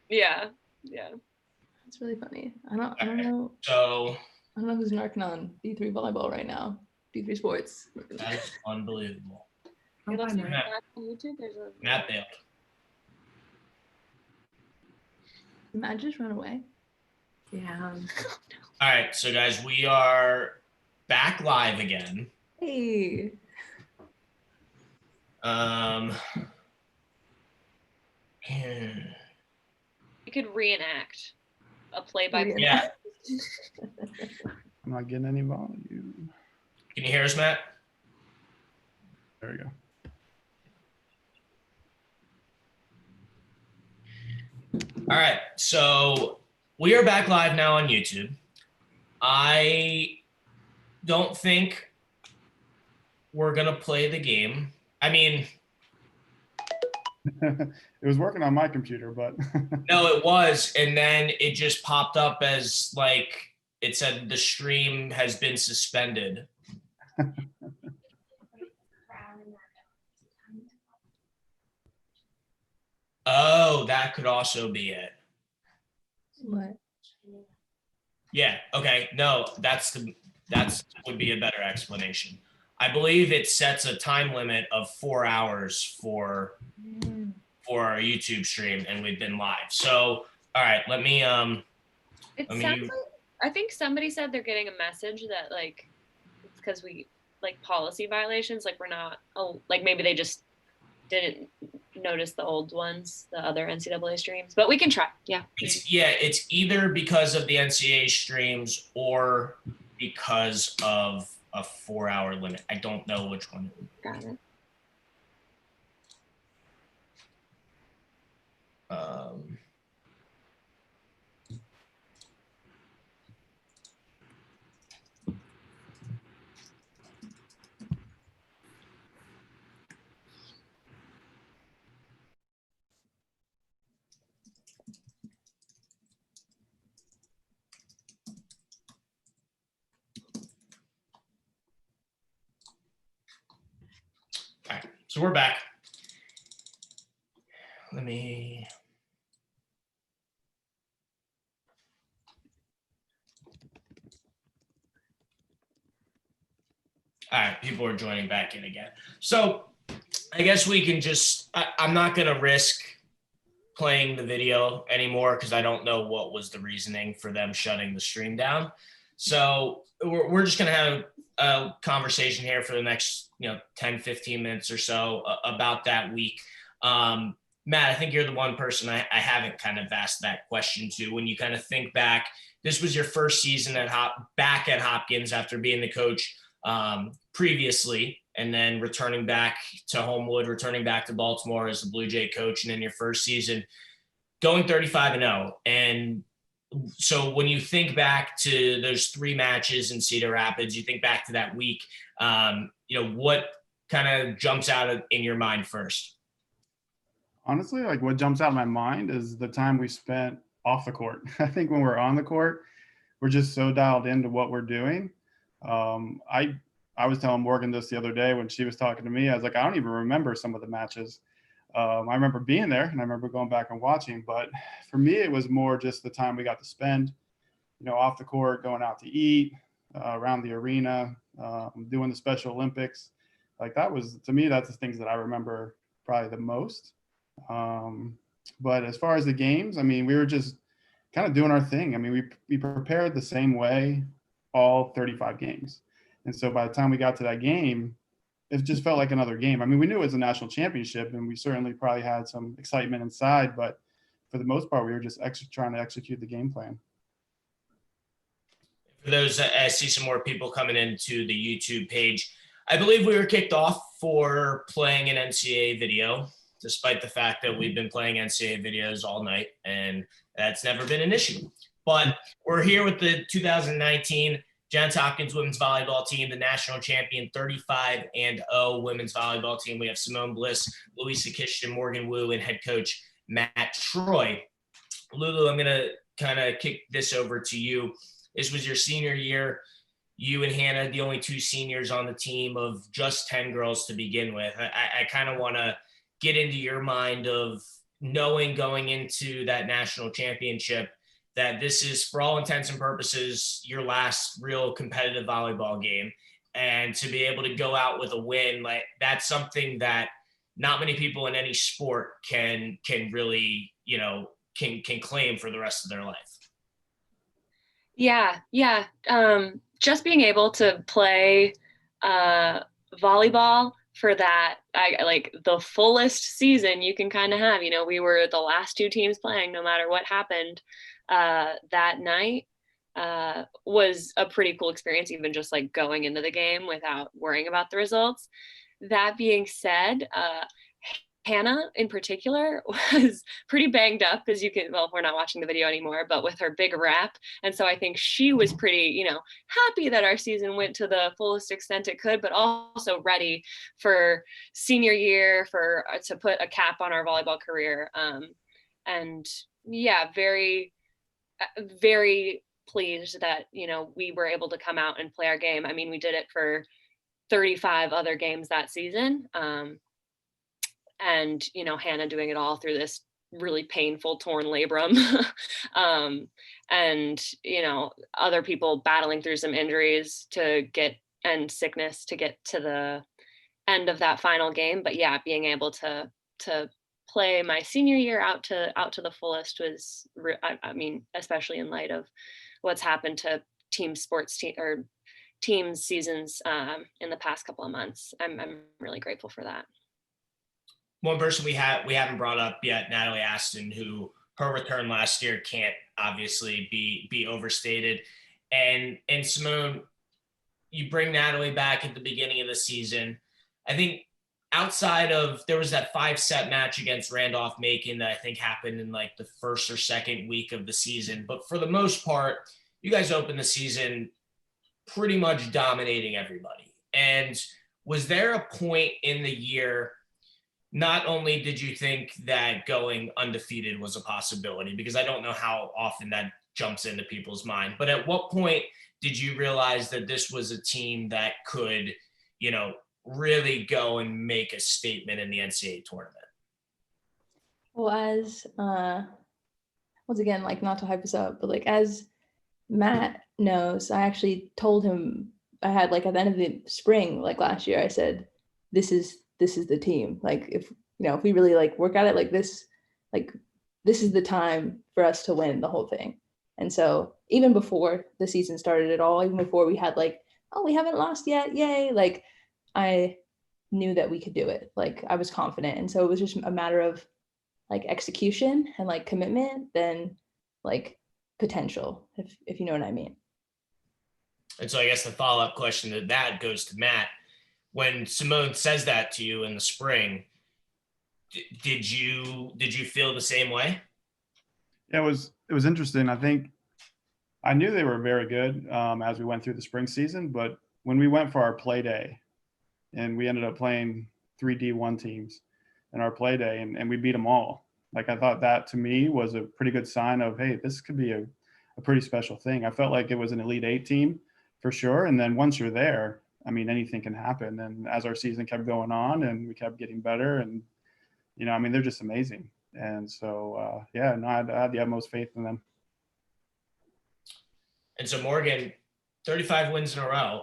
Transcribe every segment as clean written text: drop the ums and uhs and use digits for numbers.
Yeah. It's really funny. I don't know. So I don't know who's narking on D3 volleyball right now. D3 Sports. that's unbelievable. You're listening to Matt. that on YouTube? There's a Matt bailed. Did Matt just run away? Yeah. All right, so guys, we are back live again. Hey. You could reenact a play-by-play. Yeah. I'm not getting any volume. Can you hear us, Matt? There we go. All right, so we are back live now on YouTube. I don't think we're going to play the game. I mean, It was working on my computer, but no, it was. And then it just popped up as like, it said the stream has been suspended. Oh, that could also be it. What? Yeah. Okay. No, that's would be a better explanation. I believe it sets a time limit of 4 hours for our YouTube stream, and we've been live. So, all right, let me. It sounds like, I think somebody said they're getting a message that like it's because we like policy violations, like we're not. Oh, like maybe they just didn't notice the old ones, the other NCAA streams, but we can try. Yeah. It's either because of the NCAA streams or because of a 4 hour limit. I don't know which one. Got it. All right, so we're back. Let me. All right, people are joining back in again. So I guess we can just, I'm not going to risk playing the video anymore because I don't know what was the reasoning for them shutting the stream down. So we're just going to have a conversation here for the next 10, 15 minutes or so about that week. Matt, I think you're the one person I haven't kind of asked that question to. When you kind of think back, this was your first season back at Hopkins after being the coach previously, and then returning back to Homewood, returning back to Baltimore as the Blue Jay coach, and in your first season going 35-0. And so when you think back to those 3 matches in Cedar Rapids, you think back to that week, what kind of jumps out in your mind first? honestly, like what jumps out of my mind is the time we spent off the court. I think when we're on the court, we're just so dialed into what we're doing. I was telling Morgan this the other day when she was talking to me. I was like, I don't even remember some of the matches. I remember being there and I remember going back and watching. But for me, it was more just the time we got to spend, off the court, going out to eat, around the arena, doing the Special Olympics. Like that was, to me, that's the things that I remember probably the most. But as far as the games, I mean, we were just kind of doing our thing. I mean, we prepared the same way all 35 games. And so by the time we got to that game, it just felt like another game. I mean, we knew it was a national championship and we certainly probably had some excitement inside, but for the most part, we were just trying to execute the game plan. For those, I see some more people coming into the YouTube page. I believe we were kicked off for playing an NCAA video, despite the fact that we've been playing NCAA videos all night, and that's never been an issue. But we're here with the 2019 Johns Hopkins women's volleyball team, the national champion 35-0 women's volleyball team. We have Simone Bliss, Louisa Kishton, Morgan Wu, and head coach Matt Troy. Lulu, I'm going to kind of kick this over to you. This was your senior year. You and Hannah, the only 2 seniors on the team of just 10 girls to begin with. I kind of want to get into your mind of knowing going into that national championship that this is, for all intents and purposes, your last real competitive volleyball game, and to be able to go out with a win, like that's something that not many people in any sport can really, can claim for the rest of their life. Yeah. Just being able to play volleyball for that, like the fullest season you can kind of have. We were the last two teams playing, no matter what happened that night. Was a pretty cool experience, even just like going into the game without worrying about the results. That being said, Hannah in particular was pretty banged up, as you can, well, we're not watching the video anymore, but with her big rap. And so I think she was pretty, happy that our season went to the fullest extent it could, but also ready for senior year, to put a cap on our volleyball career. And yeah, very, very pleased that, we were able to come out and play our game. I mean, we did it for 35 other games that season. And, Hannah doing it all through this really painful torn labrum. And, other people battling through some injuries and sickness to get to the end of that final game. But yeah, being able to play my senior year out to the fullest was, I mean, especially in light of what's happened to team seasons in the past couple of months. I'm really grateful for that. One person we haven't brought up yet, Natalie Aston, who her return last year can't obviously be overstated. And Simone, you bring Natalie back at the beginning of the season. I think outside of, there was that 5-set match against Randolph-Macon that I think happened in like the first or second week of the season. But for the most part, you guys opened the season pretty much dominating everybody. And was there a point in the year, not only did you think that going undefeated was a possibility, because I don't know how often that jumps into people's mind, but at what point did you realize that this was a team that could, really go and make a statement in the NCAA tournament? Well, as once again, like, not to hype us up, but like, as Matt knows, I actually told him, I had, like, at the end of the spring, like last year, I said, this is the team. Like, if we really like work at it like this is the time for us to win the whole thing. And so even before the season started at all, even before we had like, oh, we haven't lost yet, yay, like, I knew that we could do it. Like, I was confident. And so it was just a matter of like execution and like commitment than like potential, if you know what I mean. And so I guess the follow-up question to that goes to Matt. When Simone says that to you in the spring, did you feel the same way? Yeah, it was interesting. I think I knew they were very good as we went through the spring season, but when we went for our play day, and we ended up playing 3 D1 teams in our play day, and we beat them all. Like, I thought that to me was a pretty good sign of, hey, this could be a pretty special thing. I felt like it was an Elite 8 team for sure. And then once you're there, I mean, anything can happen. And as our season kept going on and we kept getting better, and, I mean, they're just amazing. And so, I had the utmost faith in them. And so, Morgan, 35 wins in a row.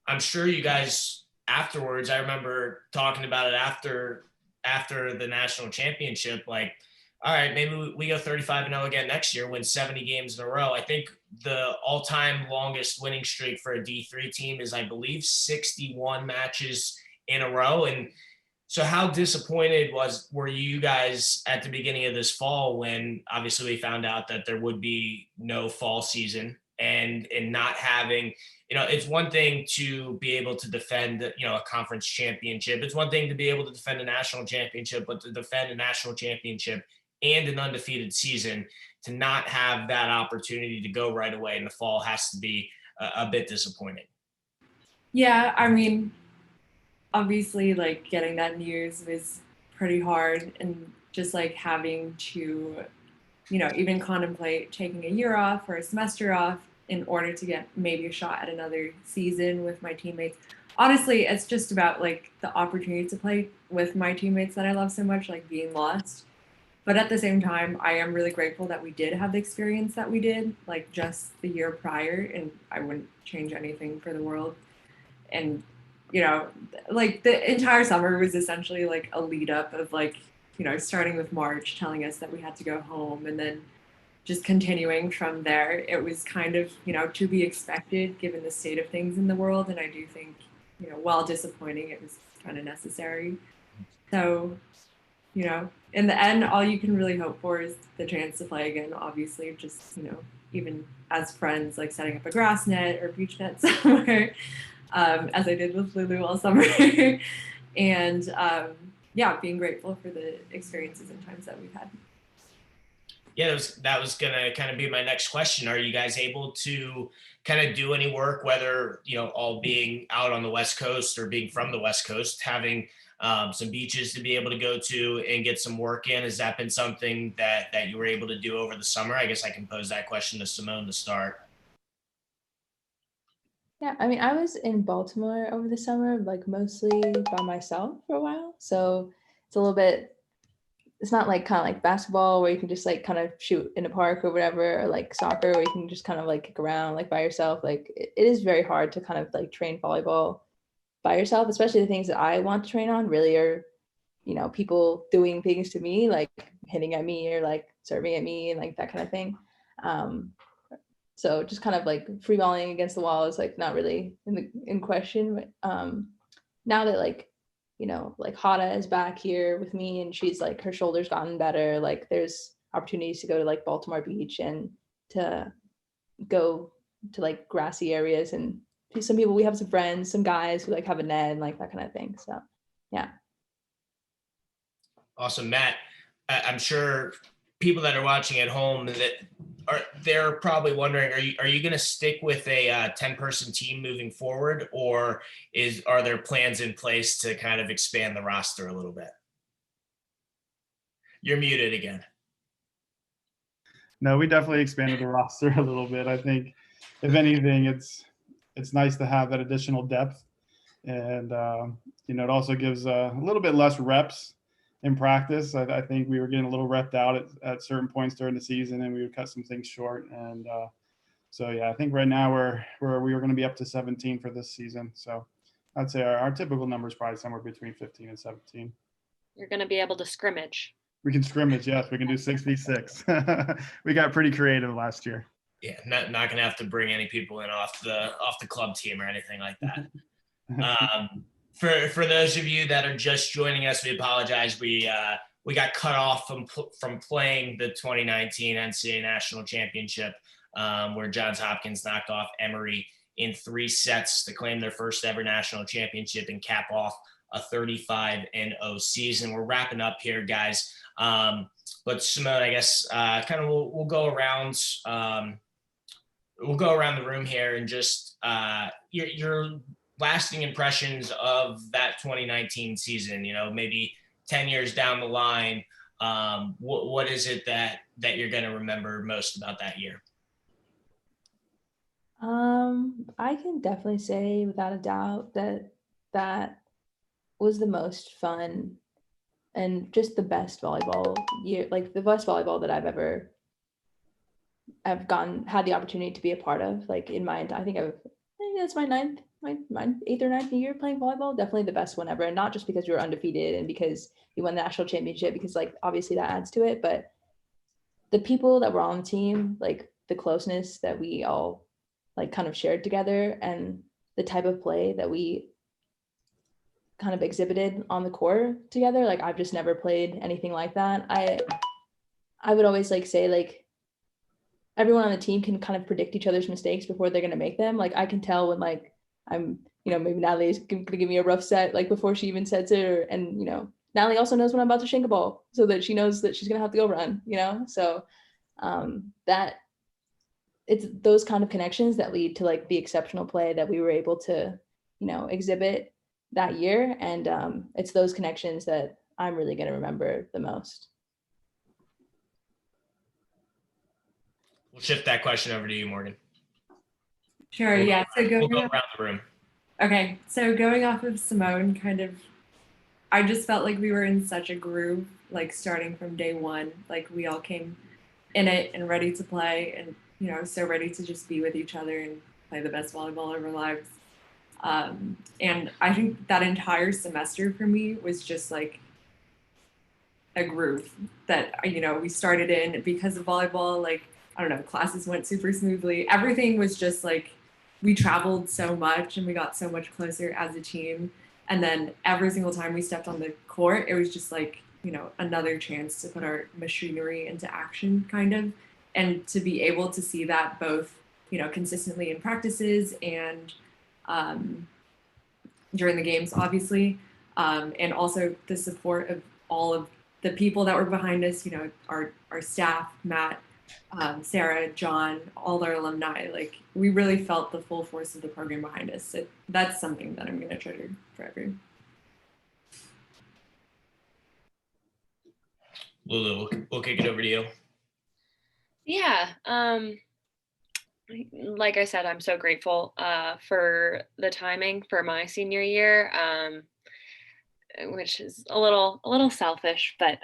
I'm sure you guys afterwards, I remember talking about it after the national championship, like, all right, maybe we go 35-0 again next year, win 70 games in a row. I think the all-time longest winning streak for a D3 team is, I believe, 61 matches in a row. And so how disappointed were you guys at the beginning of this fall when obviously we found out that there would be no fall season, and not having, it's one thing to be able to defend, a conference championship. It's one thing to be able to defend a national championship, but to defend a national championship and an undefeated season, to not have that opportunity to go right away in the fall has to be a bit disappointing. Yeah, I mean, obviously, like, getting that news was pretty hard, and just like having to, even contemplate taking a year off or a semester off in order to get maybe a shot at another season with my teammates. Honestly, it's just about like the opportunity to play with my teammates that I love so much, like being lost. But at the same time, I am really grateful that we did have the experience that we did, like just the year prior, and I wouldn't change anything for the world. And, you know, like the entire summer was essentially like a lead up of like, you know, starting with March telling us that we had to go home, and then just continuing from there. It was kind of, you know, to be expected given the state of things in the world. And I do think, you know, while disappointing, it was kind of necessary. So, you know, in the end, all you can really hope for is the chance to play again. Obviously, just, you know, even as friends, like setting up a grass net or beach net somewhere, as I did with Lulu all summer. And yeah, being grateful for the experiences and times that we've had. Yeah, that was gonna kind of be my next question. Are you guys able to kind of do any work, whether, you know, all being out on the West Coast or being from the West Coast, having some beaches to be able to go to and get some work in? Has that been something that you were able to do over the summer? I guess I can pose that question to Simone to start. Yeah, I mean, I was in Baltimore over the summer, like mostly by myself for a while. So it's a little bit, it's not like kind of like basketball where you can just like kind of shoot in a park or whatever, or like soccer where you can just kind of like kick around like by yourself. Like it is very hard to kind of like train volleyball by yourself, especially the things that I want to train on really are, you know, people doing things to me, like hitting at me or like serving at me and like that kind of thing. So just kind of like free balling against the wall is like not really in question. But now that like, you know, like Hada is back here with me and she's like her shoulder's gotten better, like there's opportunities to go to like Baltimore Beach and to go to like grassy areas and some people, we have some friends, some guys who like have a net and like that kind of thing. So yeah. Awesome, Matt. I'm sure people that are watching at home they're probably wondering, are you going to stick with a 10-person team moving forward, or are there plans in place to kind of expand the roster a little bit? You're muted again. No, we definitely expanded the roster a little bit. I think, if anything, it's nice to have that additional depth, and you know, it also gives a little bit less reps in practice. I think we were getting a little repped out at certain points during the season, and we would cut some things short. And so yeah, I think right now we were going to be up to 17 for this season. So I'd say our typical number is probably somewhere between 15 and 17. You're going to be able to scrimmage. We can scrimmage, yes. We can do 6v6. We got pretty creative last year. Yeah, not going to have to bring any people in off the club team or anything like that. For those of you that are just joining us, we apologize. We got cut off from playing the 2019 NCAA National Championship, where Johns Hopkins knocked off Emory in 3 sets to claim their first ever national championship and cap off a 35-0 season. We're wrapping up here, guys. But Simone, I guess kind of we'll go around. We'll go around the room here and just your lasting impressions of that 2019 season. You know, maybe 10 years down the line, what is it that you're going to remember most about that year? I can definitely say without a doubt that was the most fun and just the best volleyball year, like the best volleyball that I've had the opportunity to be a part of. Like in my, I think that's my 8th or 9th year playing volleyball. Definitely the best one ever. And not just because we were undefeated and because we won the national championship, because like obviously that adds to it, but the people that were on the team, like the closeness that we all like kind of shared together and the type of play that we kind of exhibited on the court together. Like I've just never played anything like that. I would always like say like everyone on the team can kind of predict each other's mistakes before they're going to make them. Like I can tell when like I'm, you know, maybe Natalie's going to give me a rough set like before she even sets it, and you know, Natalie also knows when I'm about to shank a ball so that she knows that she's going to have to go run, you know? So that it's those kind of connections that lead to like the exceptional play that we were able to, you know, exhibit that year. And it's those connections that I'm really going to remember the most. We'll shift that question over to you, Morgan. Sure. Yeah. So we'll go around the room. Okay. So going off of Simone, kind of I just felt like we were in such a groove, like starting from day one. Like we all came in it and ready to play, and so ready to just be with each other and play the best volleyball of our lives. And I think that entire semester for me was just like a groove that we started in because of volleyball. Like, I don't know, classes went super smoothly. Everything was just like, we traveled so much and we got so much closer as a team. And then every single time we stepped on the court, it was just like, another chance to put our machinery into action, kind of. And to be able to see that both, consistently in practices and during the games, obviously. And also the support of all of the people that were behind us, our staff, Matt, Sarah, John, all our alumni. Like, we really felt the full force of the program behind us. So that's something that I'm going to treasure forever. Lulu, we'll kick it over to you. Yeah. Like I said, I'm so grateful for the timing for my senior year, which is a little selfish, but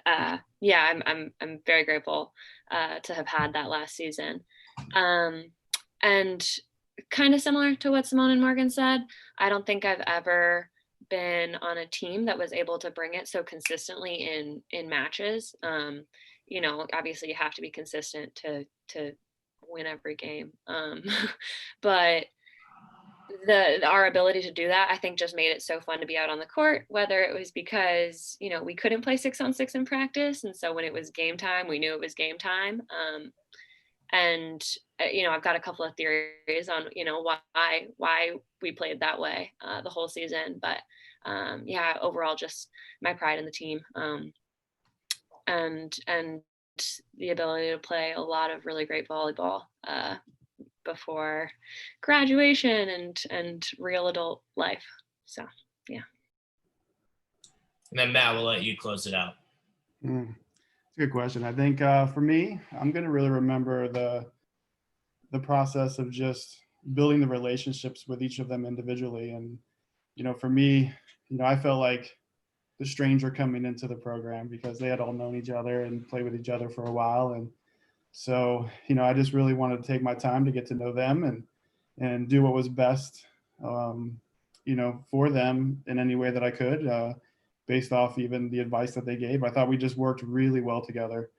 yeah, I'm very grateful to have had that last season. And kind of similar to what Simone and Morgan said, I don't think I've ever been on a team that was able to bring it so consistently in matches. Obviously you have to be consistent to win every game. But our ability to do that, I think, just made it so fun to be out on the court, whether it was because, we couldn't play 6-on-6 in practice. And so when it was game time, we knew it was game time. And I've got a couple of theories on, why we played that way the whole season. But yeah, overall, just my pride in the team and the ability to play a lot of really great volleyball before graduation and real adult life. So, yeah. And then Matt, we'll let you close it out. It's a good question. I think for me, I'm going to really remember the process of just building the relationships with each of them individually. And, for me, I felt like the stranger coming into the program because they had all known each other and played with each other for a while. And so, I just really wanted to take my time to get to know them and do what was best, for them in any way that I could, based off even the advice that they gave. I thought we just worked really well together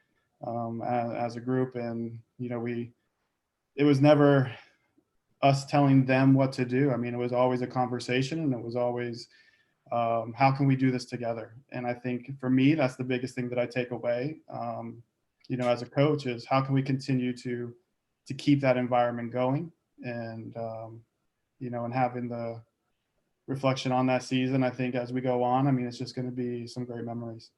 as a group. And, it was never us telling them what to do. I mean, it was always a conversation, and it was always, how can we do this together? And I think for me, that's the biggest thing that I take away, as a coach, is how can we continue to keep that environment going, and, and having the reflection on that season. I think as we go on, I mean, it's just going to be some great memories.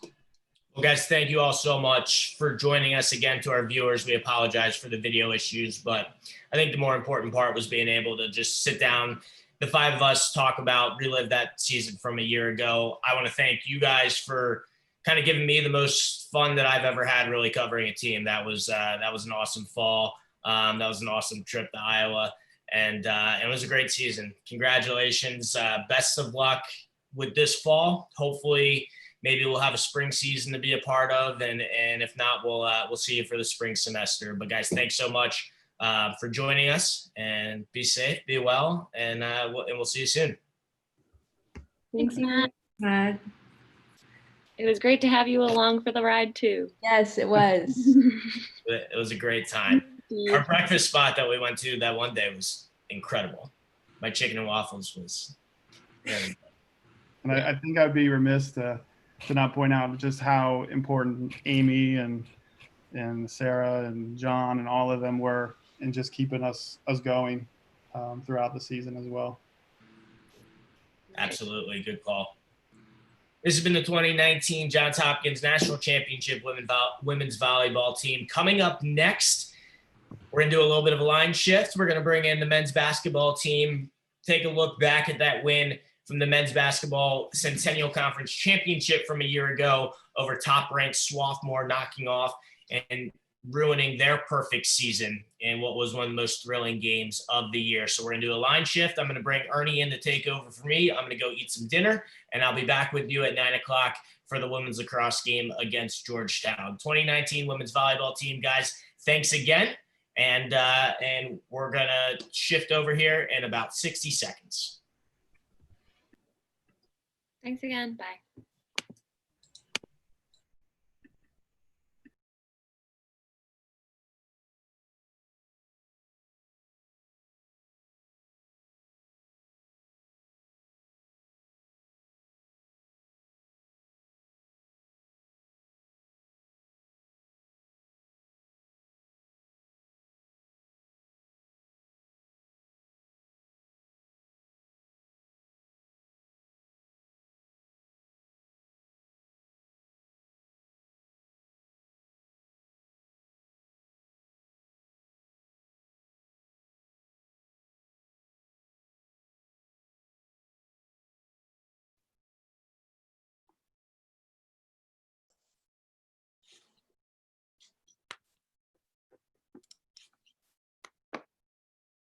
Well, guys, thank you all so much for joining us again. To our viewers, we apologize for the video issues, but I think the more important part was being able to just sit down, the five of us, talk about, relive that season from a year ago. I want to thank you guys for kind of giving me the most fun that I've ever had really covering a team. That was an awesome fall. That was an awesome trip to Iowa, and it was a great season. Congratulations. Best of luck with this fall. Hopefully, maybe we'll have a spring season to be a part of, and if not, we'll see you for the spring semester. But guys, thanks so much for joining us, and be safe, be well, and we'll see you soon. Thanks, Matt. Matt. It was great to have you along for the ride too. Yes, it was. It was a great time. Our breakfast spot that we went to that one day was incredible. My chicken and waffles was very good. And I think I'd be remiss to not point out just how important Amy and Sarah and John and all of them were in just keeping us going throughout the season as well. Absolutely. Good call. This has been the 2019 Johns Hopkins National Championship Women's Volleyball team. Coming up next, we're going to do a little bit of a line shift. We're going to bring in the men's basketball team, take a look back at that win from the men's basketball Centennial Conference Championship from a year ago over top-ranked Swarthmore, knocking off and ruining their perfect season in what was one of the most thrilling games of the year. So we're going to do a line shift. I'm going to bring Ernie in to take over for me. I'm going to go eat some dinner, and I'll be back with you at 9 o'clock for the women's lacrosse game against Georgetown. 2019 women's volleyball team, guys, thanks again. And we're going to shift over here in about 60 seconds. Thanks again. Bye.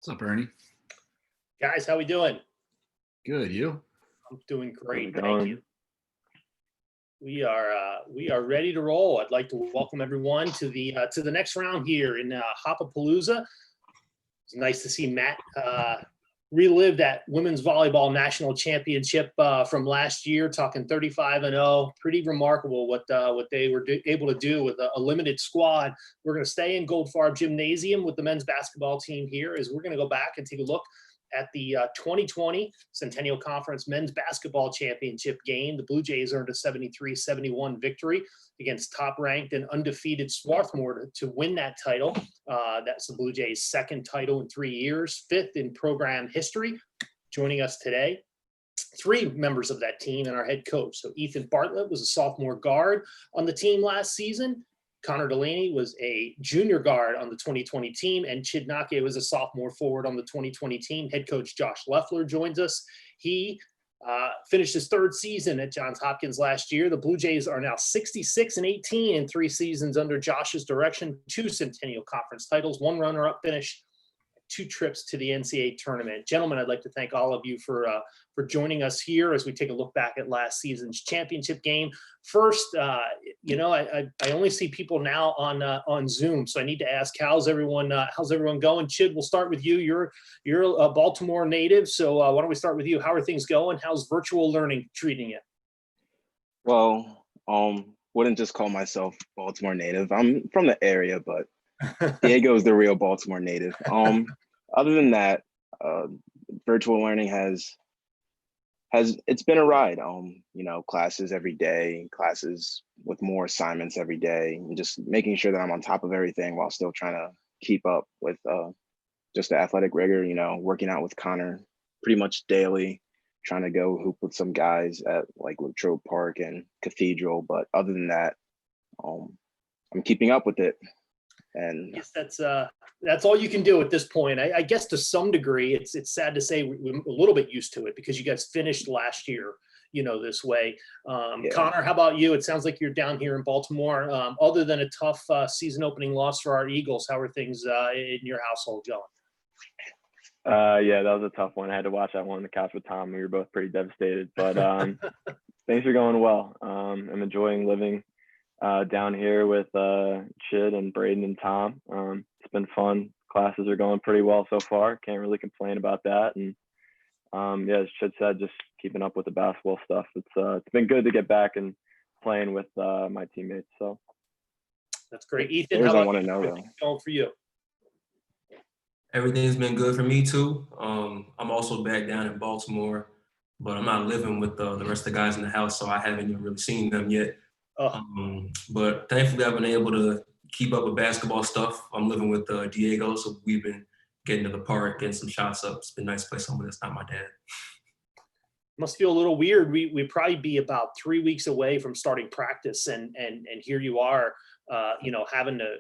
What's up, Ernie? Guys, how we doing? Good, you? I'm doing great, thank you. We are ready to roll. I'd like to welcome everyone to the next round here in Hop-A-Palooza. It's nice to see Matt relive that women's volleyball national championship from last year, talking 35-0. Pretty remarkable what they were able to do with a limited squad. We're going to stay in Goldfarb Gymnasium with the men's basketball team here, as we're going to go back and take a look at the 2020 Centennial Conference Men's Basketball Championship game. The Blue Jays earned a 73-71 victory against top-ranked and undefeated Swarthmore to win that title. That's the Blue Jays' second title in 3 years, fifth in program history. Joining us today, three members of that team and our head coach. So Ethan Bartlett was a sophomore guard on the team last season. Connor Delaney was a junior guard on the 2020 team, and Chidnake was a sophomore forward on the 2020 team. Head coach Josh Leffler joins us. He finished his third season at Johns Hopkins last year. The Blue Jays are now 66-18 in 3 seasons under Josh's direction, 2 Centennial Conference titles, 1 runner-up finish, 2 trips to the NCAA tournament. Gentlemen, I'd like to thank all of you for joining us here as we take a look back at last season's championship game. First, I only see people now on Zoom, so I need to ask, how's everyone going? Chid, we'll start with you. You're a Baltimore native, so why don't we start with you? How are things going? How's virtual learning treating you? Well, wouldn't just call myself Baltimore native. I'm from the area, but Diego's the real Baltimore native. Other than that, virtual learning has it's been a ride. Classes every day, classes with more assignments every day, and just making sure that I'm on top of everything while still trying to keep up with just the athletic rigor. Working out with Connor pretty much daily, trying to go hoop with some guys at like Latrobe Park and Cathedral. But other than that, I'm keeping up with it. And yes, that's all you can do at this point. I guess to some degree, it's sad to say we're a little bit used to it because you guys finished last year, this way. Yeah. Connor, how about you? It sounds like you're down here in Baltimore. Other than a tough season opening loss for our Eagles, how are things in your household going? Yeah, that was a tough one. I had to watch that one on the couch with Tom. We were both pretty devastated, but things are going well. I'm enjoying living down here with Chid and Braden and Tom. It's been fun. Classes are going pretty well so far. Can't really complain about that. And as Chid said, just keeping up with the basketball stuff. It's been good to get back and playing with my teammates. So that's great. Ethan, how about want to know going for you? Everything's been good for me too. I'm also back down in Baltimore, but I'm not living with the rest of the guys in the house, so I haven't even really seen them yet. But thankfully, I've been able to keep up with basketball stuff. I'm living with Diego, so we've been getting to the park, getting some shots up. It's been nice to play someone that's not my dad. Must feel a little weird. We'd probably be about 3 weeks away from starting practice, and here you are, having to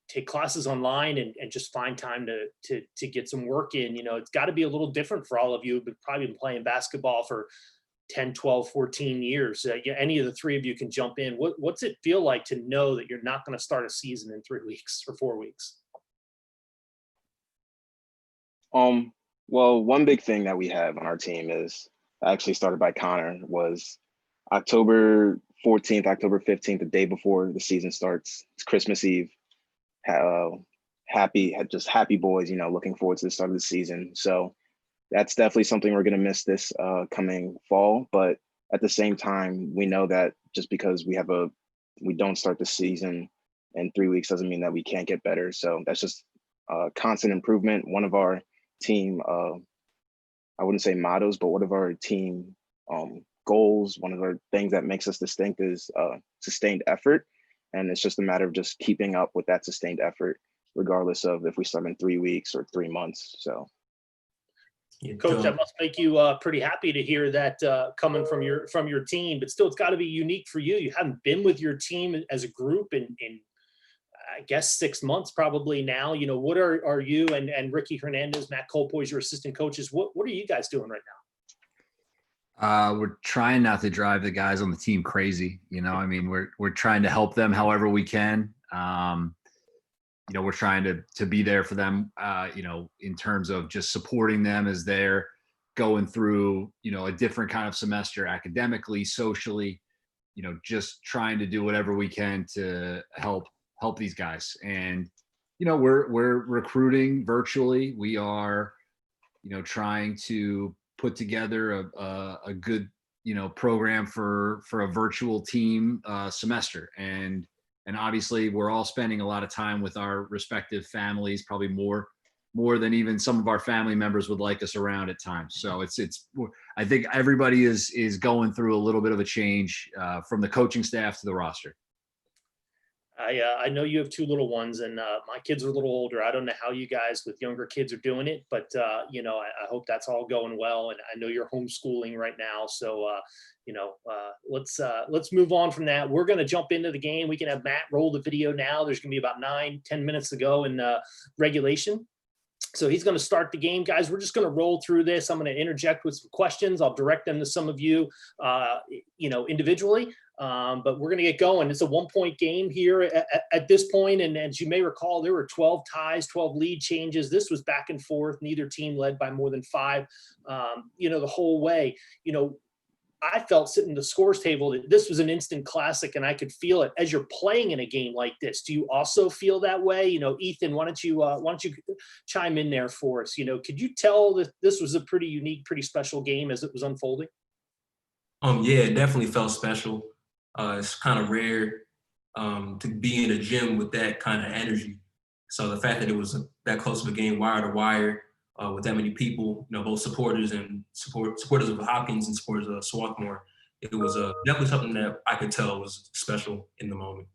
take classes online and just find time to get some work in. It's got to be a little different for all of you. You've probably been playing basketball for 10, 12, 14 years. Any of the three of you can jump in. What's it feel like to know that you're not going to start a season in 3 weeks or 4 weeks? Well, one big thing that we have on our team is actually started by Connor was October 14th, October 15th, the day before the season starts. It's Christmas Eve. Just happy boys, looking forward to the start of the season. So that's definitely something we're going to miss this coming fall. But at the same time, we know that just because we don't start the season in 3 weeks doesn't mean that we can't get better. So that's just constant improvement. One of our team, I wouldn't say mottos, but one of our team goals, one of our things that makes us distinct is sustained effort. And it's just a matter of just keeping up with that sustained effort, regardless of if we start in 3 weeks or 3 months. So, Coach, that must make you pretty happy to hear that coming from your team. But still, it's got to be unique for you. You haven't been with your team as a group in I guess 6 months probably now. What are you and Ricky Hernandez, Matt Colpoys, your assistant coaches? What are you guys doing right now? We're trying not to drive the guys on the team crazy. We're trying to help them however we can. We're trying to be there for them, in terms of just supporting them as they're going through, a different kind of semester academically, socially, just trying to do whatever we can to help these guys. And, we're recruiting virtually. We are, trying to put together a good, program for a virtual team semester. And obviously we're all spending a lot of time with our respective families, probably more than even some of our family members would like us around at times. So I think everybody is going through a little bit of a change from the coaching staff to the roster. I know you have 2 little ones, and my kids are a little older. I don't know how you guys with younger kids are doing it, but I hope that's all going well. And I know you're homeschooling right now, so let's move on from that. We're going to jump into the game. We can have Matt roll the video now. There's going to be about 9-10 minutes to go in regulation. So he's going to start the game, guys. We're just going to roll through this. I'm going to interject with some questions. I'll direct them to some of you, individually. But we're going to get going. It's a 1-point game here at this point. And as you may recall, there were 12 ties, 12 lead changes. This was back and forth. Neither team led by more than 5, the whole way. I felt sitting at the scores table that this was an instant classic, and I could feel it as you're playing in a game like this. Do you also feel that way? Ethan, why don't you chime in there for us? Could you tell that this was a pretty unique, pretty special game as it was unfolding? Yeah, it definitely felt special. It's kind of rare to be in a gym with that kind of energy. So the fact that it was that close of a game, wire to wire, with that many people, both supporters of Hopkins and supporters of Swarthmore, it was definitely something that I could tell was special in the moment.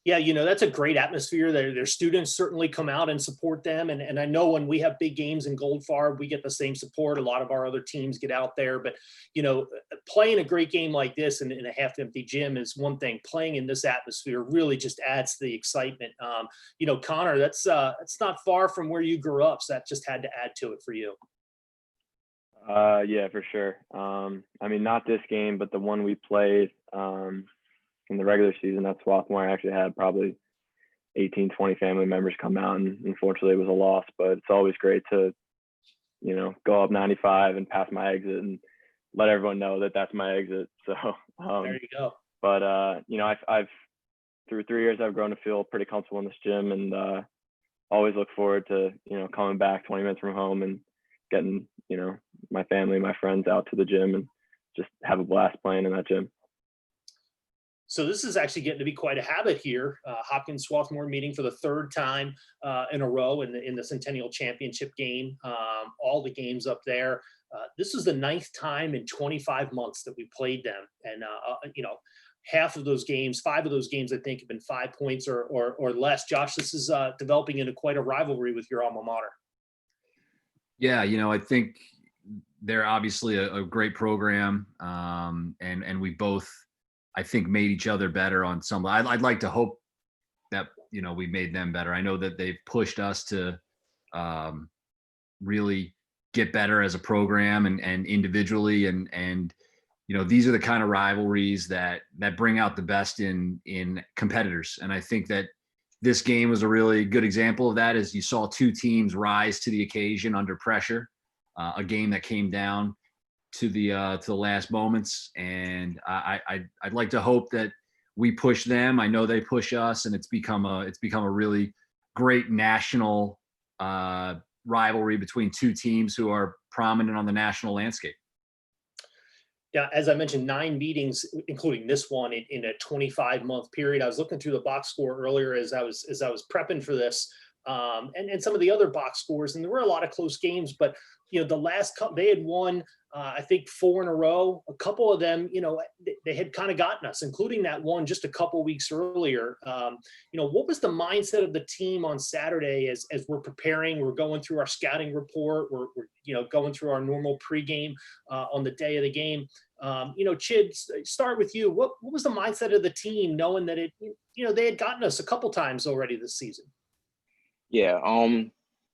Yeah, that's a great atmosphere. Their students certainly come out and support them. And I know when we have big games in Goldfarb, we get the same support. A lot of our other teams get out there. But, playing a great game like this in a half-empty gym is one thing. Playing in this atmosphere really just adds to the excitement. Connor, that's not far from where you grew up. So that just had to add to it for you. Yeah, for sure. Not this game, but the one we played in the regular season at Swarthmore. I actually had probably 18, 20 family members come out, and unfortunately it was a loss, but it's always great to, go up 95 and pass my exit and let everyone know that that's my exit. So there you go. But I've through 3 years, I've grown to feel pretty comfortable in this gym, and always look forward to, coming back 20 minutes from home and getting, my family, my friends out to the gym and just have a blast playing in that gym. So this is actually getting to be quite a habit here. Hopkins Swarthmore meeting for the 3rd time in a row in the Centennial Championship game. All the games up there. This is the 9th time in 25 months that we played them, and half of those games, 5 of those games, I think, have been 5 points or less. Josh, this is developing into quite a rivalry with your alma mater. Yeah, I think they're obviously a great program, and we both, I think, made each other better on some. I'd like to hope that we made them better. I know that they've pushed us to really get better as a program and individually. And, you know, these are the kind of rivalries that bring out the best in competitors. And I think that this game was a really good example of that, as you saw two teams rise to the occasion under pressure, a game that came down to the last moments. And I'd like to hope that we push them. I know they push us, and it's become a really great national rivalry between two teams who are prominent on the national landscape. Yeah, as I mentioned, 9 meetings, including this one, in a 25-month period. I was looking through the box score earlier as I was prepping for this, and some of the other box scores, and there were a lot of close games. But you know, the last couple, they had won, I think 4 in a row. A couple of them, you know, they had kind of gotten us, including that one just a couple weeks earlier. You know, what was the mindset of the team on Saturday as we're preparing? We're going through our scouting report. We're you know, going through our normal pregame on the day of the game. You know, Chid, start with you. What was the mindset of the team, knowing that you know, they had gotten us a couple times already this season? Yeah.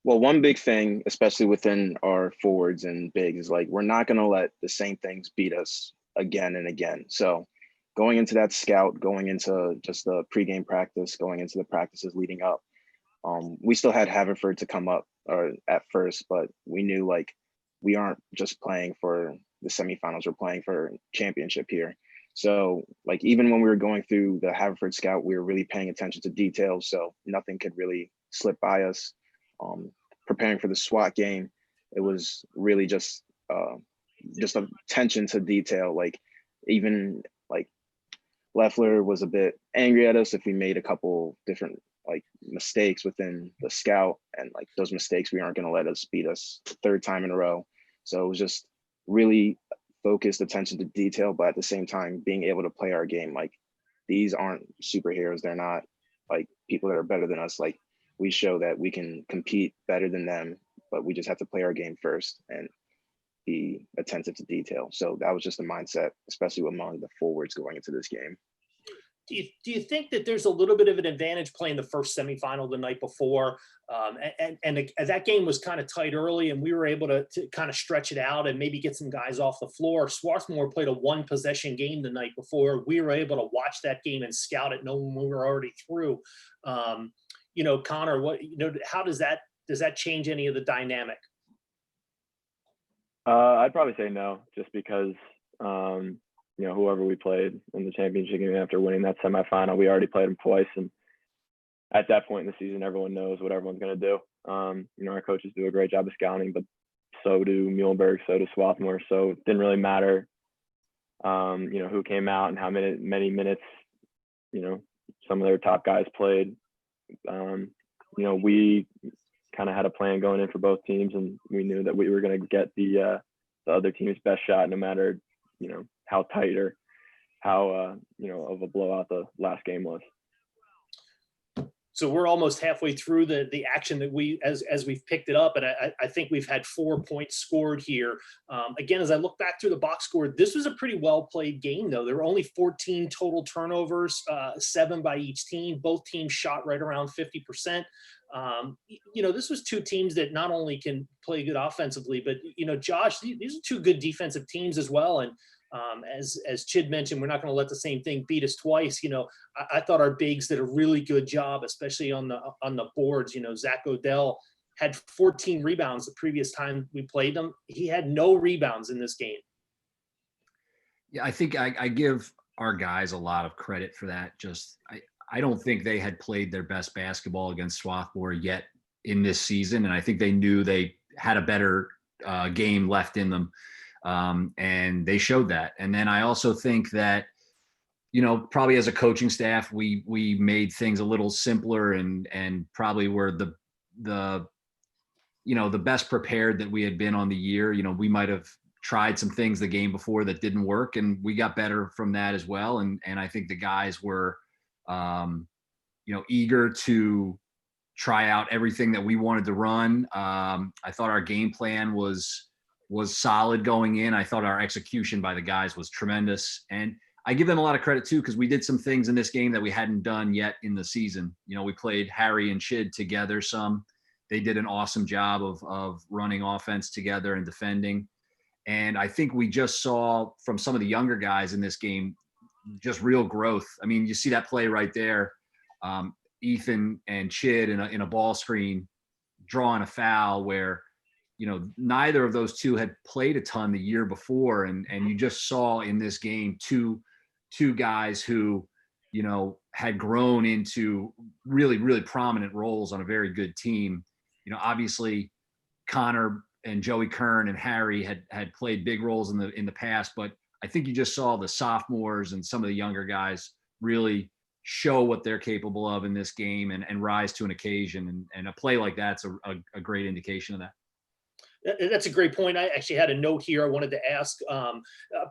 Well, one big thing, especially within our forwards and bigs, is like, we're not going to let the same things beat us again and again. So going into that scout, going into just the pregame practice, going into the practices leading up, we still had Haverford to come up at first, but we knew like we aren't just playing for the semifinals, we're playing for championship here. So like, even when we were going through the Haverford scout, we were really paying attention to details, so nothing could really slip by us. Preparing for the SWAT game, it was really just attention to detail. Like, even like Leffler was a bit angry at us if we made a couple different like mistakes within the scout, and like those mistakes, we aren't going to let us beat us 3rd time in a row. So it was just really focused attention to detail, but at the same time being able to play our game. Like, these aren't superheroes, they're not like people that are better than us. Like, we show that we can compete better than them, but we just have to play our game first and be attentive to detail. So that was just the mindset, especially among the forwards going into this game. Do you think that there's a little bit of an advantage playing the first semifinal the night before? And that game was kind of tight early, and we were able to kind of stretch it out and maybe get some guys off the floor. Swarthmore played a 1-possession game the night before. We were able to watch that game and scout it knowing we were already through. You know, Connor, how does that change any of the dynamic? I'd probably say no, just because, you know, whoever we played in the championship game after winning that semifinal, we already played them twice. And at that point in the season, everyone knows what everyone's going to do. You know, our coaches do a great job of scouting, but so do Muhlenberg, so does Swarthmore. So it didn't really matter, you know, who came out and how many minutes, you know, some of their top guys played. You know, we kind of had a plan going in for both teams, and we knew that we were going to get the other team's best shot, no matter, you know, how tight or how you know, of a blowout the last game was. So we're almost halfway through the action that we as we've picked it up, and I think we've had 4 points scored here. Again, as I look back through the box score, this was a pretty well played game, though. There were only 14 total turnovers, 7 by each team. Both teams shot right around 50%. You know, this was 2 teams that not only can play good offensively, but you know, Josh, these are 2 good defensive teams as well. And as Chid mentioned, we're not going to let the same thing beat us twice. You know, I thought our bigs did a really good job, especially on the boards. You know, Zach Odell had 14 rebounds the previous time we played them. He had no rebounds in this game. Yeah, I think I give our guys a lot of credit for that. Just I don't think they had played their best basketball against Swarthmore yet in this season, and I think they knew they had a better game left in them. And they showed that. And then I also think that, you know, probably as a coaching staff, we made things a little simpler and probably were the you know, the best prepared that we had been on the year. You know, we might have tried some things the game before that didn't work, and we got better from that as well. And I think the guys were, you know, eager to try out everything that we wanted to run. I thought our game plan was solid going in. I thought our execution by the guys was tremendous. And I give them a lot of credit too, because we did some things in this game that we hadn't done yet in the season. You know, we played Harry and Chid together some. they did an awesome job of running offense together and defending. And I think we just saw from some of the younger guys in this game just real growth. I mean, you see that play right there. Ethan and Chid in a ball screen drawing a foul where, neither of those two had played a ton the year before. And you just saw in this game two guys who, had grown into really, really prominent roles on a very good team. Obviously Connor and Joey Kern and Harry had played big roles in the past, but I think you just saw the sophomores and some of the younger guys really show what they're capable of in this game and rise to an occasion. And a play like that's a great indication of that. That's a great point. I actually had a note here I wanted to ask,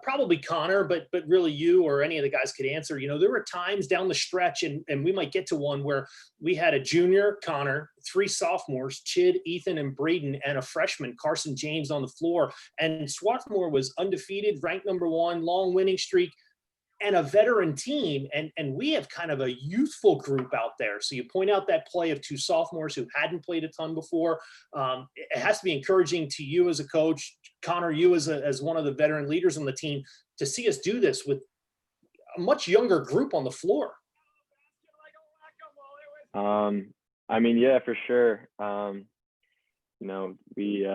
probably Connor, but really you or any of the guys could answer. There were times down the stretch, and we might get to one where we had a junior, Connor, 3 sophomores, Chid, Ethan, and Braden, and a freshman, Carson James, on the floor. And Swarthmore was undefeated, ranked number 1, long winning streak, and a veteran team. And we have kind of a youthful group out there. So you point out that play of 2 sophomores who hadn't played a ton before. It has to be encouraging to you as a coach, Connor, you as one of the veteran leaders on the team, to see us do this with a much younger group on the floor. I mean, yeah, for sure. We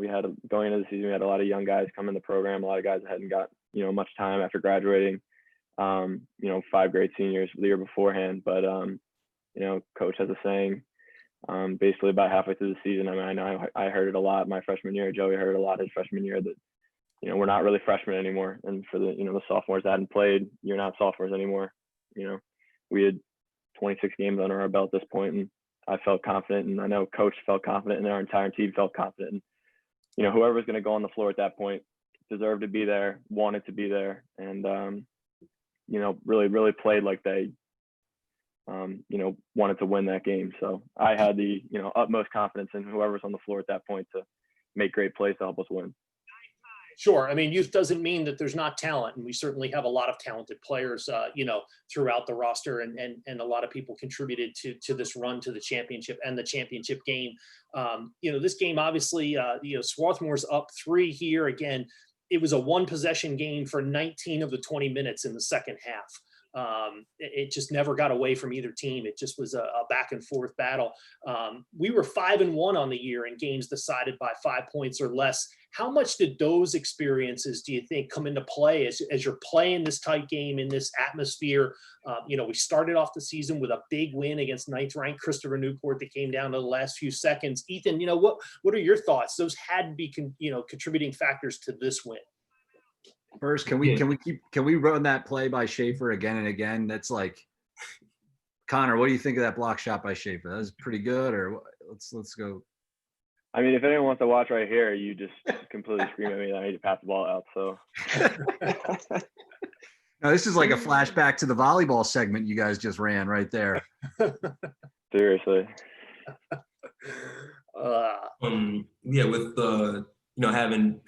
had, going into the season, we had a lot of young guys come in the program, a lot of guys that hadn't got, much time after graduating. 5 great seniors the year beforehand, but coach has a saying, basically about halfway through the season. I mean, I know I heard it a lot my freshman year. Joey heard it a lot his freshman year, that we're not really freshmen anymore. And for the the sophomores that hadn't played, you're not sophomores anymore. We had 26 games under our belt at this point, and I felt confident, and I know coach felt confident, and our entire team felt confident. And whoever was going to go on the floor at that point deserved to be there, wanted to be there, and really, really played like they, wanted to win that game. So I had the, utmost confidence in whoever's on the floor at that point to make great plays to help us win. Sure. I mean, youth doesn't mean that there's not talent, and we certainly have a lot of talented players, throughout the roster, and a lot of people contributed to this run to the championship and the championship game. This game, obviously, Swarthmore's up 3 here. Again, it was a 1 possession game for 19 of the 20 minutes in the second half. It just never got away from either team. It just was a back and forth battle. We were 5-1 on the year in games decided by 5 points or less. How much did those experiences, do you think, come into play as you're playing this tight game in this atmosphere? We started off the season with a big win against 9th-ranked Christopher Newport that came down to the last few seconds. Ethan, what are your thoughts? Those had to be contributing factors to this win. First, can we run that play by Schaefer again and again? That's like, Connor, what do you think of that block shot by Schaefer? That was pretty good, or let's go. I mean, if anyone wants to watch right here, you just completely scream at me that I need to pass the ball out. So no, this is like a flashback to the volleyball segment you guys just ran right there. Seriously. With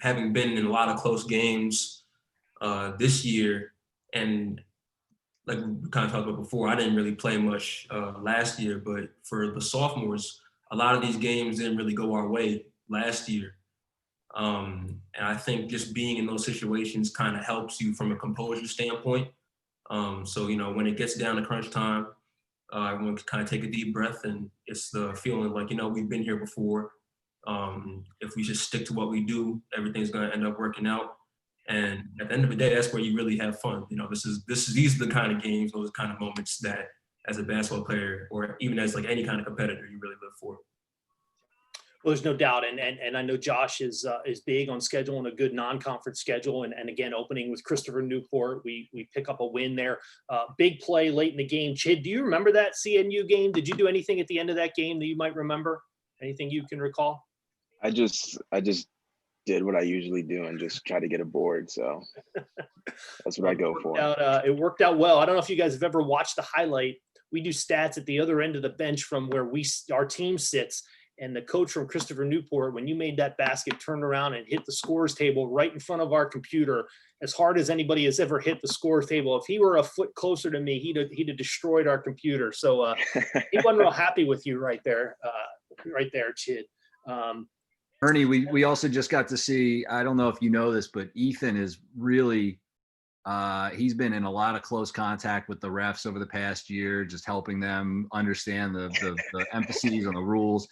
having been in a lot of close games this year, and like we kind of talked about before, I didn't really play much last year, but for the sophomores, a lot of these games didn't really go our way last year. And I think just being in those situations kind of helps you from a composure standpoint. So, when it gets down to crunch time, everyone can kind of take a deep breath, and it's the feeling like, we've been here before. If we just stick to what we do, everything's going to end up working out. And at the end of the day, that's where you really have fun. These are the kind of games, those kind of moments that as a basketball player, or even as like any kind of competitor, you really live for. Well, there's no doubt, and I know Josh is big on scheduling a good non-conference schedule, and again, opening with Christopher Newport, we pick up a win there. Big play late in the game. Chid, do you remember that CNU game? Did you do anything at the end of that game that you might remember? Anything you can recall? I just did what I usually do and just try to get a board. So that's what I go for. It worked out well. I don't know if you guys have ever watched the highlight. We do stats at the other end of the bench from where our team sits. And the coach from Christopher Newport, when you made that basket, turned around and hit the scores table right in front of our computer, as hard as anybody has ever hit the scores table. If he were a foot closer to me, he'd have destroyed our computer. So he wasn't real happy with you right there. right there, Chid. Ernie, we also just got to see, I don't know if you know this, but Ethan is really, he's been in a lot of close contact with the refs over the past year, just helping them understand the emphases on the rules.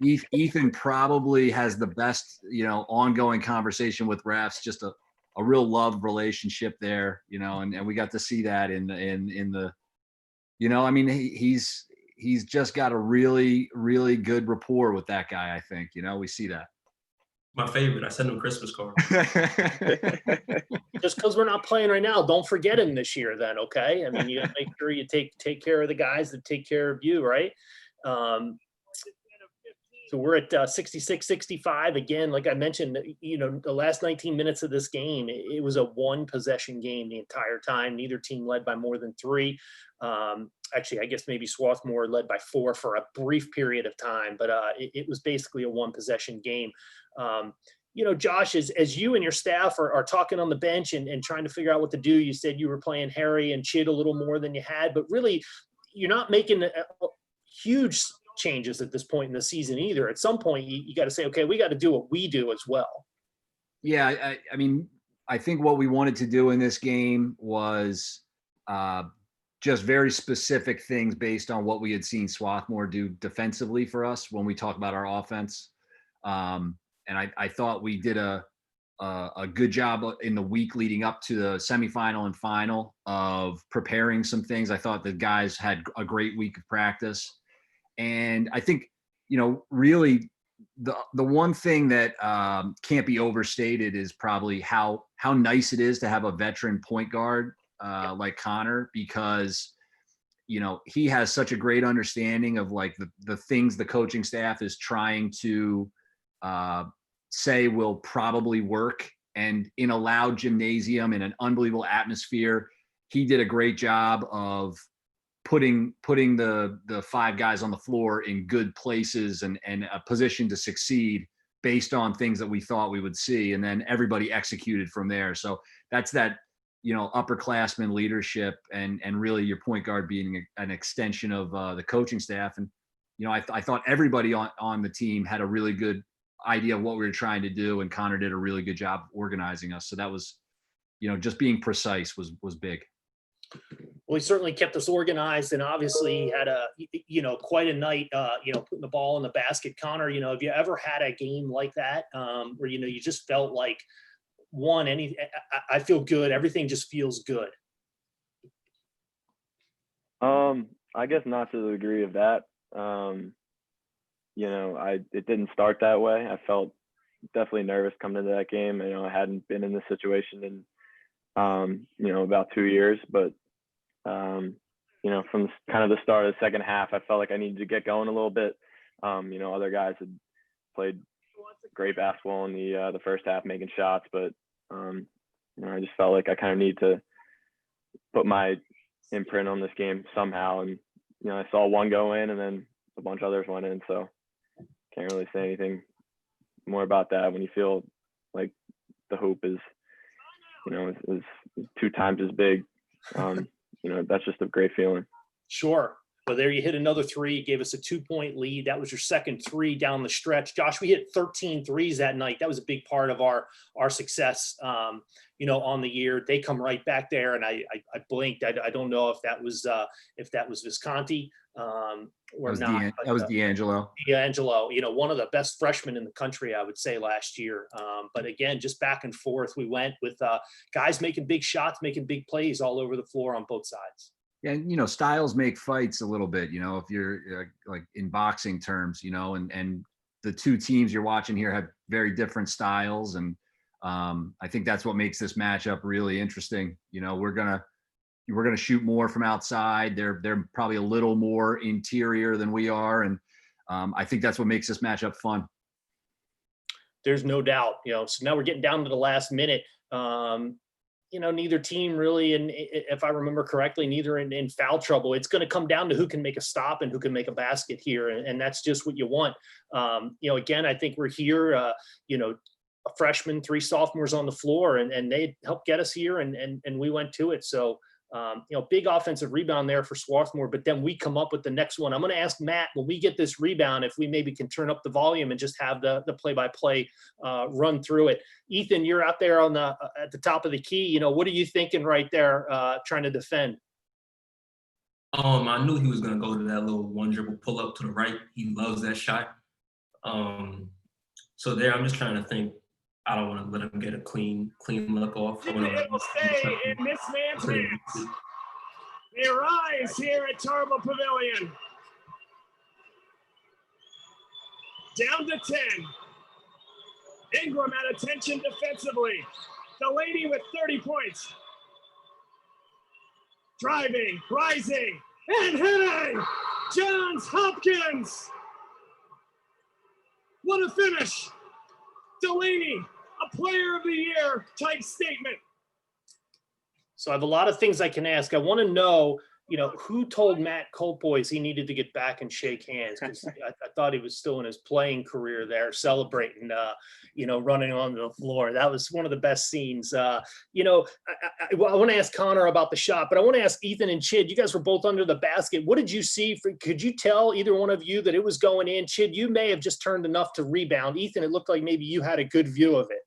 Ethan probably has the best, ongoing conversation with refs, just a real love relationship there, and we got to see that in the, I mean, he's just got a really, really good rapport with that guy. I think, we see that. My favorite. I send him Christmas cards. Just because we're not playing right now, don't forget him this year then, okay? I mean, you gotta make sure you take care of the guys that take care of you, right? So we're at 66-65. Again, like I mentioned, the last 19 minutes of this game, it was a one possession game the entire time. Neither team led by more than 3. Actually, I guess maybe Swarthmore led by 4 for a brief period of time, but it was basically a one possession game. Josh, as you and your staff are talking on the bench and trying to figure out what to do, you said you were playing Harry and Chid a little more than you had, but really you're not making huge changes at this point in the season either. At some point, you got to say, okay, we got to do what we do as well. Yeah, I mean, I think what we wanted to do in this game was just very specific things based on what we had seen Swarthmore do defensively for us when we talk about our offense. And I thought we did a good job in the week leading up to the semifinal and final of preparing some things. I thought the guys had a great week of practice. And I think, really the one thing that can't be overstated is probably how nice it is to have a veteran point guard like Connor, because, he has such a great understanding of like the things the coaching staff is trying to say will probably work. And in a loud gymnasium, in an unbelievable atmosphere, he did a great job of putting the 5 guys on the floor in good places and a position to succeed based on things that we thought we would see. And then everybody executed from there. So that's that, upperclassman leadership and really your point guard being an extension of the coaching staff. And, I thought everybody on the team had a really good idea of what we were trying to do. And Connor did a really good job organizing us. So that was, just being precise was big. Well, he certainly kept us organized, and obviously he had quite a night, putting the ball in the basket. Connor, have you ever had a game like that where, you just felt like I feel good. Everything just feels good. I guess not to the degree of that. It didn't start that way. I felt definitely nervous coming into that game. I hadn't been in this situation in, about 2 years, but from kind of the start of the second half, I felt like I needed to get going a little bit. Other guys had played great basketball in the first half, making shots, but I just felt like I kind of need to put my imprint on this game somehow. And I saw one go in, and then a bunch of others went in, so can't really say anything more about that. When you feel like the hoop is, is 2 times as big. That's just a great feeling. Sure. But there you hit another 3, gave us a 2-point lead. That was your second 3 down the stretch. Josh, we hit 13 threes that night. That was a big part of our success, on the year. They come right back there, and I blinked. I don't know if that was Visconti or not. That was D'Angelo. D'Angelo, one of the best freshmen in the country, I would say, last year. But again, just back and forth we went with guys making big shots, making big plays all over the floor on both sides. Yeah, styles make fights a little bit, if you're like in boxing terms, and the 2 teams you're watching here have very different styles. And I think that's what makes this matchup really interesting. We're going to shoot more from outside. They're probably a little more interior than we are. And I think that's what makes this matchup fun. There's no doubt, so now we're getting down to the last minute. Neither team really, and if I remember correctly, neither in foul trouble. It's going to come down to who can make a stop and who can make a basket here. And that's just what you want. Again, I think we're here, a freshman, 3 sophomores on the floor, and they helped get us here, and we went to it. So Big offensive rebound there for Swarthmore, but then we come up with the next one. I'm going to ask Matt, when we get this rebound, if we maybe can turn up the volume and just have the play-by-play run through it. Ethan, you're out there at the top of the key. What are you thinking right there, trying to defend? I knew he was gonna go to that little one dribble pull up to the right. He loves that shot. So there, I'm just trying to think. I don't want to let him get a clean look off. It will stay in this man's hands. They rise here at Tarble Pavilion. Down to 10. Ingram at attention defensively. Delaney with 30 points. Driving, rising, and hitting. Johns Hopkins. What a finish. Delaney, a player of the year type statement. So I have a lot of things I can ask. I want to know, who told Matt Colpoys he needed to get back and shake hands? Because I thought he was still in his playing career there, celebrating, running on the floor. That was one of the best scenes. I want to ask Connor about the shot, but I want to ask Ethan and Chid. You guys were both under the basket. What did you see? Could you tell either one of you that it was going in? Chid, you may have just turned enough to rebound. Ethan, it looked like maybe you had a good view of it.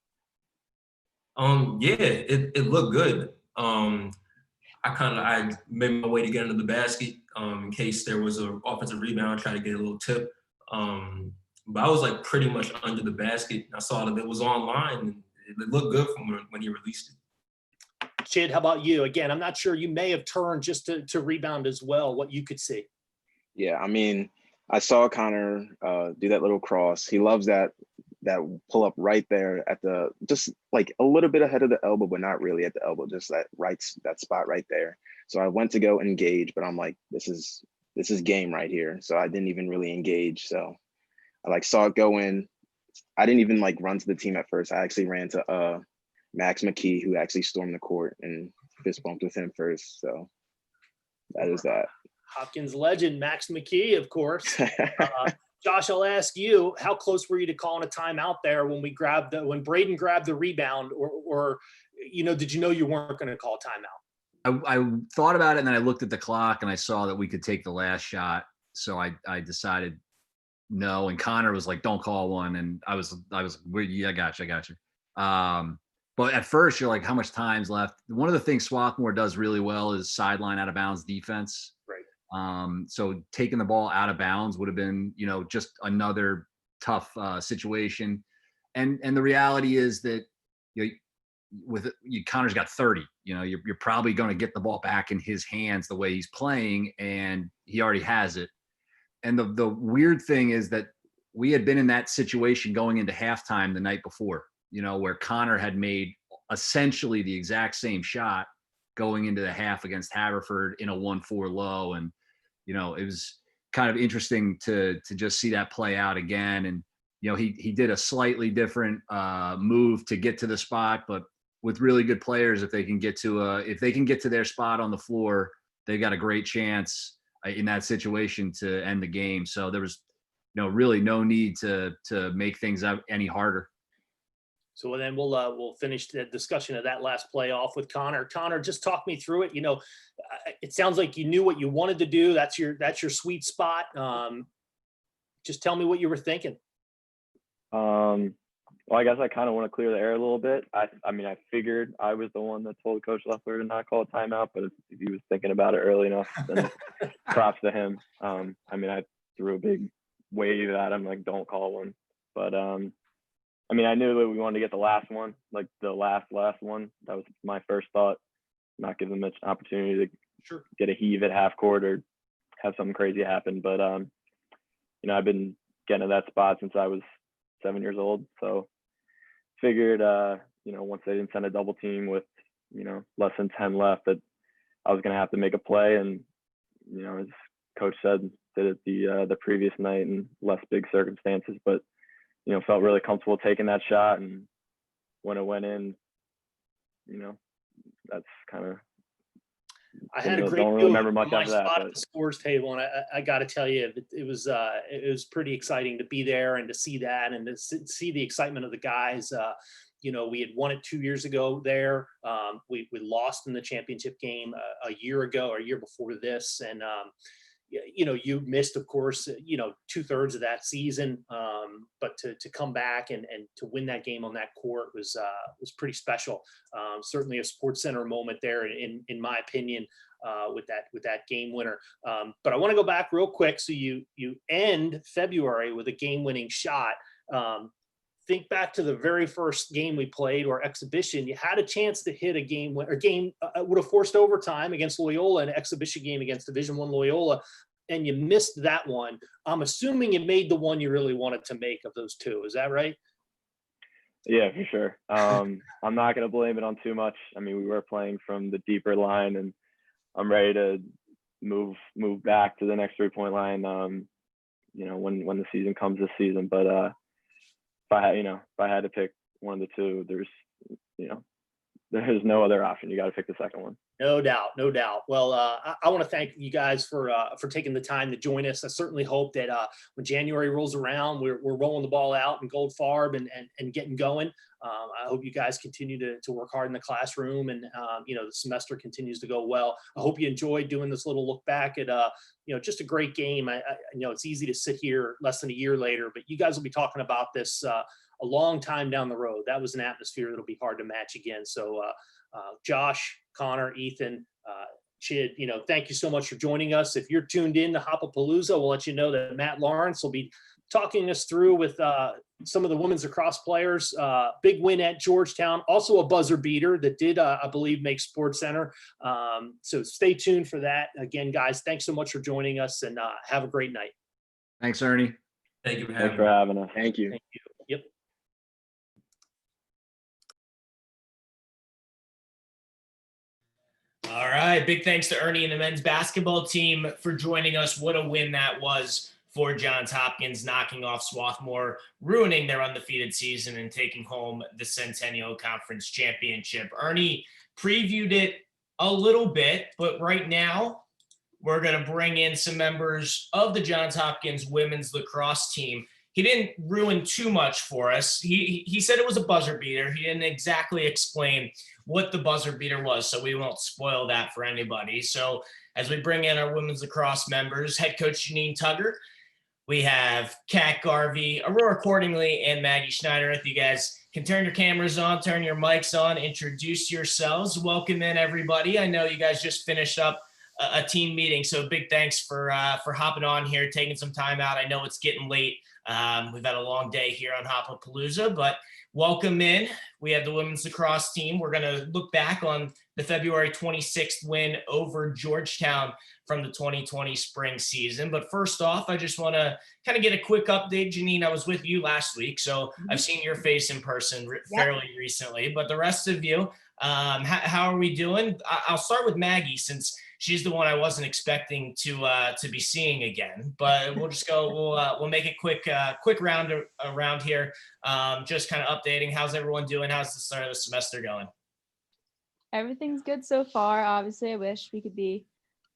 Yeah, it looked good. I made my way to get into the basket in case there was an offensive rebound, try to get a little tip. But I was like pretty much under the basket. I saw that it was online, and it looked good from when he released it. Chid, how about you? Again, I'm not sure, you may have turned just to rebound as well, what you could see. Yeah, I saw Connor do that little cross. He loves that pull up right there at just like a little bit ahead of the elbow, but not really at the elbow, just that spot right there. So I went to go engage, but I'm like, this is game right here. So I didn't even really engage. So I saw it go in. I didn't even run to the team at first. I actually ran to Max McKee, who actually stormed the court, and fist bumped with him first. So that is that. Hopkins legend, Max McKee, of course. Josh, I'll ask you, how close were you to calling a timeout there when Braden grabbed the rebound, or did you know you weren't going to call a timeout? I thought about it, and then I looked at the clock and I saw that we could take the last shot. So I decided no. And Connor was like, "Don't call one." And I was, yeah, I got you. But at first you're like, how much time's left? One of the things Swarthmore does really well is sideline out of bounds defense. Right. So taking the ball out of bounds would have been, just another tough situation. And the reality is that, Connor's got 30, you're probably going to get the ball back in his hands the way he's playing, and he already has it. And the weird thing is that we had been in that situation going into halftime the night before, where Connor had made essentially the exact same shot going into the half against Haverford in a 1-4 low. And, it was kind of interesting to just see that play out again. And, he did a slightly different move to get to the spot, but with really good players, if they can get to their spot on the floor, they've got a great chance in that situation to end the game. So there was, really no need to make things any harder. So then we'll finish the discussion of that last play off with Connor. Connor, just talk me through it. It sounds like you knew what you wanted to do. That's your sweet spot. Just tell me what you were thinking. Well, I guess I kind of want to clear the air a little bit. I figured I was the one that told Coach Leffler to not call a timeout, but if he was thinking about it early enough, then props to him. I threw a big wave at him, like, don't call one. But I knew that we wanted to get the last one, like the last one. That was my first thought, not give them an opportunity to get a heave at half court or have something crazy happen. But, I've been getting to that spot since I was 7 years old. So figured, once they didn't send a double team with, less than 10 left, that I was going to have to make a play. And, as Coach said, did it the previous night in less big circumstances, but, felt really comfortable taking that shot. And when it went in, that's kind of, I had a great don't really remember much after that. At the scores table, and I got to tell you, it was pretty exciting to be there and to see that and to see the excitement of the guys. We had won it 2 years ago there. We lost in the championship game a year ago or a year before this. And, you missed, of course, 2/3 of that season. But to come back and to win that game on that court was pretty special. Certainly a Sports Center moment there, in my opinion, with that game winner. But I want to go back real quick. So you end February with a game-winning shot. Think back to the very first game we played, or exhibition. You had a chance to hit a game would have forced overtime against Loyola, an exhibition game against Division I Loyola, and you missed that one. I'm assuming you made the one you really wanted to make of those two. Is that right? Yeah, for sure. I'm not going to blame it on too much. I mean, we were playing from the deeper line, and I'm ready to move back to the next 3-point line. When the season comes this season, but if I had to pick one of the two, there's no other option. You got to pick the second one. No doubt. Well, I want to thank you guys for taking the time to join us. I certainly hope that when January rolls around, we're rolling the ball out in Gold Farb and getting going. I hope you guys continue to work hard in the classroom, and the semester continues to go well. I hope you enjoyed doing this little look back at just a great game. I it's easy to sit here less than a year later, but you guys will be talking about this a long time down the road. That was an atmosphere that'll be hard to match again. So Josh, Connor, Ethan, Chid, thank you so much for joining us. If you're tuned in to Hop-A-Palooza, we'll let you know that Matt Lawrence will be talking us through with some of the women's lacrosse players. Big win at Georgetown, also a buzzer beater that did, I believe, make Sports Center. So stay tuned for that. Again, guys, thanks so much for joining us, and have a great night. Thanks, Ernie. Thank you Thanks for having us. Thank you. Thank you. Yep. All right. Big thanks to Ernie and the men's basketball team for joining us. What a win that was for Johns Hopkins, knocking off Swarthmore, ruining their undefeated season, and taking home the Centennial Conference Championship. Ernie previewed it a little bit, but right now we're going to bring in some members of the Johns Hopkins women's lacrosse team. He didn't ruin too much for us. He said it was a buzzer beater. He didn't exactly explain what the buzzer beater was, so we won't spoil that for anybody. So as we bring in our women's lacrosse members, head coach Janine Tugger, we have Kat Garvey, Aurora Cordingley, and Maggie Schneider. If you guys can turn your cameras on, turn your mics on, introduce yourselves. Welcome in, everybody. I know you guys just finished up a team meeting, so big thanks for hopping on here, taking some time out. I know it's getting late. We've had a long day here on Hop-A-Palooza, but welcome in. We have the women's lacrosse team. We're going to look back on the February 26th win over Georgetown from the 2020 spring season. But first off, I just want to kind of get a quick update. Janine, I was with you last week, so I've seen your face in person fairly recently. But the rest of you, how are we doing? I'll start with Maggie, since she's the one I wasn't expecting to be seeing again. But we'll just go. We'll make it quick round around here. Just kind of updating. How's everyone doing? How's the start of the semester going? Everything's good so far. Obviously, I wish we could be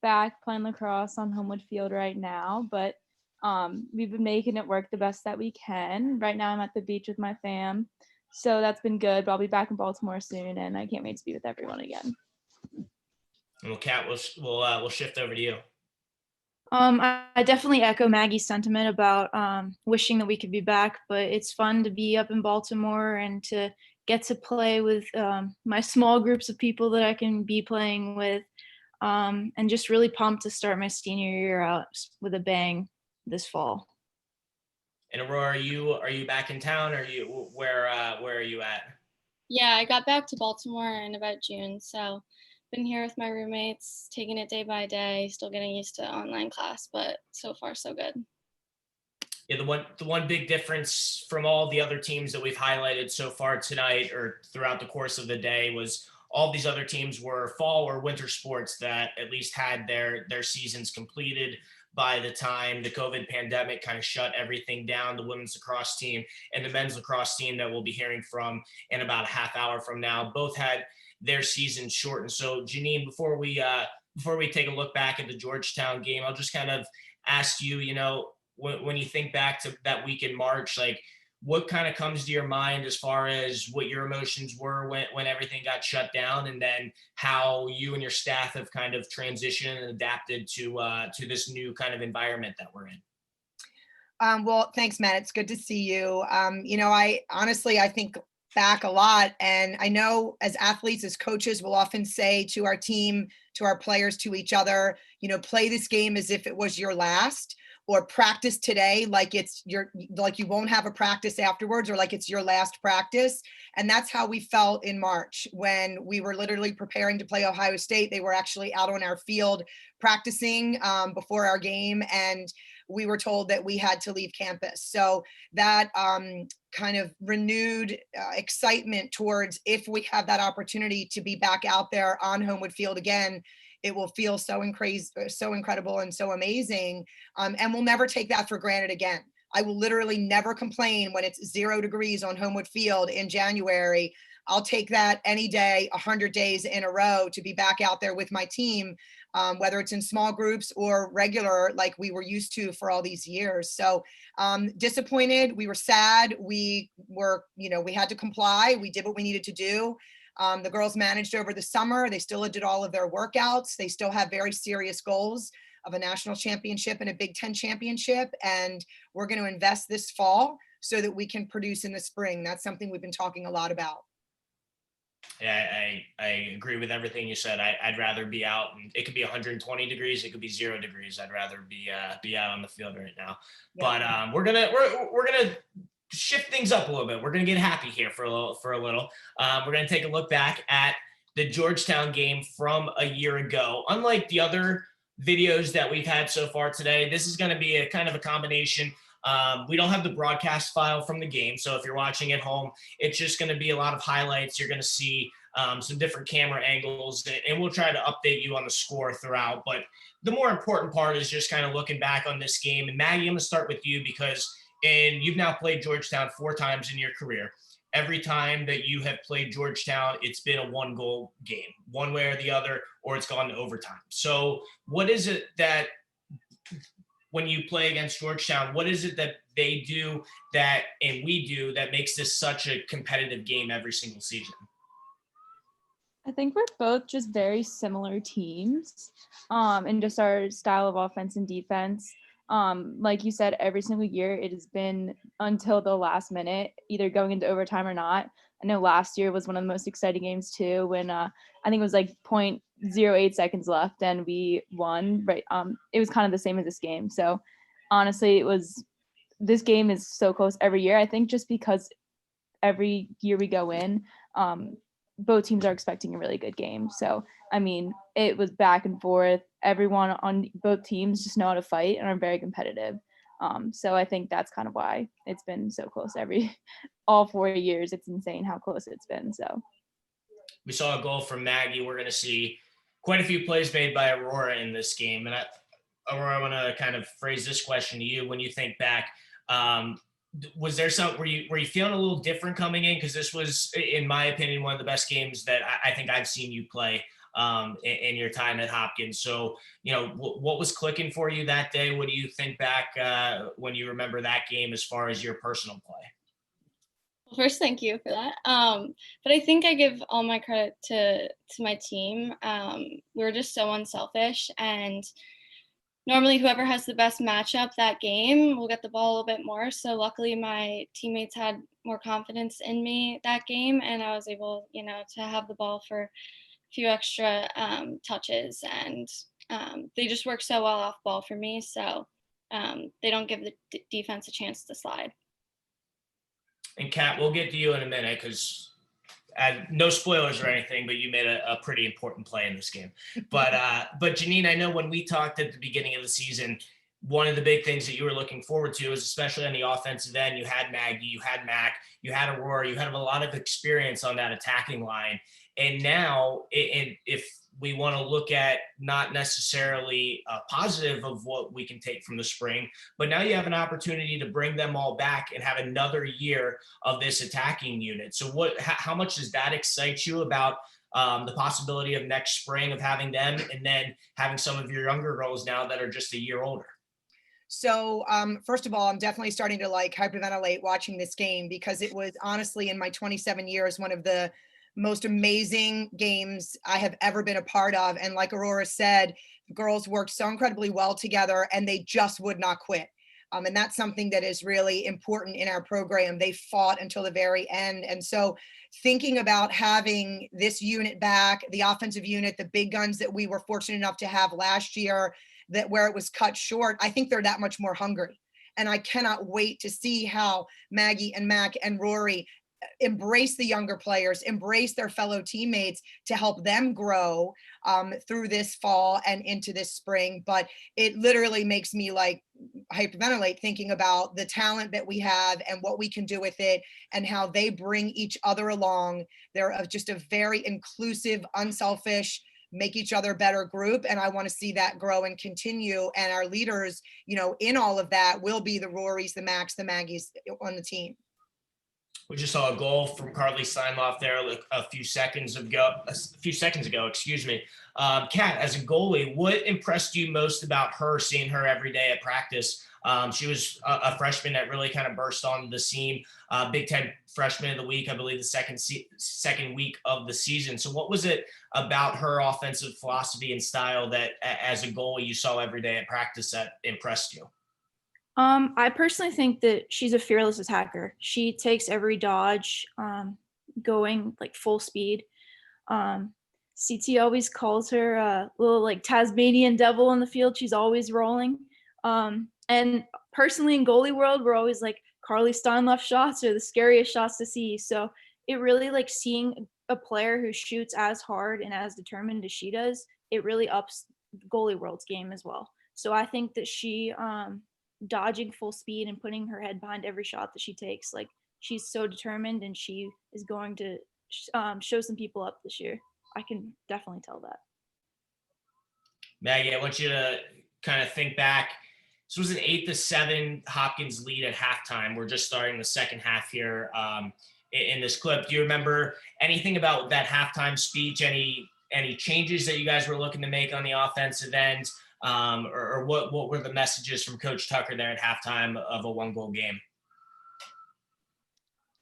back playing lacrosse on Homewood Field right now, but we've been making it work the best that we can. Right now, I'm at the beach with my fam, so that's been good. But I'll be back in Baltimore soon, and I can't wait to be with everyone again. Well, Kat, we'll shift over to you. I definitely echo Maggie's sentiment about wishing that we could be back, but it's fun to be up in Baltimore and to get to play with my small groups of people that I can be playing with, and just really pumped to start my senior year out with a bang this fall. And Aurora, are you back in town? Or where are you at? Yeah, I got back to Baltimore in about June, so been here with my roommates, taking it day by day, still getting used to online class, but so far so good. Yeah, the one big difference from all the other teams that we've highlighted so far tonight or throughout the course of the day was all these other teams were fall or winter sports that at least had their seasons completed by the time the COVID pandemic kind of shut everything down. The women's lacrosse team and the men's lacrosse team that we'll be hearing from in about a half hour from now both had their season shortened. So Janine, before we take a look back at the Georgetown game, I'll just kind of ask you, when you think back to that week in March, like what kind of comes to your mind as far as what your emotions were when everything got shut down, and then how you and your staff have kind of transitioned and adapted to this new kind of environment that we're in? Well, thanks, Matt. It's good to see you. I honestly, I think back a lot, and I know as athletes, as coaches, we'll often say to our team, to our players, to each other, play this game as if it was your last, or practice today like you won't have a practice afterwards, or like it's your last practice. And that's how we felt in March when we were literally preparing to play Ohio State. They were actually out on our field practicing before our game, and we were told that we had to leave campus. So that kind of renewed excitement towards, if we have that opportunity to be back out there on Homewood Field again, it will feel so incredible and so amazing. And we'll never take that for granted again. I will literally never complain when it's 0 degrees on Homewood Field in January. I'll take that any day, 100 days in a row, to be back out there with my team, whether it's in small groups or regular, like we were used to for all these years. So disappointed, we were sad. We were, we had to comply. We did what we needed to do. The girls managed over the summer. They still did all of their workouts. They still have very serious goals of a national championship and a Big Ten championship. And we're going to invest this fall so that we can produce in the spring. That's something we've been talking a lot about. Yeah, I agree with everything you said. I'd rather be out, and it could be 120 degrees, it could be 0 degrees. I'd rather be out on the field right now. Yeah. But we're gonna shift things up a little bit. We're gonna get happy here for a little. We're gonna take a look back at the Georgetown game from a year ago. Unlike the other videos that we've had so far today, this is gonna be a kind of a combination. We don't have the broadcast file from the game, so if you're watching at home, it's just going to be a lot of highlights. You're going to see some different camera angles, and we'll try to update you on the score throughout. But the more important part is just kind of looking back on this game. And Maggie, I'm going to start with you, because you've now played Georgetown 4 times in your career. Every time that you have played Georgetown, it's been a 1-goal game, one way or the other, or it's gone to overtime. So what is it that, when you play against Georgetown, what is it that they do and we do that makes this such a competitive game every single season? I think we're both just very similar teams, and just our style of offense and defense. Like you said, every single year it has been until the last minute, either going into overtime or not. I know last year was one of the most exciting games too, when I think it was like 0.08 seconds left and we won. Right. It was kind of the same as this game. So honestly, this game is so close every year. I think just because every year we go in, both teams are expecting a really good game. So, I mean, it was back and forth. Everyone on both teams just know how to fight and are very competitive. So I think that's kind of why it's been so close all 4 years. It's insane how close it's been. So we saw a goal from Maggie. We're going to see quite a few plays made by Aurora in this game. And Aurora, I want to kind of phrase this question to you. When you think back, was there were you feeling a little different coming in? Because this was, in my opinion, one of the best games that I think I've seen you play in your time at Hopkins. So, what was clicking for you that day? What do you think back when you remember that game as far as your personal play? Well, first, thank you for that. But I think I give all my credit to my team. We were just so unselfish, and normally whoever has the best matchup that game will get the ball a little bit more. So luckily my teammates had more confidence in me that game, and I was able, to have the ball for a few extra touches, and they just work so well off ball for me. So they don't give the defense a chance to slide. And Kat, we'll get to you in a minute, because no spoilers or anything, but you made a pretty important play in this game. But Janine, I know when we talked at the beginning of the season, one of the big things that you were looking forward to is, especially on the offensive end, you had Maggie, you had Mac, you had Aurora, you had a lot of experience on that attacking line. And now, if we want to look at not necessarily a positive of what we can take from the spring, but now you have an opportunity to bring them all back and have another year of this attacking unit. So how much does that excite you about the possibility of next spring of having them, and then having some of your younger girls now that are just a year older? So first of all, I'm definitely starting to like hyperventilate watching this game because it was honestly in my 27 years, one of the most amazing games I have ever been a part of. And like Aurora said, the girls worked so incredibly well together and they just would not quit. And that's something that is really important in our program. They fought until the very end. And so thinking about having this unit back, the offensive unit, the big guns that we were fortunate enough to have last year, that where it was cut short, I think they're that much more hungry. And I cannot wait to see how Maggie and Mac and Rory embrace the younger players, embrace their fellow teammates to help them grow through this fall and into this spring. But it literally makes me like hyperventilate thinking about the talent that we have and what we can do with it and how they bring each other along. They're just a very inclusive, unselfish, make each other better group. And I want to see that grow and continue. And our leaders, you know, in all of that will be the Rorys, the Macs, the Maggies on the team. We just saw a goal from Carly Steinloff there a few seconds ago, excuse me. Kat, as a goalie, what impressed you most about her, seeing her every day at practice? She was a freshman that really kind of burst on the scene. Big Ten Freshman of the Week, I believe the second week of the season. So what was it about her offensive philosophy and style that as a goalie you saw every day at practice that impressed you? I personally think that she's a fearless attacker. She takes every dodge, going like full speed. CT always calls her a little like Tasmanian devil in the field. She's always rolling. And personally in goalie world, we're always like Carly Steinloff shots are the scariest shots to see. So it really like seeing a player who shoots as hard and as determined as she does, it really ups goalie world's game as well. So I think that she, dodging full speed and putting her head behind every shot that she takes, like she's so determined and she is going to show some people up this year. I can definitely tell that. Maggie, I want you to kind of think back. This was an 8-7 Hopkins lead at halftime. We're just starting the second half here in this clip. Do you remember anything about that halftime speech? Any changes that you guys were looking to make on the offensive end? Or what were the messages from Coach Tucker there at halftime of a 1-goal game?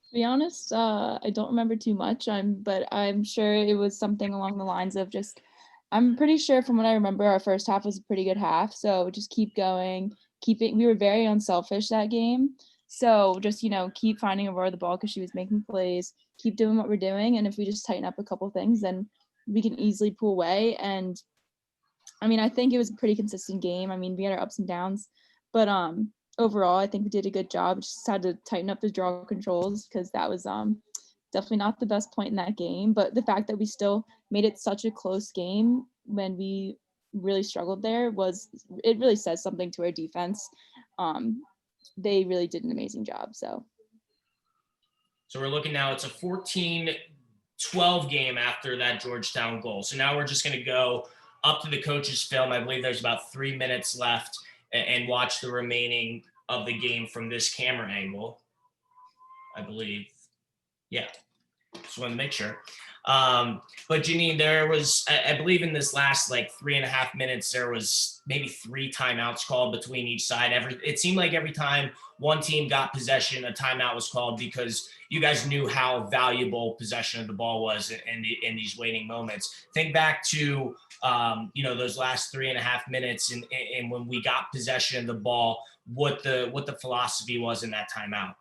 To be honest, I don't remember too much, but I'm sure it was something along the lines of just, I'm pretty sure from what I remember, our first half was a pretty good half. So just keep going, we were very unselfish that game. So just, keep finding Aurora the ball because she was making plays, keep doing what we're doing. And if we just tighten up a couple things, then we can easily pull away. And I mean, I think it was a pretty consistent game. I mean, we had our ups and downs, but overall, I think we did a good job. Just had to tighten up the draw controls because that was definitely not the best point in that game. But the fact that we still made it such a close game when we really struggled there it really says something to our defense. They really did an amazing job. So we're looking now, it's a 14-12 game after that Georgetown goal. So now we're just going to go up to the coach's film. I believe there's about 3 minutes left, and watch the remaining of the game from this camera angle, I believe. Yeah, just want to make sure. But Janine, there was, I believe in this last like 3.5 minutes, there was maybe 3 timeouts called between each side. It seemed like every time one team got possession, a timeout was called because you guys knew how valuable possession of the ball was in these waiting moments. Think back to, those last 3.5 minutes and when we got possession of the ball, what the philosophy was in that timeout.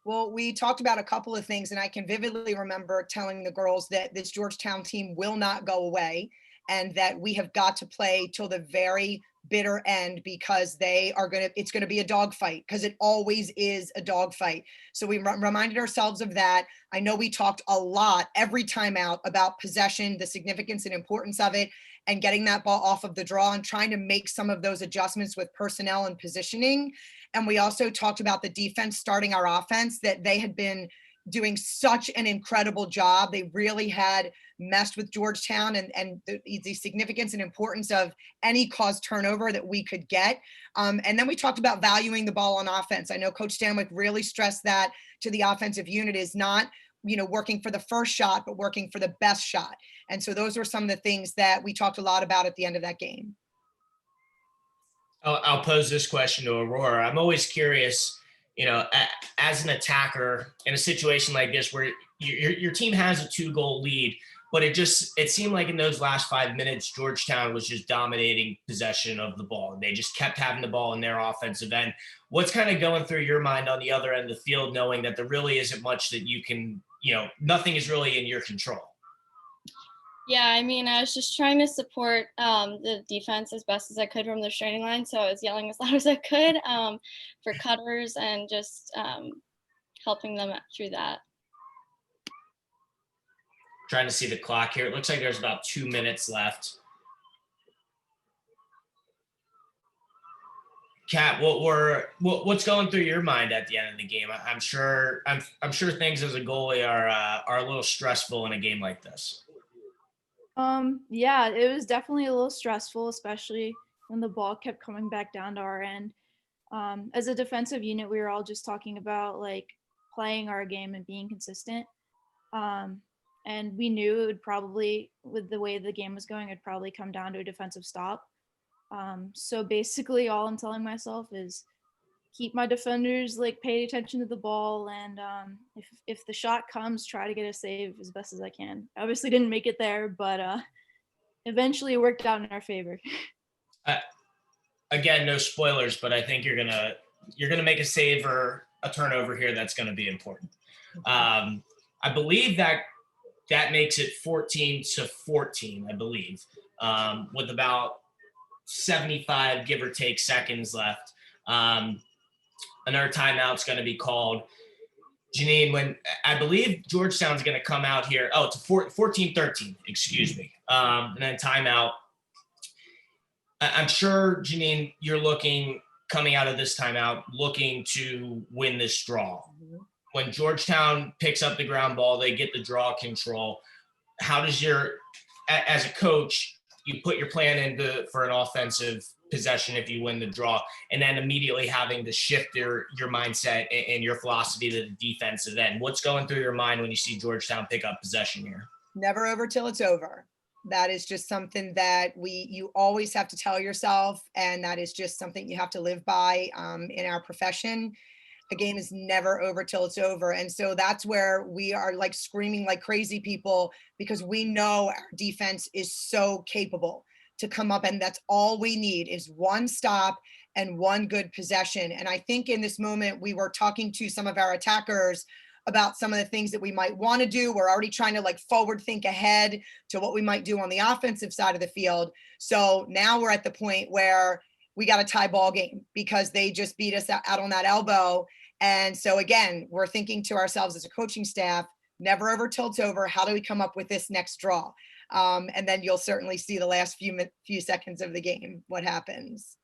Well, we talked about a couple of things, and I can vividly remember telling the girls that this Georgetown team will not go away and that we have got to play till the very bitter end because it's going to be a dogfight because it always is a dogfight. So we reminded ourselves of that. I know we talked a lot every time out about possession, the significance and importance of it, and getting that ball off of the draw and trying to make some of those adjustments with personnel and positioning. And we also talked about the defense starting our offense, that they had been doing such an incredible job. They really had messed with Georgetown and the significance and importance of any caused turnover that we could get. And then we talked about valuing the ball on offense. I know Coach Stanwyck really stressed that to the offensive unit is not, working for the first shot, but working for the best shot. And so those were some of the things that we talked a lot about at the end of that game. I'll pose this question to Aurora. I'm always curious, as an attacker in a situation like this where your team has a 2-goal lead, but it seemed like in those last 5 minutes, Georgetown was just dominating possession of the ball. They just kept having the ball in their offensive end. What's kind of going through your mind on the other end of the field, knowing that there really isn't much that you can, nothing is really in your control? Yeah, I mean, I was just trying to support the defense as best as I could from the straining line. So I was yelling as loud as I could for cutters and just helping them through that. Trying to see the clock here. It looks like there's about 2 minutes left. Kat, what's going through your mind at the end of the game? I'm sure things as a goalie are a little stressful in a game like this. Yeah, it was definitely a little stressful, especially when the ball kept coming back down to our end. As a defensive unit, we were all just talking about like playing our game and being consistent. And we knew it would probably, with the way the game was going, it'd probably come down to a defensive stop. So basically all I'm telling myself is keep my defenders like paying attention to the ball, and if the shot comes, try to get a save as best as I can. Obviously didn't make it there, but eventually it worked out in our favor. Again, no spoilers, but I think you're gonna make a save or a turnover here that's gonna be important. I believe that makes it 14-14, I believe, with about 75 give or take seconds left. Another timeout's going to be called. Janine, when I believe Georgetown's going to come out here. Oh, it's 14-13, excuse me. And then timeout. I'm sure, Janine, you're coming out of this timeout, looking to win this draw. When Georgetown picks up the ground ball, they get the draw control. How does as a coach, you put your plan into for an offensive possession if you win the draw, and then immediately having to shift your mindset and your philosophy to the defensive end? What's going through your mind when you see Georgetown pick up possession here? Never over till it's over. That is just something that you always have to tell yourself, and that is just something you have to live by in our profession. A game is never over till it's over. And so that's where we are like screaming like crazy people, because we know our defense is so capable to come up, and that's all we need is one stop and one good possession. And I think in this moment, we were talking to some of our attackers about some of the things that we might want to do. We're already trying to like forward think ahead to what we might do on the offensive side of the field. So now we're at the point where we got a tie ball game because they just beat us out on that elbow. And so again, we're thinking to ourselves as a coaching staff, never over till it's over. How do we come up with this next draw? And then you'll certainly see the last few seconds of the game, what happens.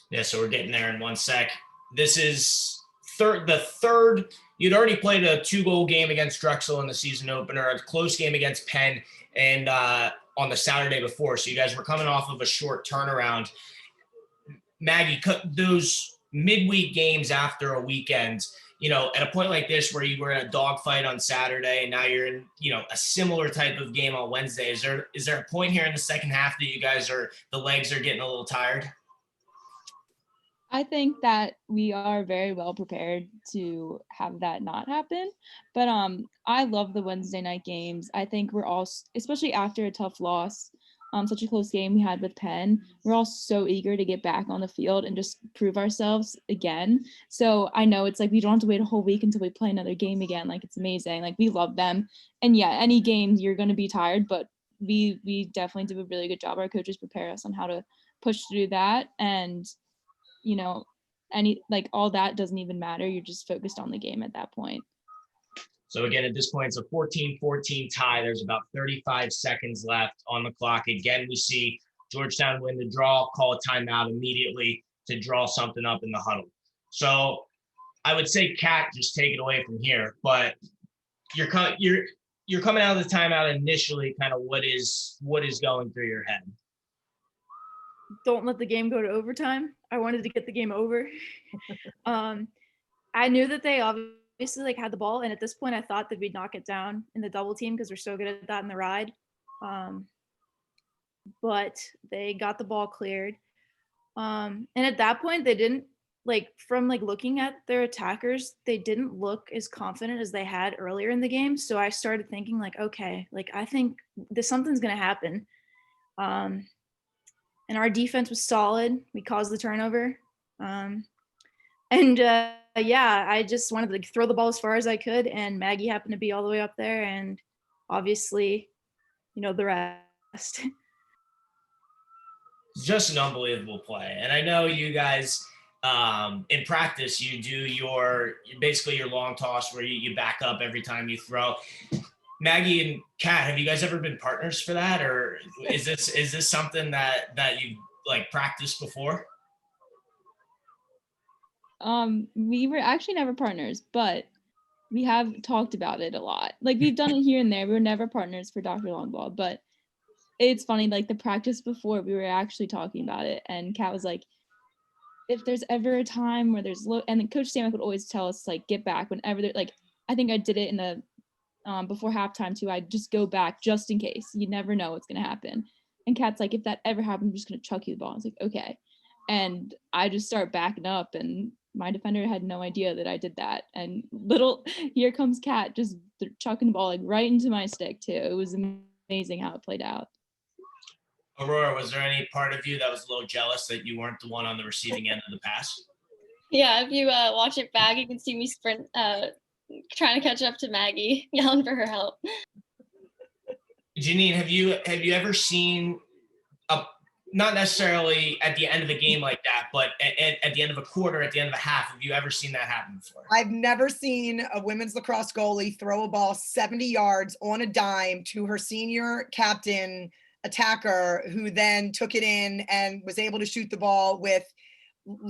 Yeah, so we're getting there in 1 sec. This is the third. You'd already played a 2-goal game against Drexel in the season opener, a close game against Penn, and on the Saturday before. So you guys were coming off of a short turnaround. Maggie, those midweek games after a weekend, at a point like this where you were in a dogfight on Saturday and now you're in, a similar type of game on Wednesday, is there a point here in the second half that you guys the legs are getting a little tired? I think that we are very well prepared to have that not happen. But I love the Wednesday night games. I think we're all, especially after a tough loss, such a close game we had with Penn, we're all so eager to get back on the field and just prove ourselves again. So I know it's like we don't have to wait a whole week until we play another game again. Like, it's amazing. Like, we love them. And yeah, any game you're going to be tired, but we definitely do a really good job. Our coaches prepare us on how to push through that. And all that doesn't even matter. You're just focused on the game at that point. So again, at this point, it's a 14-14 tie. There's about 35 seconds left on the clock. Again, we see Georgetown win the draw, call a timeout immediately to draw something up in the huddle. So I would say, Kat, just take it away from here. But you're coming out of the timeout initially. Kind of what is going through your head? Don't let the game go to overtime. I wanted to get the game over. I knew that they obviously had the ball, and at this point I thought that we'd knock it down in the double team because we're so good at that in the ride. But they got the ball cleared. And at that point, they didn't from looking at their attackers, they didn't look as confident as they had earlier in the game. So I started thinking okay, I think something's gonna happen. And our defense was solid. We caused the turnover. Yeah, I just wanted to throw the ball as far as I could, and Maggie happened to be all the way up there, and obviously, the rest. It's just an unbelievable play. And I know you guys in practice, you do basically your long toss where you back up every time you throw. Maggie and Kat, have you guys ever been partners for that? Or is this something that you practiced before? We were actually never partners, but we have talked about it a lot. We've done it here and there. We were never partners for Dr. Longball, but it's funny, the practice before we were actually talking about it, and Kat was like, if there's ever a time where there's low, and then Coach Stanwick would always tell us get back whenever there, I think I did it in the before halftime too. I'd just go back just in case. You never know what's gonna happen. And Kat's like, if that ever happens, I'm just gonna chuck you the ball. I was like, okay. And I just start backing up, and my defender had no idea that I did that. And here comes Kat just chucking the ball right into my stick too. It was amazing how it played out. Aurora, was there any part of you that was a little jealous that you weren't the one on the receiving end of the pass? Yeah, if you watch it back, you can see me sprint, trying to catch up to Maggie, yelling for her help. Janine, have you ever seen not necessarily at the end of a game like that, but at the end of a quarter, at the end of a half, have you ever seen that happen before? I've never seen a women's lacrosse goalie throw a ball 70 yards on a dime to her senior captain attacker, who then took it in and was able to shoot the ball with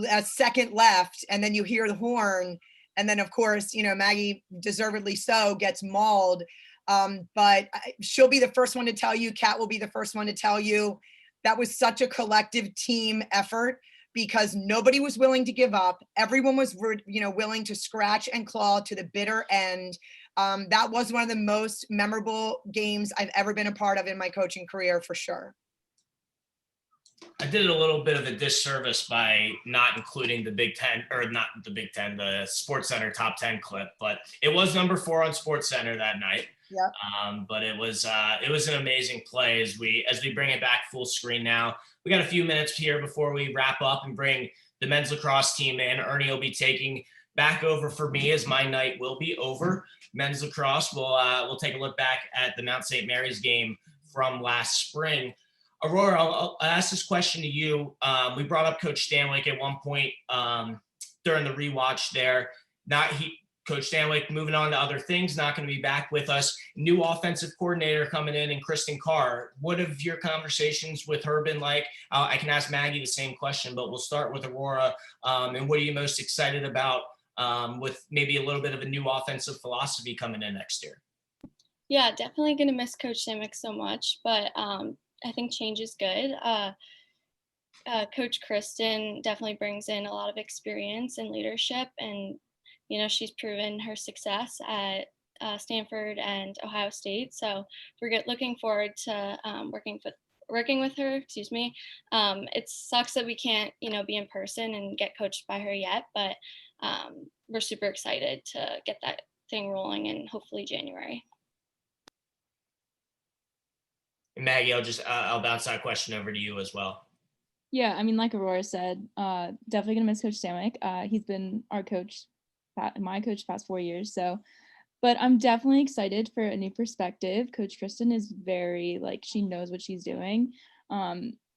a second left. And then you hear the horn. And then, of course, Maggie, deservedly so, gets mauled. But she'll be the first one to tell you, Kat will be the first one to tell you, that was such a collective team effort, because nobody was willing to give up. Everyone was, willing to scratch and claw to the bitter end. That was one of the most memorable games I've ever been a part of in my coaching career, for sure. I did a little bit of a disservice by not including the Big Ten, or not the Big Ten, the SportsCenter top 10 clip, but it was number 4 on SportsCenter that night. Yep. But it was an amazing play as we bring it back full screen now. We got a few minutes here before we wrap up and bring the men's lacrosse team in. Ernie will be taking back over for me as my night will be over. Men's lacrosse, we'll take a look back at the Mount St. Mary's game from last spring. Aurora, I'll ask this question to you. We brought up Coach Stanwick at one point during the rewatch there. Coach Stanwick moving on to other things, not going to be back with us. New offensive coordinator coming in, and Kristen Carr. What have your conversations with her been like? I can ask Maggie the same question, but we'll start with Aurora. And what are you most excited about with maybe a little bit of a new offensive philosophy coming in next year? Yeah, definitely going to miss Coach Stanwick so much, but I think change is good. Coach Kristen definitely brings in a lot of experience and leadership, and she's proven her success at Stanford and Ohio State. So we're looking forward to working with her. Excuse me. It sucks that we can't be in person and get coached by her yet, but we're super excited to get that thing rolling in hopefully January. Maggie, I'll bounce that question over to you as well. Yeah, I mean, like Aurora said, definitely gonna miss Coach Stanwick. He's been our coach, my coach, the past 4 years. So, but I'm definitely excited for a new perspective. Coach Kristen is very she knows what she's doing.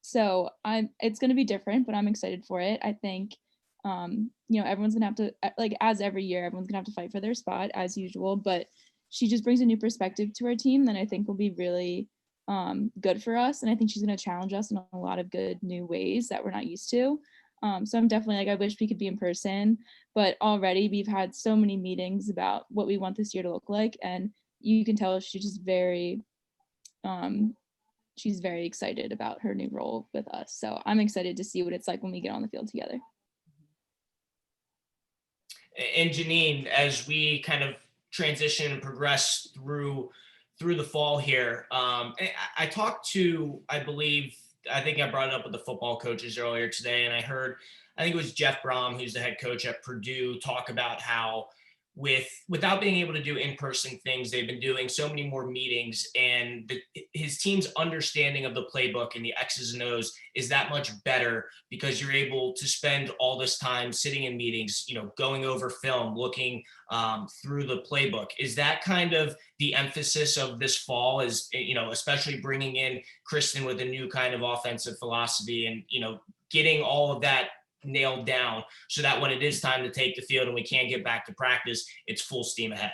So it's gonna be different, but I'm excited for it. I think, everyone's gonna have to as every year, everyone's gonna have to fight for their spot as usual. But she just brings a new perspective to our team that I think will be really good for us, and I think she's going to challenge us in a lot of good new ways that we're not used to. So I'm definitely I wish we could be in person, but already we've had so many meetings about what we want this year to look like, and you can tell she's just very excited about her new role with us. So I'm excited to see what it's like when we get on the field together. And Janine, as we kind of transition and progress through the fall here, I talked to, I believe, I think I brought it up with the football coaches earlier today, and I think it was Jeff Brom, who's the head coach at Purdue, talk about how without being able to do in-person things, they've been doing so many more meetings, and his team's understanding of the playbook and the X's and O's is that much better because you're able to spend all this time sitting in meetings, going over film, looking through the playbook. Is that kind of the emphasis of this fall, is, especially bringing in Kristen with a new kind of offensive philosophy and, getting all of that nailed down so that when it is time to take the field and we can't get back to practice, it's full steam ahead?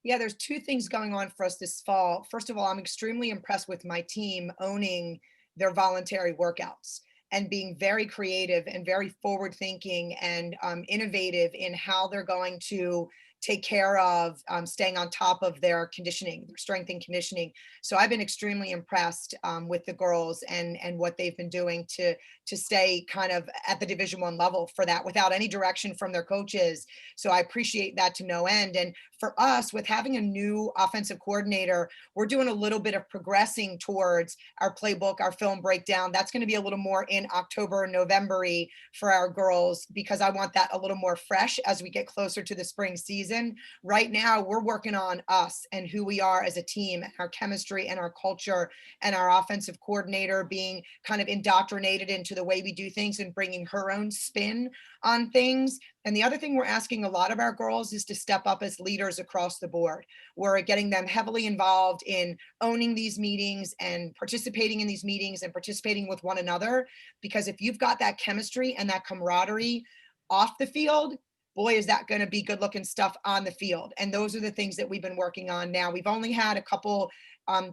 Yeah, there's two things going on for us this fall. First of all, I'm extremely impressed with my team owning their voluntary workouts and being very creative and very forward thinking and innovative in how they're going to take care of staying on top of their conditioning, their strength and conditioning. So I've been extremely impressed with the girls and what they've been doing to stay kind of at the Division I level for that without any direction from their coaches. So I appreciate that to no end. And for us, with having a new offensive coordinator, we're doing a little bit of progressing towards our playbook, our film breakdown. That's going to be a little more in October and November-y for our girls, because I want that a little more fresh as we get closer to the spring season. Right now, we're working on us and who we are as a team, and our chemistry and our culture, and our offensive coordinator being kind of indoctrinated into the way we do things and bringing her own spin on things. And the other thing we're asking a lot of our girls is to step up as leaders across the board. We're getting them heavily involved in owning these meetings and participating in these meetings and participating with one another. Because if you've got that chemistry and that camaraderie off the field, boy, is that going to be good looking stuff on the field. And those are the things that we've been working on now. We've only had a couple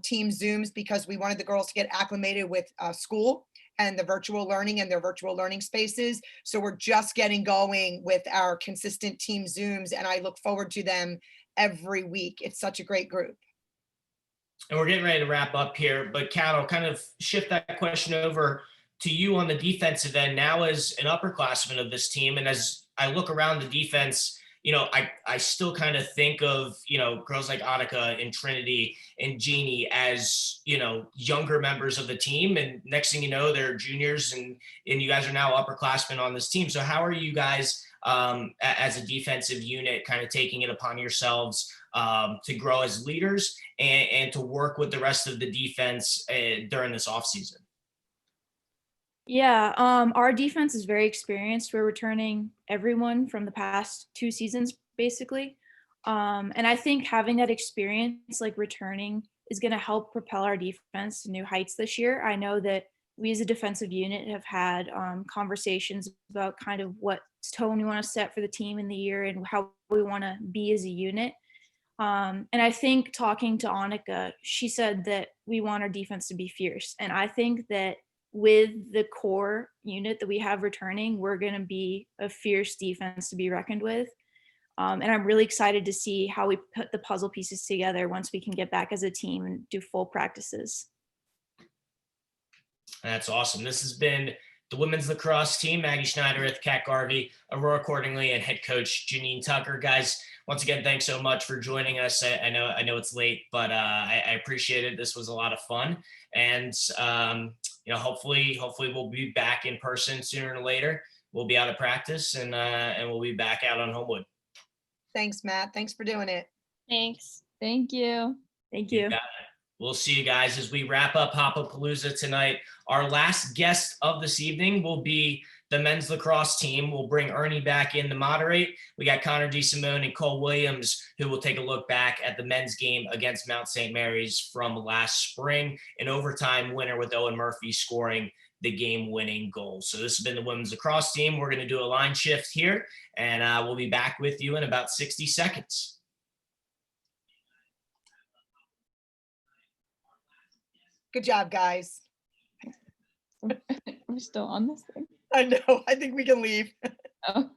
team Zooms because we wanted the girls to get acclimated with school and the virtual learning and their virtual learning spaces. So we're just getting going with our consistent team Zooms, and I look forward to them every week. It's such a great group. And we're getting ready to wrap up here, but Kat, I'll kind of shift that question over to you on the defensive end now as an upperclassman of this team. And as I look around the defense, I still kind of think of, girls like Annika and Trinity and Jeannie as, younger members of the team. And next thing you know, they're juniors and you guys are now upperclassmen on this team. So how are you guys as a defensive unit kind of taking it upon yourselves to grow as leaders and to work with the rest of the defense during this offseason? Yeah, our defense is very experienced. We're returning everyone from the past 2 seasons, basically. And I think having that experience, like returning, is going to help propel our defense to new heights this year. I know that we as a defensive unit have had conversations about kind of what tone we want to set for the team in the year and how we want to be as a unit. And I think talking to Annika, she said that we want our defense to be fierce. And I think that with the core unit that we have returning, we're going to be a fierce defense to be reckoned with. And I'm really excited to see how we put the puzzle pieces together once we can get back as a team and do full practices. That's awesome. This has been the women's lacrosse team, Maggie Schneiderith, Kat Garvey, Aurora Cordingley, and head coach Janine Tucker. Guys, once again, thanks so much for joining us. I know it's late, but I appreciate it. This was a lot of fun. And hopefully we'll be back in person sooner or later. We'll be out of practice and we'll be back out on Homewood. Thanks, Matt. Thanks for doing it. Thanks. Thank you. Thank you. We'll see you guys as we wrap up Hop-A-Palooza tonight. Our last guest of this evening will be the men's lacrosse team. We'll bring Ernie back in to moderate. We got Connor DeSimone and Cole Williams, who will take a look back at the men's game against Mount St. Mary's from last spring, an overtime winner with Owen Murphy scoring the game-winning goal. So this has been the women's lacrosse team. We're going to do a line shift here, and we'll be back with you in about 60 seconds. Good job, guys. We're still on this thing. I know. I think we can leave. Oh.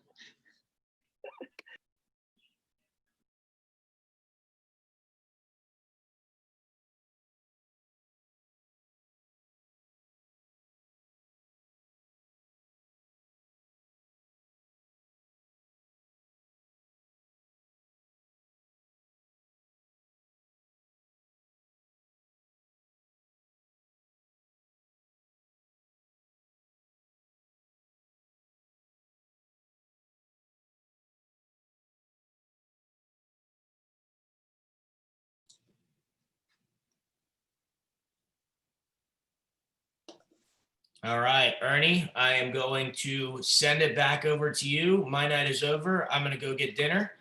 All right, Ernie, I am going to send it back over to you. My night is over. I'm going to go get dinner.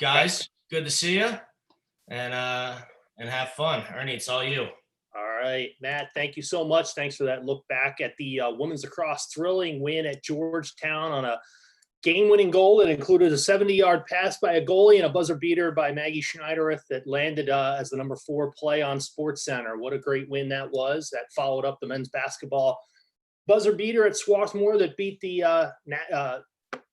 Guys, good to see you, and have fun. Ernie, it's all you. All right, Matt, thank you so much. Thanks for that look back at the women's lacrosse thrilling win at Georgetown on a game-winning goal that included a 70-yard pass by a goalie and a buzzer beater by Maggie Schneidereth that landed as the number 4 play on SportsCenter. What a great win that was. That followed up the men's basketball buzzer beater at Swarthmore that beat the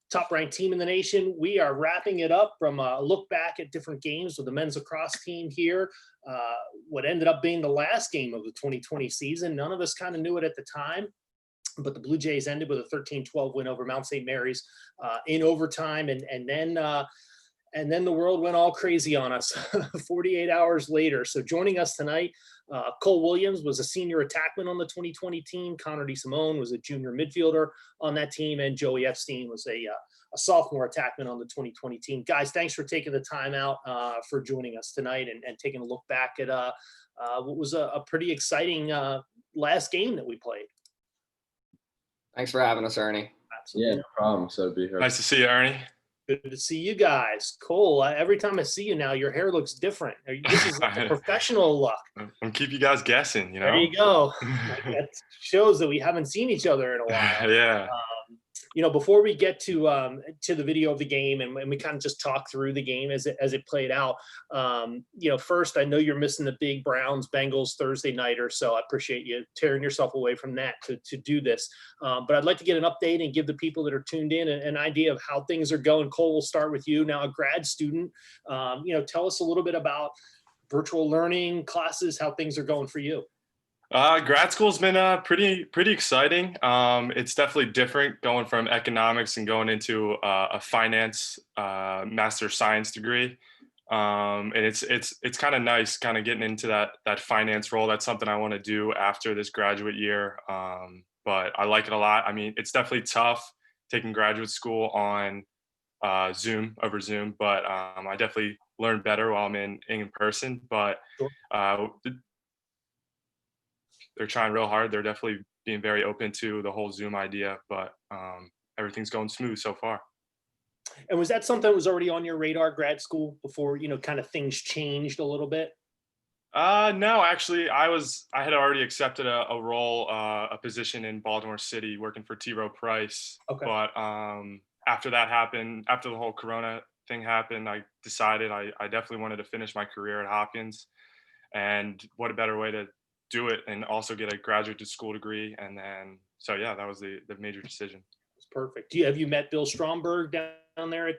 top-ranked team in the nation. We are wrapping it up from a look back at different games with the men's lacrosse team here. What ended up being the last game of the 2020 season. None of us kind of knew it at the time, but the Blue Jays ended with a 13-12 win over Mount St. Mary's in overtime, and then the world went all crazy on us 48 hours later. So joining us tonight, Cole Williams was a senior attackman on the 2020 team. Connor DeSimone was a junior midfielder on that team, and Joey Epstein was a sophomore attackman on the 2020 team. Guys, thanks for taking the time out for joining us tonight and taking a look back at what was a pretty exciting last game that we played. Thanks for having us, Ernie. Absolutely. Yeah, no problem. So to be here. Nice to see you, Ernie. Good to see you guys. Cole, every time I see you now, your hair looks different. This is like a professional look. I'm keep you guys guessing, you know. There you go. That shows that we haven't seen each other in a while. Yeah. Before we get to the video of the game and we kind of just talk through the game as it played out, first, I know you're missing the big Browns-Bengals Thursday nighter, so I appreciate you tearing yourself away from that to do this. But I'd like to get an update and give the people that are tuned in an idea of how things are going. Cole, we'll start with you. Now, a grad student, tell us a little bit about virtual learning classes, how things are going for you. Grad school's been pretty exciting. It's definitely different going from economics and going into a finance master of science degree. And it's kind of nice kind of getting into that finance role. That's something I want to do after this graduate year. But I like it a lot. I mean, it's definitely tough taking graduate school on Zoom, but I definitely learn better while I'm in person. But they're trying real hard. They're definitely being very open to the whole Zoom idea, but everything's going smooth so far. And was that something that was already on your radar, grad school, before, kind of things changed a little bit? No, actually, I had already accepted a role, a position in Baltimore City working for T. Rowe Price. Okay. But after that happened, after the whole Corona thing happened, I decided I definitely wanted to finish my career at Hopkins. And what a better way to do it and also get a graduate school degree. And then, so yeah, that was the major decision. That's perfect. Have you met Bill Stromberg down there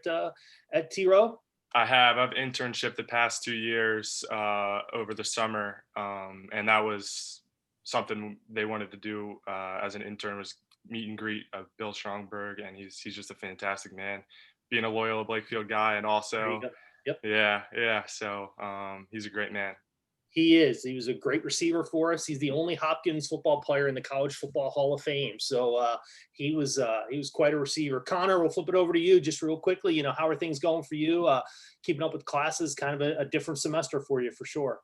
at T. Rowe? I have. I've internship the past 2 years over the summer. And that was something they wanted to do as an intern, was meet and greet of Bill Stromberg. And he's just a fantastic man, being a loyal Blakefield guy. And also, yep. Yeah. So he's a great man. He is. He was a great receiver for us. He's the only Hopkins football player in the College Football Hall of Fame. So he was quite a receiver. Connor, we'll flip it over to you just real quickly. How are things going for you? Keeping up with classes, kind of a different semester for you for sure.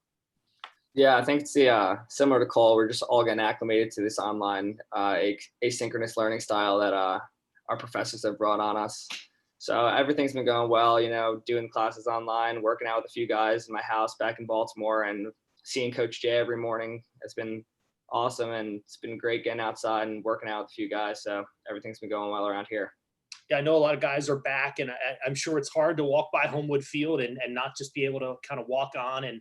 Yeah, I think it's similar to Cole. We're just all getting acclimated to this online asynchronous learning style that our professors have brought on us. So everything's been going well, doing classes online, working out with a few guys in my house back in Baltimore, and seeing Coach Jay every morning. It's been awesome, and it's been great getting outside and working out with a few guys. So everything's been going well around here. Yeah, I know a lot of guys are back, and I'm sure it's hard to walk by Homewood Field and not just be able to kind of walk on and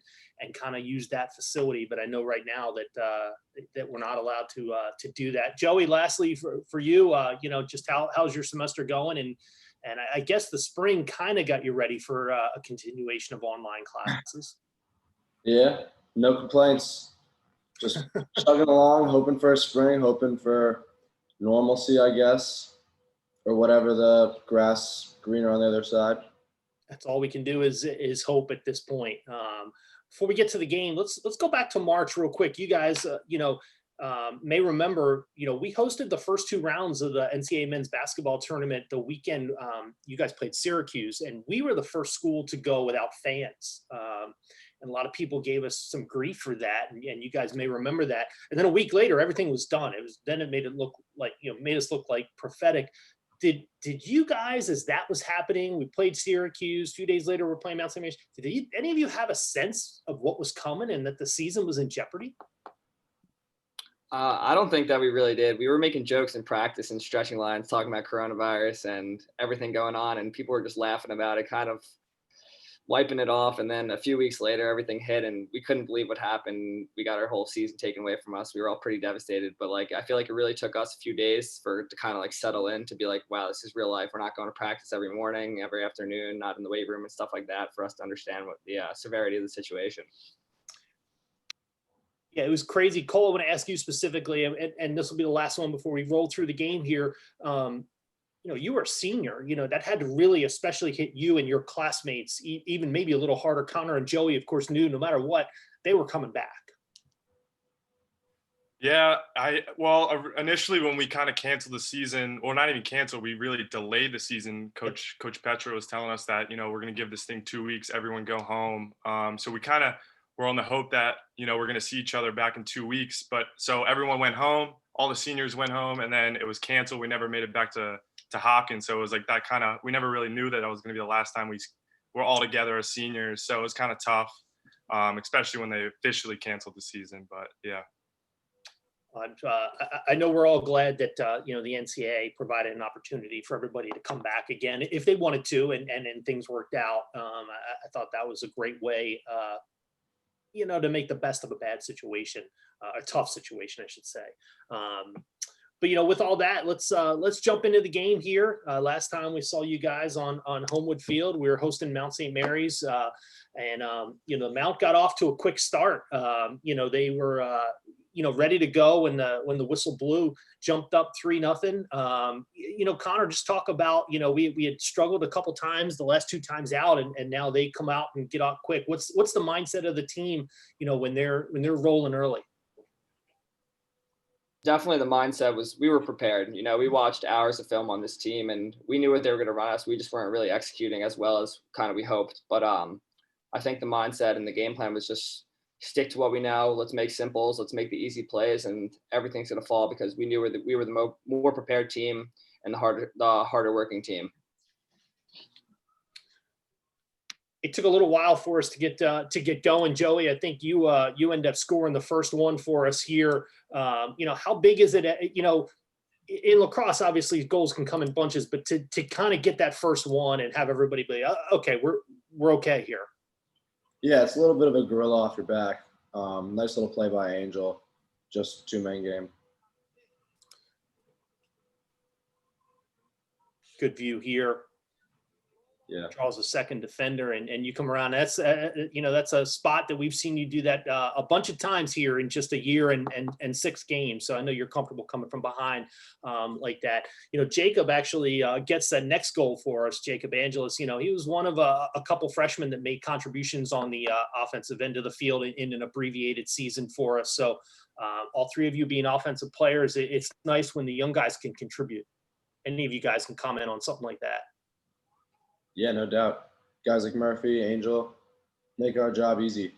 kind of use that facility. But I know right now that we're not allowed to do that. Joey, lastly for you, just how's your semester going? And I guess the spring kind of got you ready for a continuation of online classes. Yeah, no complaints. Just chugging along, hoping for a spring, hoping for normalcy, I guess, or whatever the grass greener on the other side. That's all we can do is hope at this point. Before we get to the game, let's go back to March real quick. You guys, may remember, we hosted the first 2 rounds of the NCAA men's basketball tournament the weekend you guys played Syracuse, and we were the first school to go without fans. and a lot of people gave us some grief for that, and you guys may remember that. And then a week later, everything was done. It made it look like, made us look like prophetic. Did you guys, as that was happening, we played Syracuse, a few days later we're playing Mount St. Mary's, did any of you have a sense of what was coming and that the season was in jeopardy? I don't think that we really did. We were making jokes in practice and stretching lines, talking about coronavirus and everything going on, and people were just laughing about it, kind of wiping it off. And then a few weeks later, everything hit, and we couldn't believe what happened. We got our whole season taken away from us. We were all pretty devastated. But like, I feel like it really took us a few days to kind of like settle in, to be like, wow, this is real life. We're not going to practice every morning, every afternoon, not in the weight room and stuff like that, for us to understand what the severity of the situation. Yeah, it was crazy. Cole, I want to ask you specifically, and this will be the last one before we roll through the game here. You were a senior, that had to really especially hit you and your classmates, even maybe a little harder. Connor and Joey, of course, knew no matter what, they were coming back. Yeah, initially when we kind of canceled the season, or not even canceled, we really delayed the season. Coach Petra was telling us that, we're going to give this thing 2 weeks, everyone go home. So we kind of were on the hope that, we're going to see each other back in 2 weeks. But so everyone went home, all the seniors went home, and then it was canceled. We never made it back to Hopkins. So it was like that kind of, we never really knew that was going to be the last time we were all together as seniors. So it was kind of tough, especially when they officially canceled the season. But yeah. I know we're all glad that the NCAA provided an opportunity for everybody to come back again if they wanted to, and things worked out. I thought that was a great way, to make the best of a bad situation, a tough situation, I should say. But with all that, let's jump into the game here. Last time we saw you guys on Homewood Field, we were hosting Mount St. Mary's, and Mount got off to a quick start. They were ready to go when the whistle blew, jumped up 3-0. Connor, just talk about, we had struggled a couple times the last 2 times out, and now they come out and get out quick. What's the mindset of the team, when they're rolling early? Definitely the mindset was, we were prepared. We watched hours of film on this team, and we knew what they were going to run us. We just weren't really executing as well as kind of we hoped. But I think the mindset and the game plan was just stick to what we know. Let's make simples. Let's make the easy plays, and everything's going to fall, because we knew we were the more prepared team and the harder working team. It took a little while for us to get going. Joey, I think you ended up scoring the first one for us here. How big is it? In lacrosse, obviously goals can come in bunches, but to kind of get that first one and have everybody be okay, we're okay here. Yeah, it's a little bit of a gorilla off your back. Nice little play by Angel, just 2-man game. Good view here. Yeah. Draws a second defender, and you come around. That's that's a spot that we've seen you do that a bunch of times here in just a year and 6 games. So I know you're comfortable coming from behind like that. Jacob actually gets that next goal for us. Jacob Angelis. He was one of a couple freshmen that made contributions on the offensive end of the field in an abbreviated season for us. So all 3 of you being offensive players, it's nice when the young guys can contribute. Any of you guys can comment on something like that. Yeah, no doubt. Guys like Murphy, Angel, make our job easy.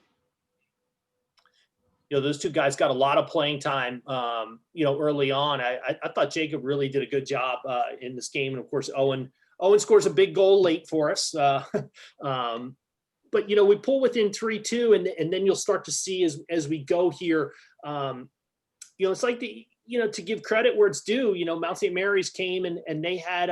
Those 2 guys got a lot of playing time, early on. I thought Jacob really did a good job in this game. And of course, Owen scores a big goal late for us. But, we pull within 3-2, and then you'll start to see as we go here, it's like to give credit where it's due, Mount St. Mary's came and they had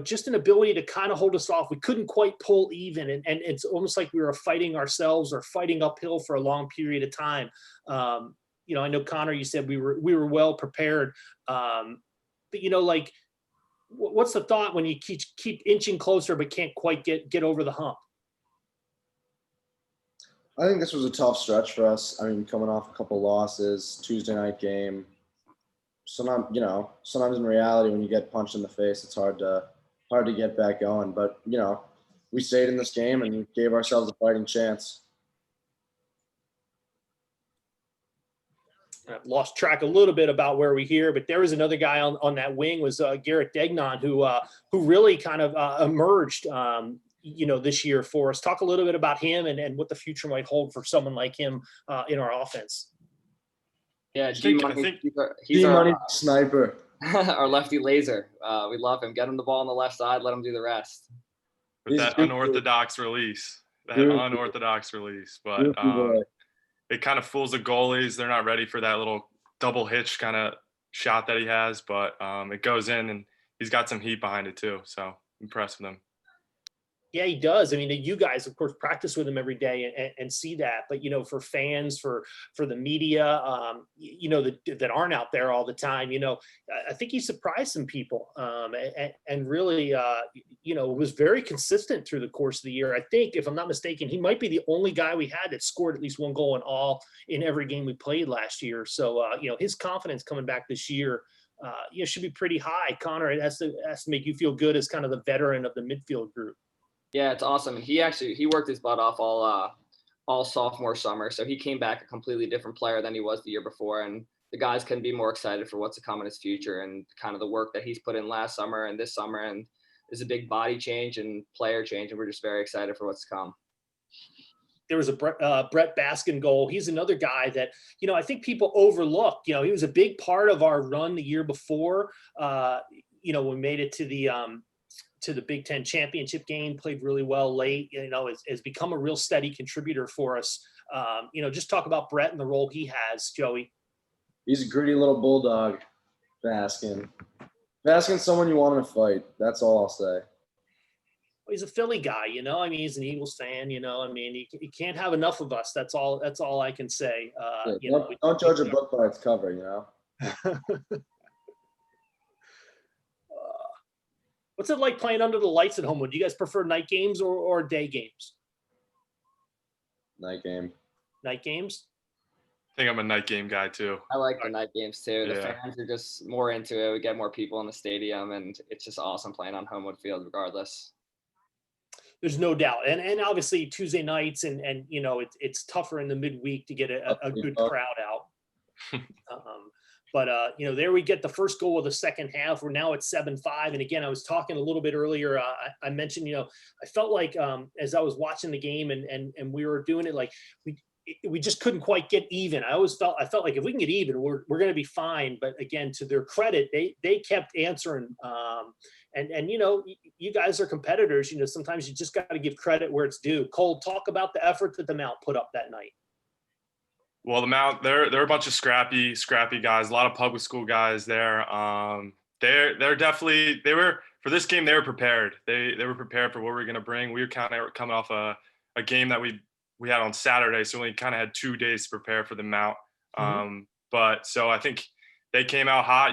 just an ability to kind of hold us off. We couldn't quite pull even. And it's almost like we were fighting ourselves or fighting uphill for a long period of time. I know, Connor, you said we were well prepared. But, what's the thought when you keep inching closer but can't quite get over the hump? I think this was a tough stretch for us. I mean, coming off a couple losses, Tuesday night game. Sometimes in reality, when you get punched in the face, it's hard to get back going. But, we stayed in this game and gave ourselves a fighting chance. I've lost track a little bit about where we're here, but there was another guy on that wing was Garrett Degnon, who really kind of emerged. this year for us. Talk a little bit about him and what the future might hold for someone like him in our offense. Yeah, I think he's our sniper. our lefty laser. We love him. Get him the ball on the left side. Let him do the rest. With that unorthodox release, but it kind of fools the goalies. They're not ready for that little double hitch kind of shot that he has, but it goes in, and he's got some heat behind it too. So impressed with him. Yeah, he does. I mean, you guys, of course, practice with him every day and see that. But, for fans, for the media, that aren't out there all the time, I think he surprised some people and really, was very consistent through the course of the year. I think, if I'm not mistaken, he might be the only guy we had that scored at least one goal in every game we played last year. So, his confidence coming back this year, should be pretty high. Connor, it has to make you feel good as kind of the veteran of the midfield group. Yeah, it's awesome. And he worked his butt off all sophomore summer. So he came back a completely different player than he was the year before. And the guys couldn't be more excited for what's to come in his future and kind of the work that he's put in last summer and this summer. And there's a big body change and player change. And we're just very excited for what's to come. There was a Brett Baskin goal. He's another guy that, I think people overlook. He was a big part of our run the year before. We made it to the Big Ten championship game, played really well late, has become a real steady contributor for us. Just talk about Brett and the role he has, Joey. He's a gritty little bulldog, Baskin. Baskin's someone you want to fight. That's all I'll say. He's a Philly guy, he's an Eagles fan, he can't have enough of us. That's all I can say. Don't judge a book by its cover, What's it like playing under the lights at home? Do you guys prefer night games or day games? Night game. Night games? I think I'm a night game guy too. I like the night games too. The Yeah. fans are just more into it. We get more people in the stadium, and it's just awesome playing on Homewood Field regardless. There's no doubt. And obviously Tuesday nights and it's tougher in the midweek to get a good crowd out. But there we get the first goal of the second half. We're now at 7-5. And again, I was talking a little bit earlier. I mentioned, I felt like as I was watching the game and we were doing it, like we just couldn't quite get even. I felt like if we can get even, we're going to be fine. But again, to their credit, they kept answering. And you guys are competitors. Sometimes you just got to give credit where it's due. Cole, talk about the effort that the Mount put up that night. Well, the Mount, they're a bunch of scrappy guys, a lot of public school guys there. They're definitely, for this game, they were prepared. They were prepared for what we were going to bring. We were kind of coming off a game that we had on Saturday, so we only kind of had 2 days to prepare for the Mount. But so I think they came out hot,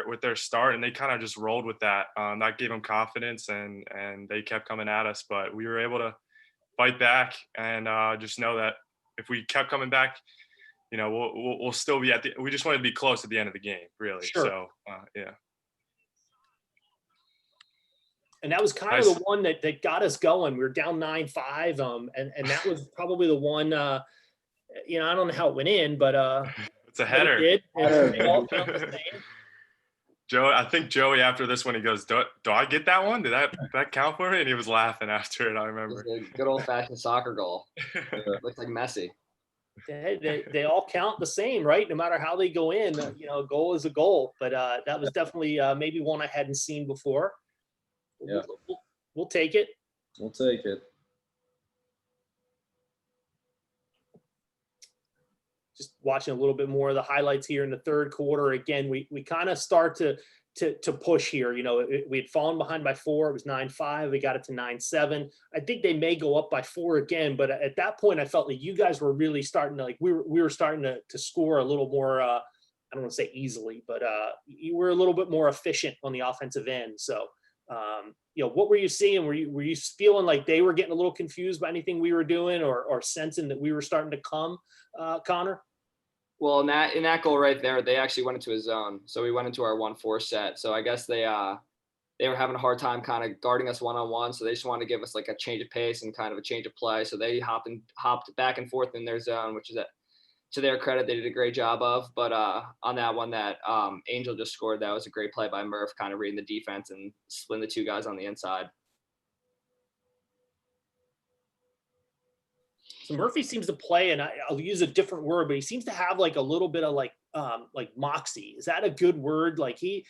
with their start, and they kind of just rolled with that. That gave them confidence, and they kept coming at us. But we were able to fight back and just know that if we kept coming back, we'll still be we just wanted to be close at the end of the game, really. Sure. So, yeah. And that was kind of the one that got us going. We were down 9-5. And that was probably the one, I don't know how it went in, but it's a header. It did. They all count the same. Joe, I think Joey after this one, he goes, do I get that one? Did that count for me? And he was laughing after it, I remember. It was a good old-fashioned soccer goal. It looks like Messi. They all count the same, right? No matter how they go in, a goal is a goal. But that was definitely maybe one I hadn't seen before. Yeah. We'll take it. We'll take it. Just watching a little bit more of the highlights here in the third quarter. Again, we kind of start to push here. We had fallen behind by 4. It was 9-5. We got it to 9-7. I think they may go up by 4 again, but at that point, I felt like you guys were really starting to we were starting to score a little more. I don't want to say easily, but you were a little bit more efficient on the offensive end. So, what were you seeing? Were you feeling like they were getting a little confused by anything we were doing, or sensing that we were starting to come, Connor? Well, in that goal right there, they actually went into a zone. So we went into our 1-4 set. So I guess they were having a hard time kind of guarding us one-on-one. So they just wanted to give us like a change of pace and kind of a change of play. So they hopped back and forth in their zone, which is to their credit, they did a great job of. But on that one that Angel just scored, that was a great play by Murph, kind of reading the defense and splitting the 2 guys on the inside. So Murphy seems to play, and I'll use a different word, but he seems to have like a little bit of like moxie. Is that a good word? Like he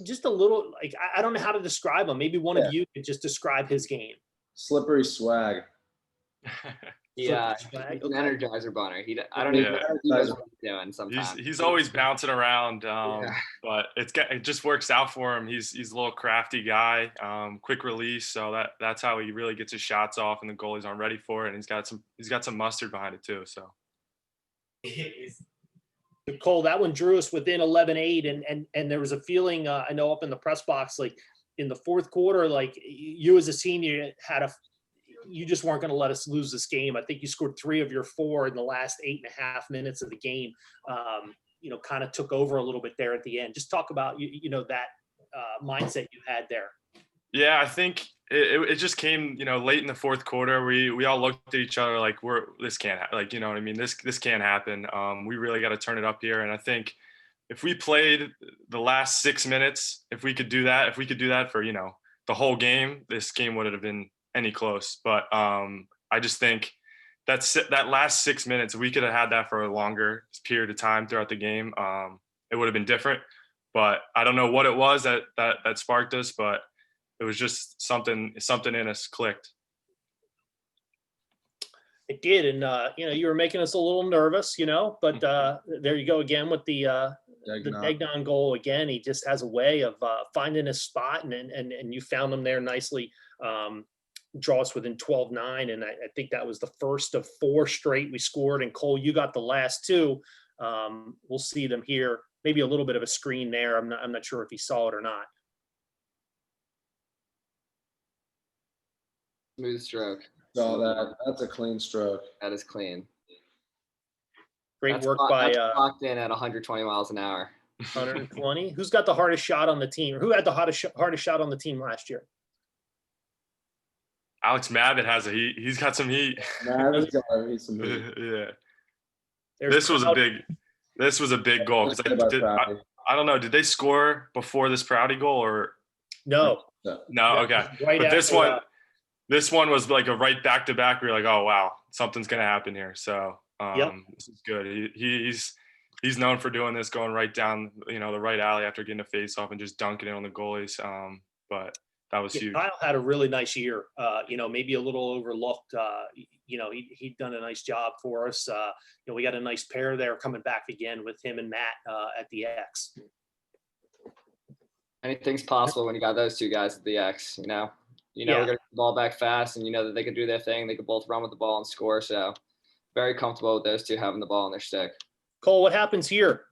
just a little like I don't know how to describe him. Maybe one of you could just describe his game. Slippery swag. Yeah, he's an Energizer bunny. I don't even know what he's doing sometimes. He's always bouncing around, but it just works out for him. He's a little crafty guy, quick release, so that's how he really gets his shots off, and the goalies aren't ready for it. And he's got some mustard behind it too. So. Cole, that one drew us within 11-8, and there was a feeling I know up in the press box, like in the fourth quarter, like you as a senior you just weren't going to let us lose this game. I think you scored 3 of your 4 in the last 8.5 minutes of the game. Kind of took over a little bit there at the end. Just talk about that mindset you had there. Yeah, I think it just came late in the fourth quarter. We all looked at each other like this can't like you know what I mean, this can't happen. We really got to turn it up here. And I think if we played the last 6 minutes, if we could do that for the whole game, this game wouldn't have been any close. But I just think that last 6 minutes, we could have had that for a longer period of time throughout the game. It would have been different. But I don't know what it was that sparked us, but it was just something in us clicked. It did, and you were making us a little nervous, but there you go again with the Degnan goal again. He just has a way of finding his spot, and you found him there nicely. Draw us within 12-9, and I think that was the first of 4 straight we scored. And Cole, you got the last 2. We'll see them here. Maybe a little bit of a screen there. I'm not sure if he saw it or not. Smooth stroke. So that's a clean stroke. That is clean. Great work by locked in at 120 miles an hour. 120. Who's got the hardest shot on the team, or who had the hardest shot on the team last year? Alex Mabbitt has he's got some heat. Mabbitt's got some heat. Yeah. This was a big goal because I don't know. Did they score before this Prouty goal or no? No. Okay. Right, but this one was like a right back to back. We were like, oh wow, something's gonna happen here. So this is good. He's known for doing this, going right down the right alley after getting a face off and just dunking it on the goalies. But that was huge. Kyle had a really nice year. Maybe a little overlooked. He'd done a nice job for us. We got a nice pair there coming back again with him and Matt at the X. Anything's possible when you got those 2 guys at the X. We're gonna get the ball back fast, and that they could do their thing. They could both run with the ball and score. So very comfortable with those 2 having the ball on their stick. Cole, what happens here?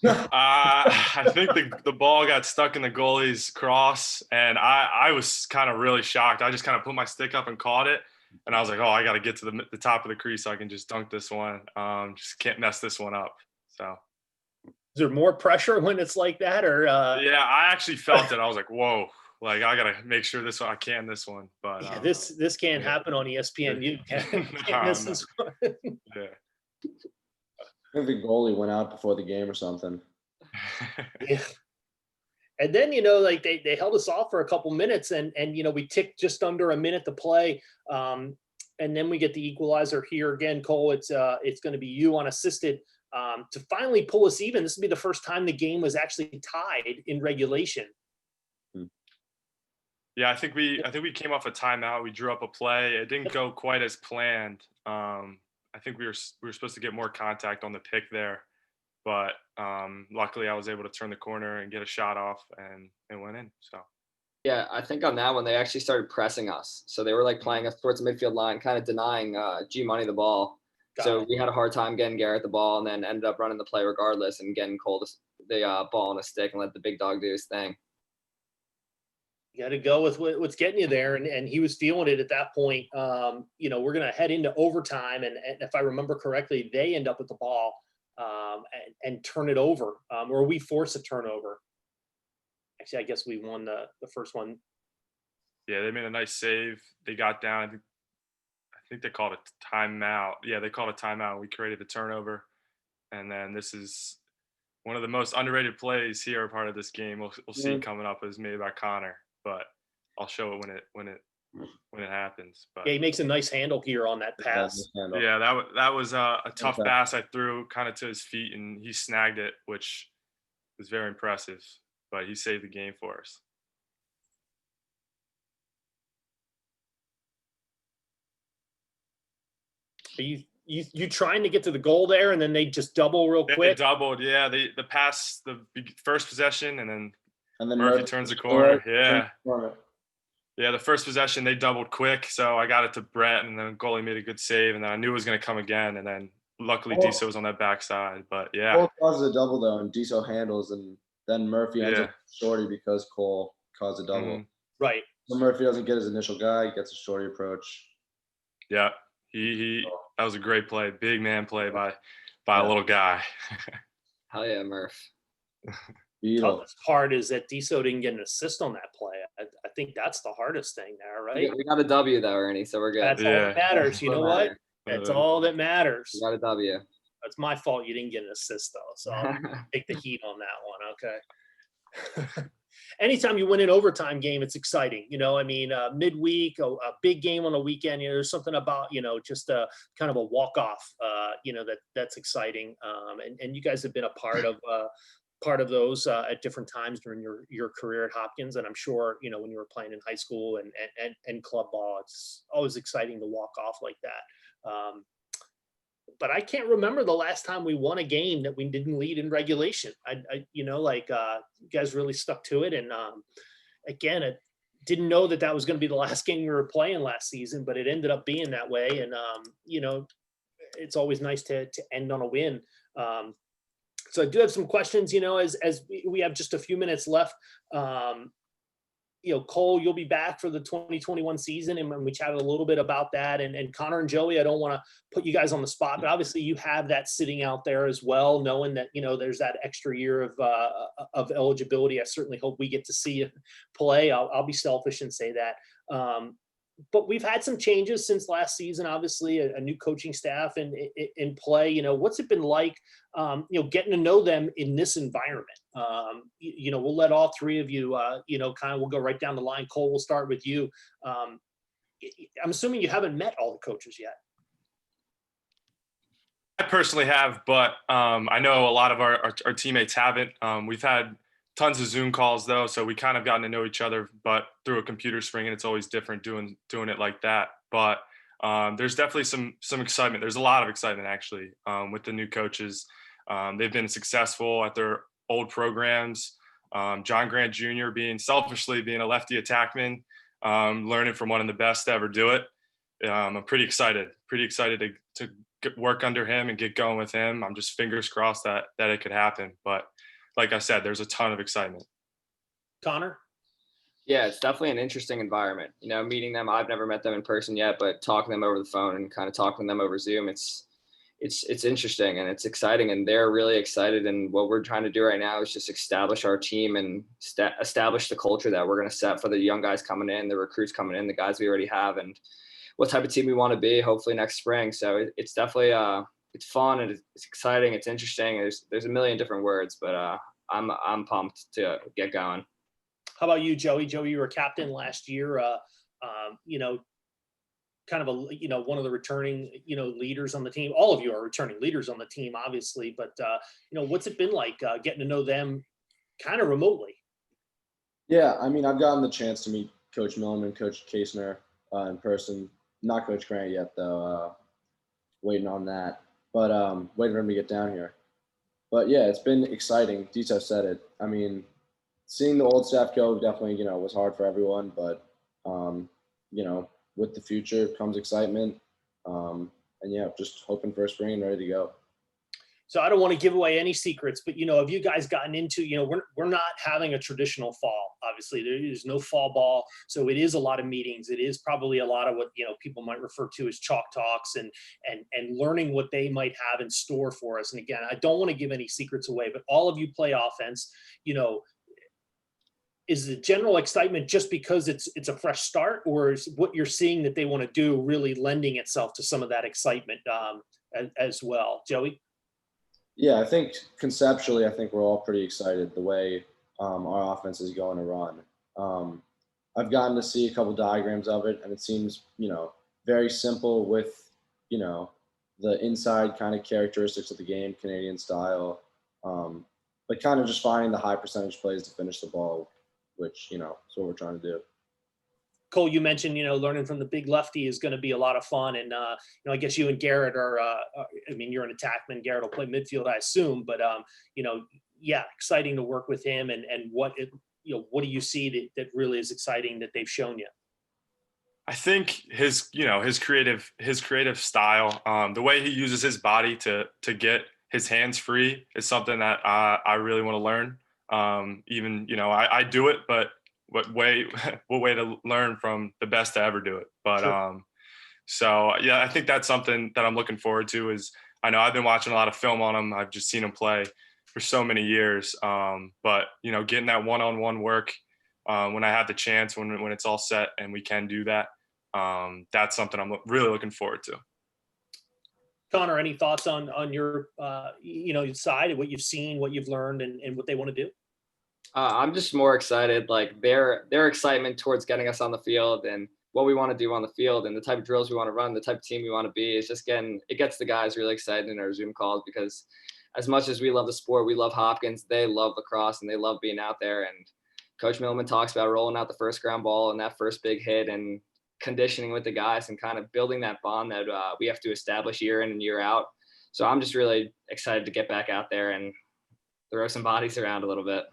I think the ball got stuck in the goalie's cross, and I was kind of really shocked. I just kind of put my stick up and caught it, and I was like, oh, I got to get to the top of the crease so I can just dunk this one. Just can't mess this one up. So. Is there more pressure when it's like that, or? Yeah, I actually felt it. I was like, whoa. Like I gotta make sure this one, but this can't happen on ESPN. You can't miss this one. Yeah. I think the goalie went out before the game or something. Yeah. And then they held us off for a couple minutes, and we ticked just under a minute to play, and then we get the equalizer here again. Cole, it's going to be you unassisted to finally pull us even. This will be the first time the game was actually tied in regulation. Yeah, I think we came off a timeout. We drew up a play. It didn't go quite as planned. I think we were supposed to get more contact on the pick there, but luckily I was able to turn the corner and get a shot off, and it went in. So. Yeah, I think on that one they actually started pressing us. So they were like playing us towards the midfield line, kind of denying G Money the ball. So we had a hard time getting Garrett the ball, and then ended up running the play regardless and getting Cole the ball on a stick and let the big dog do his thing. You got to go with what's getting you there, and he was feeling it at that point. We're going to head into overtime, and if I remember correctly, they end up with the ball and turn it over, or we force a turnover. Actually, I guess we won the first one. Yeah, they made a nice save. They got down. I think they called a timeout. Yeah, they called a timeout. We created a turnover, and then this is one of the most underrated plays here. Part of this game, we'll see coming up is made by Connor. But I'll show it when it when it happens. But Yeah, he makes a nice handle here on that pass. yeah, that was a tough pass I threw kind of to his feet, and he snagged it, which was very impressive. But he saved the game for us. Are you trying to get to the goal there, and then they just double real quick? They doubled, yeah. The pass, the first possession, and then Murphy turns the corner. Yeah, the first possession they doubled quick, so I got it to Brett, and then goalie made a good save, and then I knew it was going to come again, and then luckily Diso was on that backside. But yeah, Cole causes a double though, and Diso handles, and then Murphy ends up shorty because Cole caused a double. Right. So Murphy doesn't get his initial guy; he gets a shorty approach. Yeah, he that was a great play, big man play by a little guy. Hell yeah, Murph. Toughest part is that Diso didn't get an assist on that play. I think that's the hardest thing there, right? We got a W though, Ernie, so we're good. That's all that matters. You know what? That's all that matters. We got a W. It's my fault you didn't get an assist though, so I'll take the heat on that one. Okay. Anytime you win an overtime game, it's exciting. You know, I mean, midweek, a big game on the weekend. You know, there's something about just a kind of a walk off. That's exciting. And you guys have been a part of those at different times during your career at Hopkins. And I'm sure, when you were playing in high school and club ball, it's always exciting to walk off like that. But I can't remember the last time we won a game that we didn't lead in regulation. You guys really stuck to it. And again, I didn't know that was going to be the last game we were playing last season, but it ended up being that way. And, it's always nice to end on a win. So I do have some questions, as we have just a few minutes left. Cole, you'll be back for the 2021 season, and we chatted a little bit about that. And Connor and Joey, I don't want to put you guys on the spot, but obviously you have that sitting out there as well, knowing that there's that extra year of eligibility. I certainly hope we get to see you play. I'll be selfish and say that. But we've had some changes since last season, obviously a new coaching staff in play. What's it been like, getting to know them in this environment? We'll let all three of you, we'll go right down the line. Cole, we'll start with you. I'm assuming you haven't met all the coaches yet. I personally have, but I know a lot of our teammates haven't. We've had tons of Zoom calls though, so we kind of gotten to know each other, but through a computer screen, and it's always different doing it like that. But there's definitely some excitement. There's a lot of excitement actually with the new coaches. They've been successful at their old programs. John Grant Jr. being a lefty attackman, learning from one of the best to ever do it. I'm pretty excited to work under him and get going with him. I'm just fingers crossed that it could happen. But like I said, there's a ton of excitement. Connor? Yeah, it's definitely an interesting environment. Meeting them, I've never met them in person yet, but talking to them over the phone and kind of talking to them over Zoom, it's interesting and it's exciting, and they're really excited. And what we're trying to do right now is just establish our team and establish the culture that we're going to set for the young guys coming in, the recruits coming in, the guys we already have, and what type of team we want to be hopefully next spring. So it's definitely it's fun and it's exciting. It's interesting. There's a million different words, but I'm pumped to get going. How about you, Joey? Joey, you were captain last year. Kind of one of the returning leaders on the team. All of you are returning leaders on the team, obviously. But what's it been like getting to know them kind of remotely? Yeah, I mean, I've gotten the chance to meet Coach Milliman, Coach Kasner in person. Not Coach Grant yet, though. Waiting on that. But waiting for him to get down here. But yeah, it's been exciting. Dito said it. I mean, seeing the old staff go definitely, was hard for everyone. But, with the future comes excitement. And yeah, just hoping for a spring and ready to go. So I don't want to give away any secrets, but have you guys gotten into, we're not having a traditional fall. Obviously, there is no fall ball, so it is a lot of meetings. It is probably a lot of what people might refer to as chalk talks and learning what they might have in store for us. And again, I don't want to give any secrets away, but all of you play offense. Is the general excitement just because it's a fresh start, or is what you're seeing that they want to do really lending itself to some of that excitement as well, Joey? Yeah, I think conceptually, we're all pretty excited the way our offense is going to run. I've gotten to see a couple diagrams of it, and it seems, very simple with, the inside kind of characteristics of the game, Canadian style, but kind of just finding the high percentage plays to finish the ball, which, is what we're trying to do. Cole, you mentioned, learning from the big lefty is going to be a lot of fun. And, I guess you and Garrett are, you're an attackman. Garrett will play midfield, I assume. But, exciting to work with him. And what do you see that really is exciting that they've shown you? I think his creative style, the way he uses his body to get his hands free is something that I really want to learn. I do it, but what way to learn from the best to ever do it. But sure. I think that's something that I'm looking forward to. Is I know I've been watching a lot of film on him. I've just seen him play for so many years. But getting that one-on-one work when I have the chance, when it's all set and we can do that, that's something I'm really looking forward to. Connor, any thoughts on your side of what you've seen, what you've learned, and what they want to do? I'm just more excited, like their excitement towards getting us on the field and what we want to do on the field and the type of drills we want to run, the type of team we want to be. Is just it gets the guys really excited in our Zoom calls, because as much as we love the sport, we love Hopkins, they love lacrosse and they love being out there. And Coach Millman talks about rolling out the first ground ball and that first big hit and conditioning with the guys and kind of building that bond that we have to establish year in and year out. So I'm just really excited to get back out there and throw some bodies around a little bit.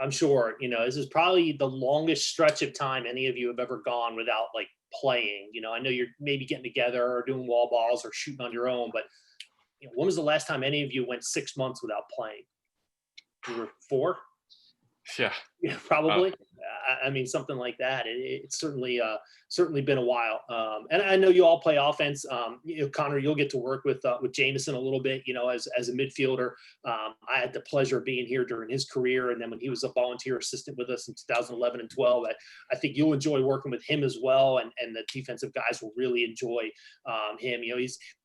I'm sure, this is probably the longest stretch of time any of you have ever gone without like playing. I know you're maybe getting together or doing wall balls or shooting on your own, but when was the last time any of you went 6 months without playing? You were 4? Yeah, probably. Something like that. It's certainly been a while. And I know you all play offense. Connor, you'll get to work with Jameson a little bit, as a midfielder. I had the pleasure of being here during his career. And then when he was a volunteer assistant with us in 2011 and 12, I think you'll enjoy working with him as well. And the defensive guys will really enjoy him.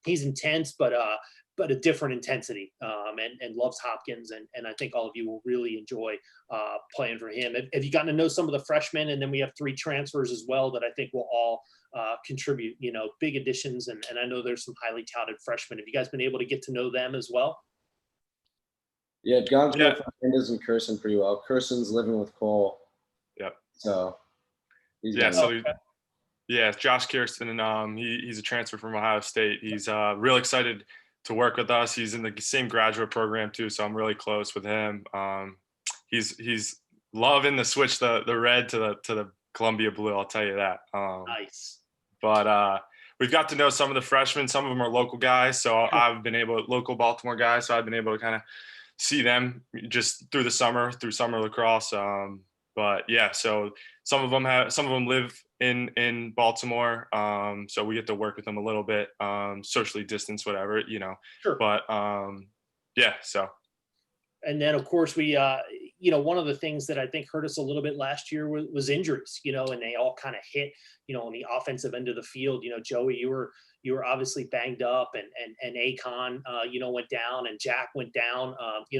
He's intense, but a different intensity, and loves Hopkins. And I think all of you will really enjoy playing for him. Have you gotten to know some of the freshmen? And then we have 3 transfers as well that I think will all contribute, big additions. And I know there's some highly touted freshmen. Have you guys been able to get to know them as well? Yeah, I've gotten to know Fernandez and Kirsten pretty well. Kirsten's living with Cole. Yep. So it's Josh Kirsten, and he's a transfer from Ohio State. He's real excited to work with us. He's in the same graduate program too, so I'm really close with him. He's loving the switch the red to the Columbia blue. I'll tell you that. Nice. But we've got to know some of the freshmen. Some of them are local guys, so local Baltimore guys. So I've been able to kind of see them just through summer lacrosse. But yeah, so some of them live in Baltimore. So we get to work with them a little bit, socially distanced, whatever, Sure. But so. And then of course we, one of the things that I think hurt us a little bit last year was injuries, and they all kind of hit, on the offensive end of the field. Joey, you were obviously banged up, and Akon, went down, and Jack went down.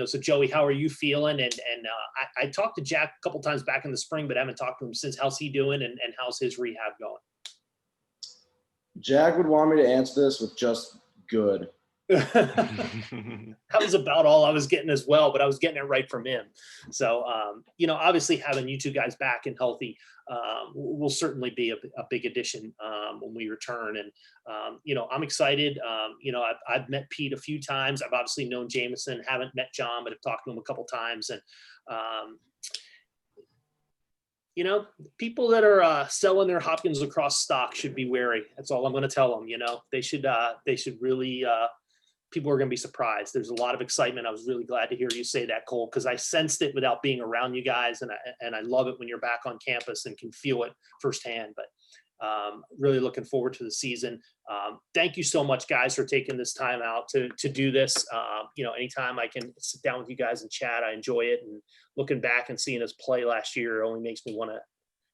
So Joey, how are you feeling? And I talked to Jack a couple times back in the spring, but I haven't talked to him since. How's he doing, and how's his rehab going? Jack would want me to answer this with just good. That was about all I was getting as well, but I was getting it right from him. So, obviously having you two guys back and healthy will certainly be a big addition when we return. And, I'm excited. I've met Pete a few times. I've obviously known Jameson, haven't met John, but I've talked to him a couple times. And, people that are selling their Hopkins lacrosse stock should be wary. That's all I'm going to tell them. They should really, people are going to be surprised. There's a lot of excitement. I was really glad to hear you say that, Cole, because I sensed it without being around you guys. And I love it when you're back on campus and can feel it firsthand. But really looking forward to the season. Thank you so much, guys, for taking this time out to do this. Anytime I can sit down with you guys and chat, I enjoy it. And looking back and seeing us play last year only makes me want to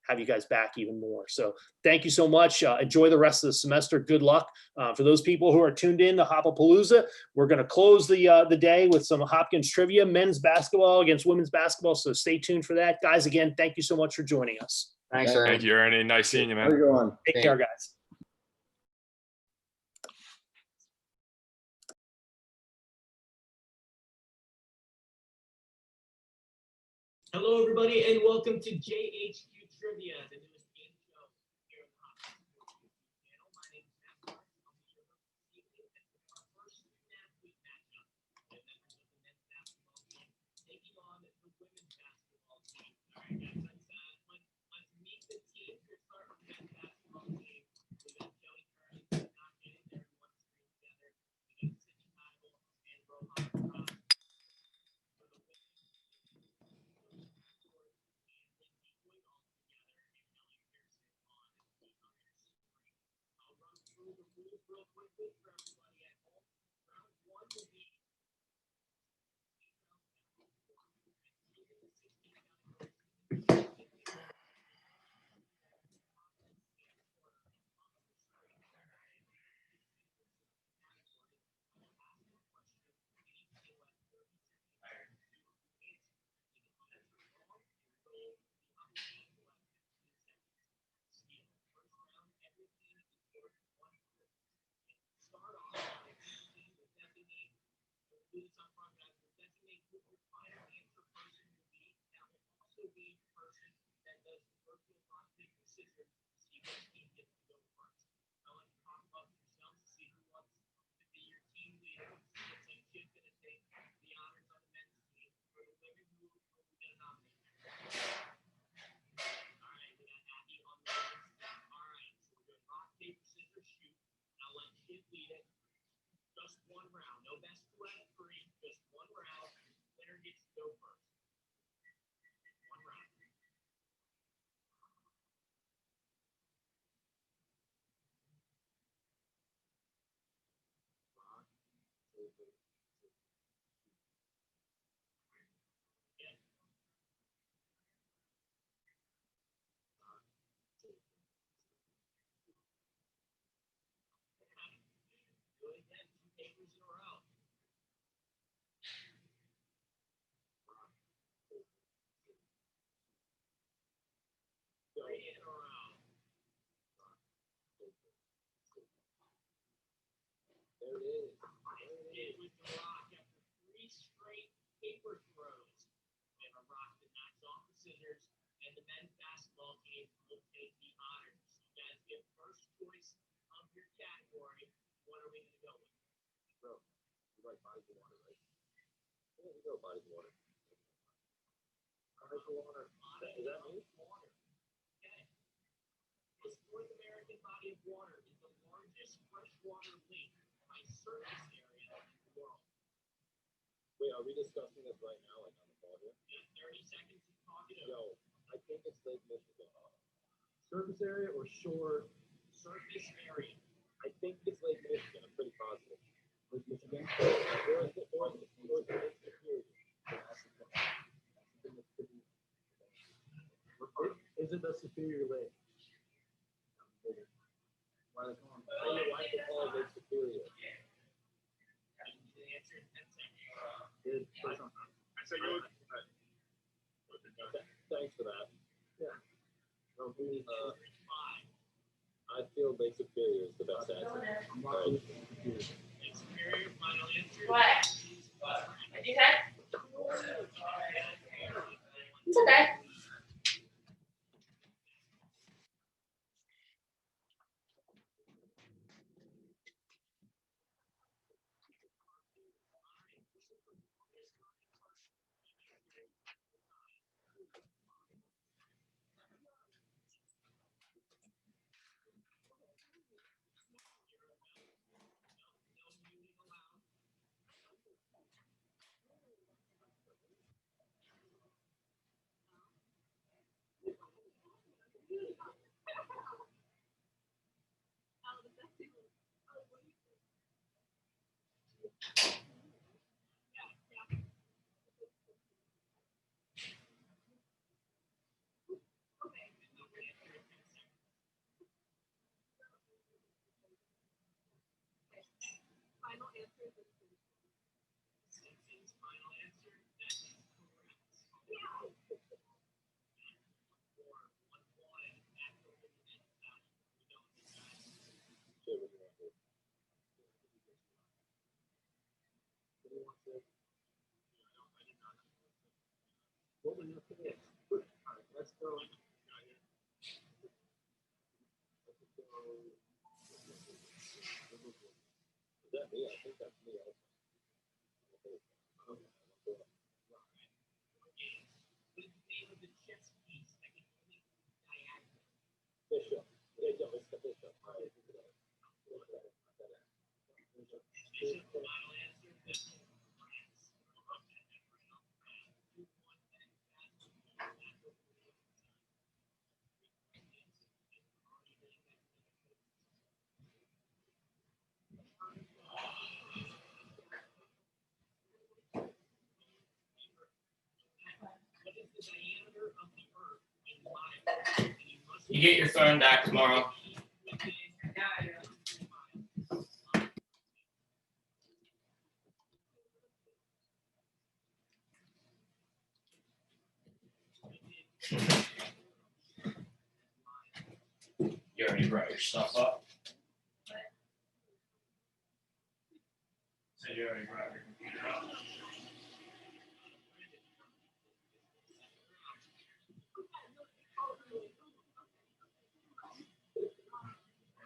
have you guys back even more. So thank you so much. Enjoy the rest of the semester. Good luck. For those people who are tuned in to Hop-A-Palooza, we're going to close the day with some Hopkins trivia, men's basketball against women's basketball. So stay tuned for that. Guys, again, thank you so much for joining us. Thanks, Ernie. Thank you, Ernie. Nice seeing you, man. Have a good one. Take care, guys. Hello, everybody, and welcome to JHQ Trivia, the newest game show here on the Hopkins channel. My name is Matt Clark. I'll be your host this evening, and for our first student-athlete matchup, we have members of the men's basketball team taking on the women's basketball team. All right, guys, let's meet the teams. We'll start with the men's basketball team. We got Joey Curry, who's not getting there in one screen together. We got Sydney Bible and Rohan Ross. The rules real quickly for everybody at home. Round one will be just one round. No best two out of three. Just one round. Winner gets to go first. One round. Do it again. 2 papers in a row. 3 in a row. There it is. It was the rock after 3 straight paper throws. We have a rock that knocks off the scissors, and the men's basketball team will take the honors. You guys get first choice of your category. What are we going to go with? Bro, you like bodies of water, right? Yeah, we go bodies of water. Bodies of water. Is that me? Water. Okay. This North American body of water is the largest freshwater lake by surface area in the world. Wait, are we discussing this right now, like on the call here? Yeah, 30 seconds to talk it over. Yo, I think it's Lake Michigan. Surface area or shore? Surface area. I think it's Lake Michigan. I'm pretty positive. Lake Michigan? Or is it Lake Superior? Is it the Superior Lake? Why they call it Lake Superior? The answer in 10 seconds. I said you would. Thanks for that. Yeah. I feel Lake Superior is the best answer. Lake Superior, final answer. What? What'd you say? It's okay. Final answer. Simpson's final answer. That is correct. Yeah. 1 point. You get your phone back tomorrow. You already brought your stuff up. So you already brought your computer up.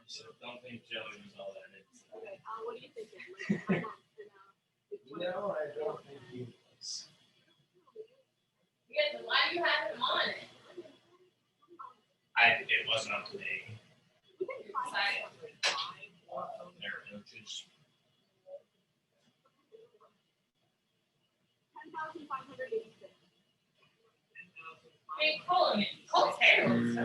So don't think Joey was all that into. Okay, what do you think? No, I don't think he was. Why do you have him on it? It wasn't up to me. Their coaches. 10,586. Hey, Cole's hair looks so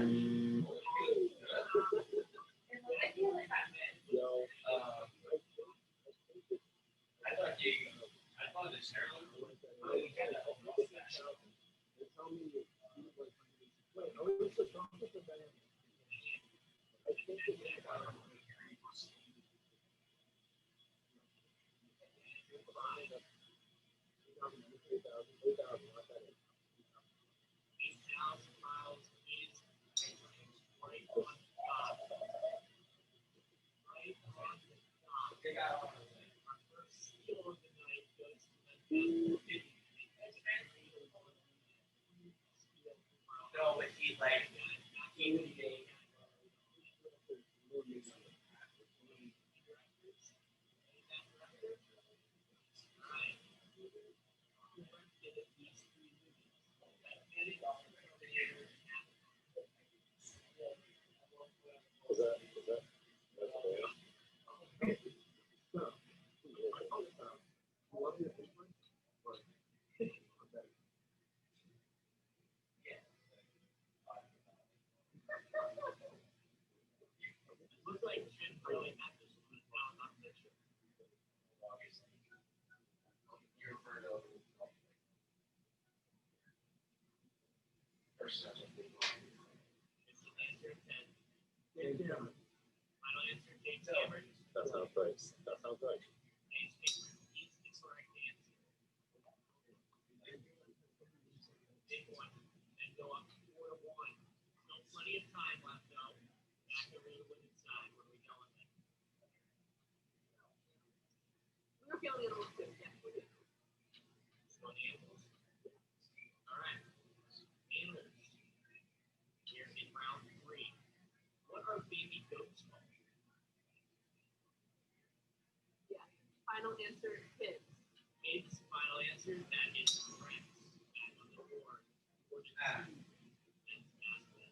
I thought his hair looked really good. No, but he That sounds right. That sounds right. Plenty of time left though. Back over to the women's side. Where are we going? We were feeling a little good. Yeah, we did. All right. Antlers. Here in round 3. What are baby goats called? Yeah. Final answer, kids. Kids. Final answer. That is correct. Back on the board.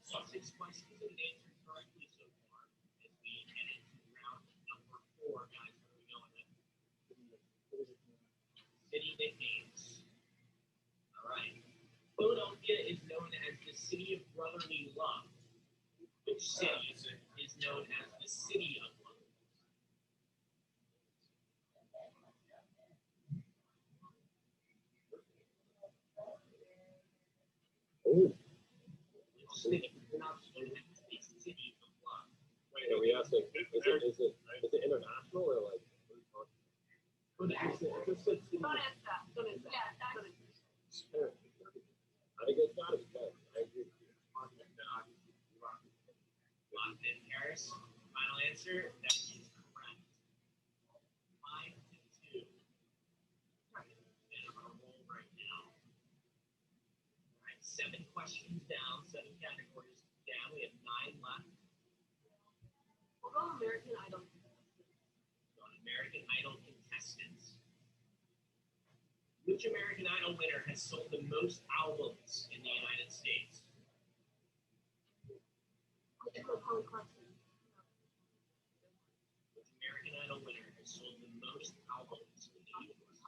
So 6 questions and answers correctly so far. As we head into round number 4, guys, where are we going with? City nicknames. All right. Philadelphia is known as the city of brotherly love. Which city is known as the city of love? Oh. City. Not city of love. Wait, are we asking? Is it international or like? Don't answer that. Don't answer that. I guess not. I agree. London, Paris. Final answer. That is correct. 5-2. And I'm on a roll right now. All right, 7 questions down, 7 categories down. We have 9 left. American Idol contestants. Which American Idol winner has sold the most albums in the United States? Which American Idol winner has sold the most albums in the United States?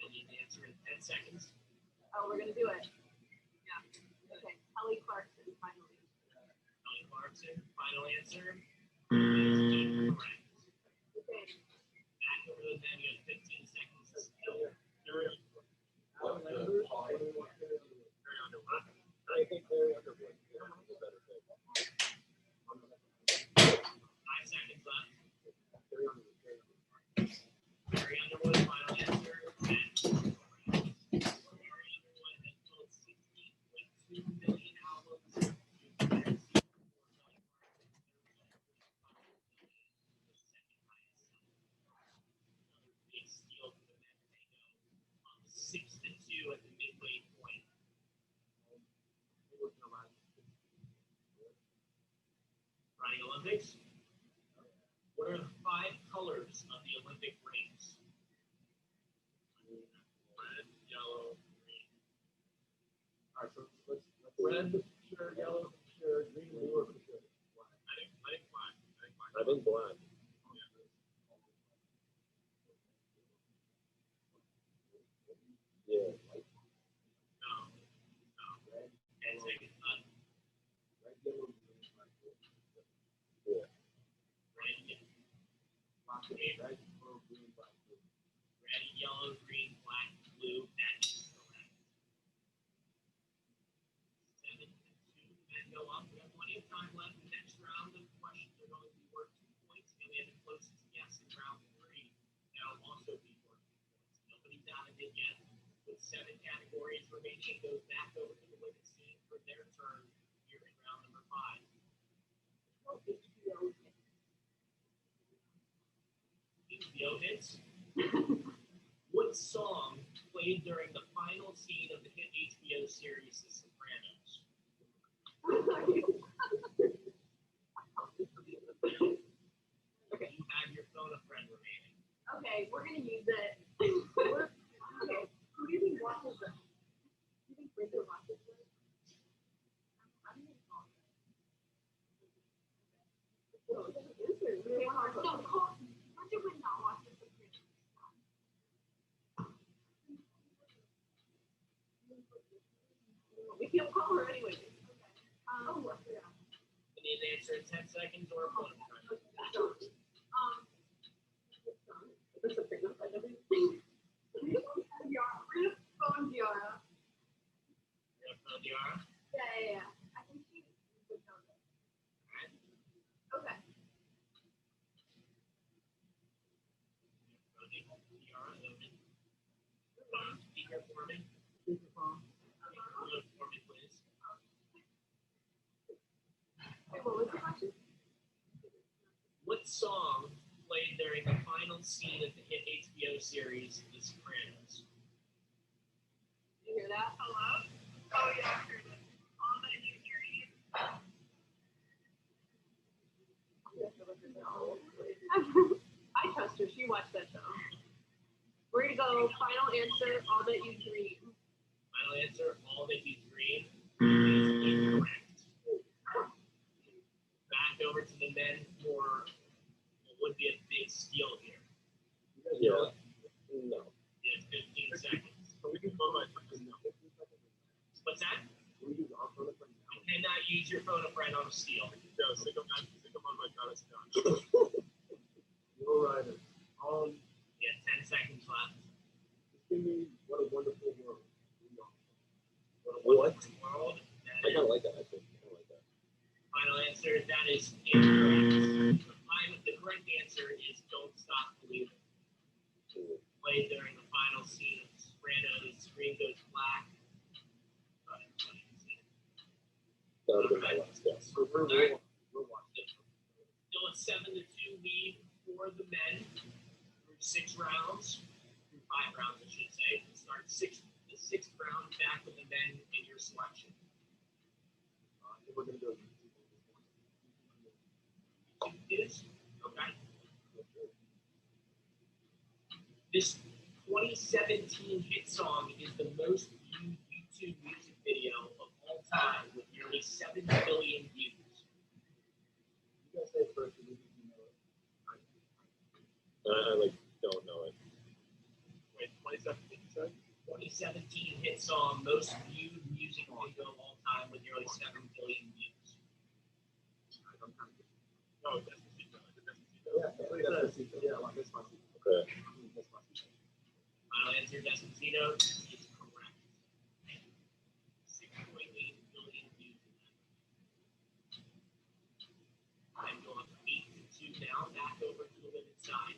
Answer in 10 seconds. Oh, we're gonna do it. Yeah. Okay. Kelly Clarkson, final answer. Kelly Clarkson, final answer. Correct. Okay. Back over to them, you have 15 seconds. I think Larry Underwood. 5 seconds left. Larry Underwood, final answer. At the midway point. Riding Olympics. What are the 5 colors of the Olympic rings? Red, yellow, green. All right, so let's red, sure, yellow, sure, green, blue, or sure. I think black. I think black. Yeah. No. 10 seconds left. Red, yellow, green, black, blue. Yeah. Red, yellow, green, black, blue. That is correct. 7 and 2. Men go up. We have plenty of time left. The next round of questions are going to be worth 2 points. And we have the closest guess in round 3. That'll also be worth 2 points. Nobody's out of it yet. With 7 categories remaining, it goes back over to the women's team for their turn here in round number 5. HBO hits. What song played during the final scene of the hit HBO series The Sopranos? Okay, you have your phone a friend remaining. Okay, we're gonna use it. Okay, who do you think watches them? Do you think Bridget watches them? I'm gonna call her. No, it doesn't answer. No, call. Bridget would not watch the Sopranos. We can't call her anyway. Okay. Yeah. You need an answer in 10 seconds or a phone a friend. The Sopranos, I never phone Diara. You have phone Diara? Yeah. I think she would know that. Alright. Okay. Diara, open. Phone, speaker for me. Speakerphone. For me, please. Wait, what was the question? What song played during the final scene of the hit HBO series The Sopranos? Did you hear that? Hello? Oh yeah, I heard it. All that you hearing. I trust her. She watched that show. We're gonna go final answer, All That You Dream. Final answer, All That You Dream is incorrect. Back over to the men for what would be a big steal here. Yeah. No. Yeah, 15 seconds. So we can go my friend now. What's that? We use our phone a friend now. You cannot use your phone a friend on a steal. No, stick them on my goddess gun. All right. Yeah, 10 seconds left. Just give me What a Wonderful World. What? World. I kind of like that, I think. I like that. Final answer, that is incorrect. The correct answer is Don't Stop Believing. Played during the final scene of Sopranos, screen goes black. That would have been my last guess. We're watching. Still a 7-2 lead for the men through 6 rounds, through 5 rounds, I should say. We'll start the sixth round back with the men in your selection. I think we're going to do it. Is okay. This 2017 hit song is the most viewed YouTube music video of all time with nearly 7 billion views. You guys say first, you know it. I don't know it. Wait, 2017 hit song, most viewed music video of all time with nearly 7 billion views. No, Despacito. Yeah, Despacito. Okay. Final answer, Despacito is correct. 6.8 billion views. I'm going 8-2 now. Back over to the women's side.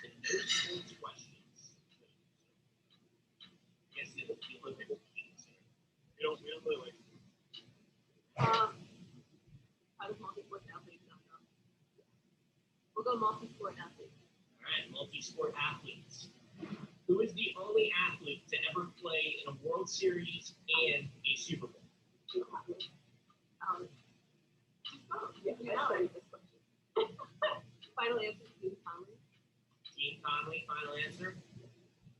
The no sports questions. I guess the Olympic games. We don't really like. How does multi-sport athletes not know? We'll go multi-sport athletes. All right, multi-sport athletes. Who is the only athlete to ever play in a World Series and a Super Bowl? Final answer, Team Conley. Team Conley, final answer.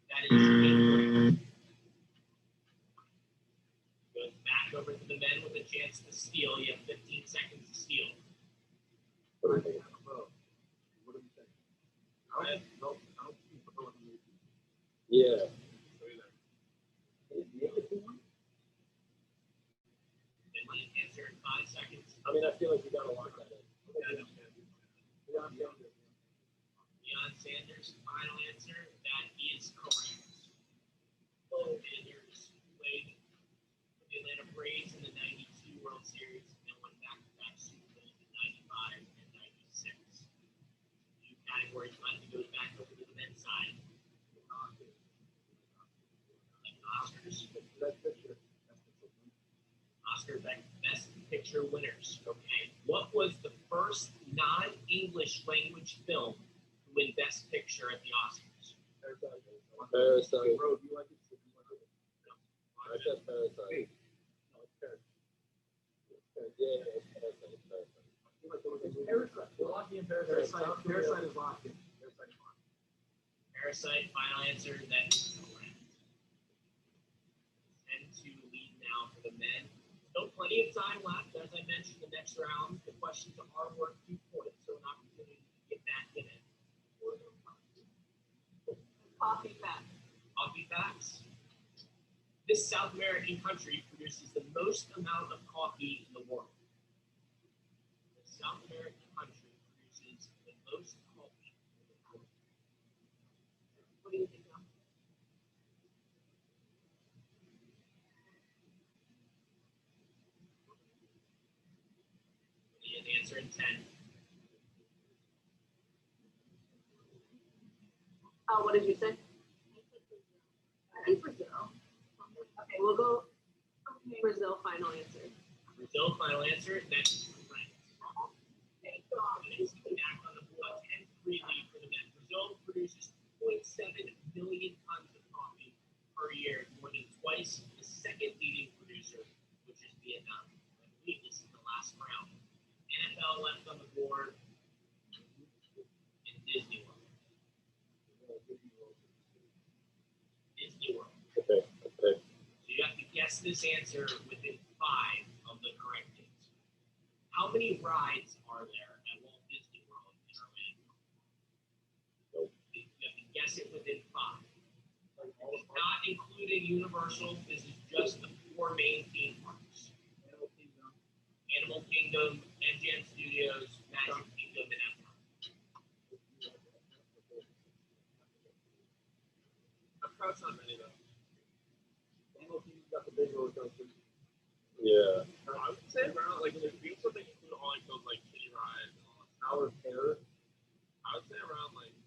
That is incorrect. Goes back over to the men with a chance to steal. You have 15 seconds to steal. What do you think? What do you think? Yeah. Answer in 5 seconds. I mean, I feel like we got to lock that in. Deion Sanders, final answer. That is correct. Sanders played for the Atlanta Braves in the 92 World Series and won back-to-back Super Bowls in 95 and 96. Two categories left. It goes back over to the men's side. Oscars, best picture winners. Okay. What was the first non-English language film to win Best Picture at the Oscars? Parasite. Bro, do you like it? No. I said Parasite. No, it's Parasite. Yeah, it's Parasite. It's Parasite. Parasite. We're locking in Parasite. Parasite is locked in. Parasite, final answer. That is correct. 10-2 lead now for the men. Still plenty of time left. As I mentioned, the next round, the questions are worth 2 points, so an opportunity to get back in it. Coffee facts. Coffee facts. This South American country produces the most amount of coffee in the world. The South American country produces the most coffee in the world. What do you think now? An answer in 10. What did you say? I think Brazil. Okay, we'll go Brazil, final answer. Brazil, final answer. That's correct. Thank God. It is back on the board. 10-3 lead for the men. Brazil produces 0.7 billion tons of coffee per year, more than twice the second leading producer, which is Vietnam. I believe this is the last round. NFL left on the board, and Disney World. Disney World. Okay. So you have to guess this answer within 5 of the correct answer. How many rides are there at Walt Disney World in Orlando? You have to guess it within 5. Not including Universal. This is just the 4 main theme parks. Animal Kingdom, MGM Studios, Magic Kingdom, and Epcot. Epcot's not many though. Animal Kingdom's got the big roller coaster. Yeah. I would say around like if you also include all like those like kiddie rides and all that. Tower of Terror. I would say around like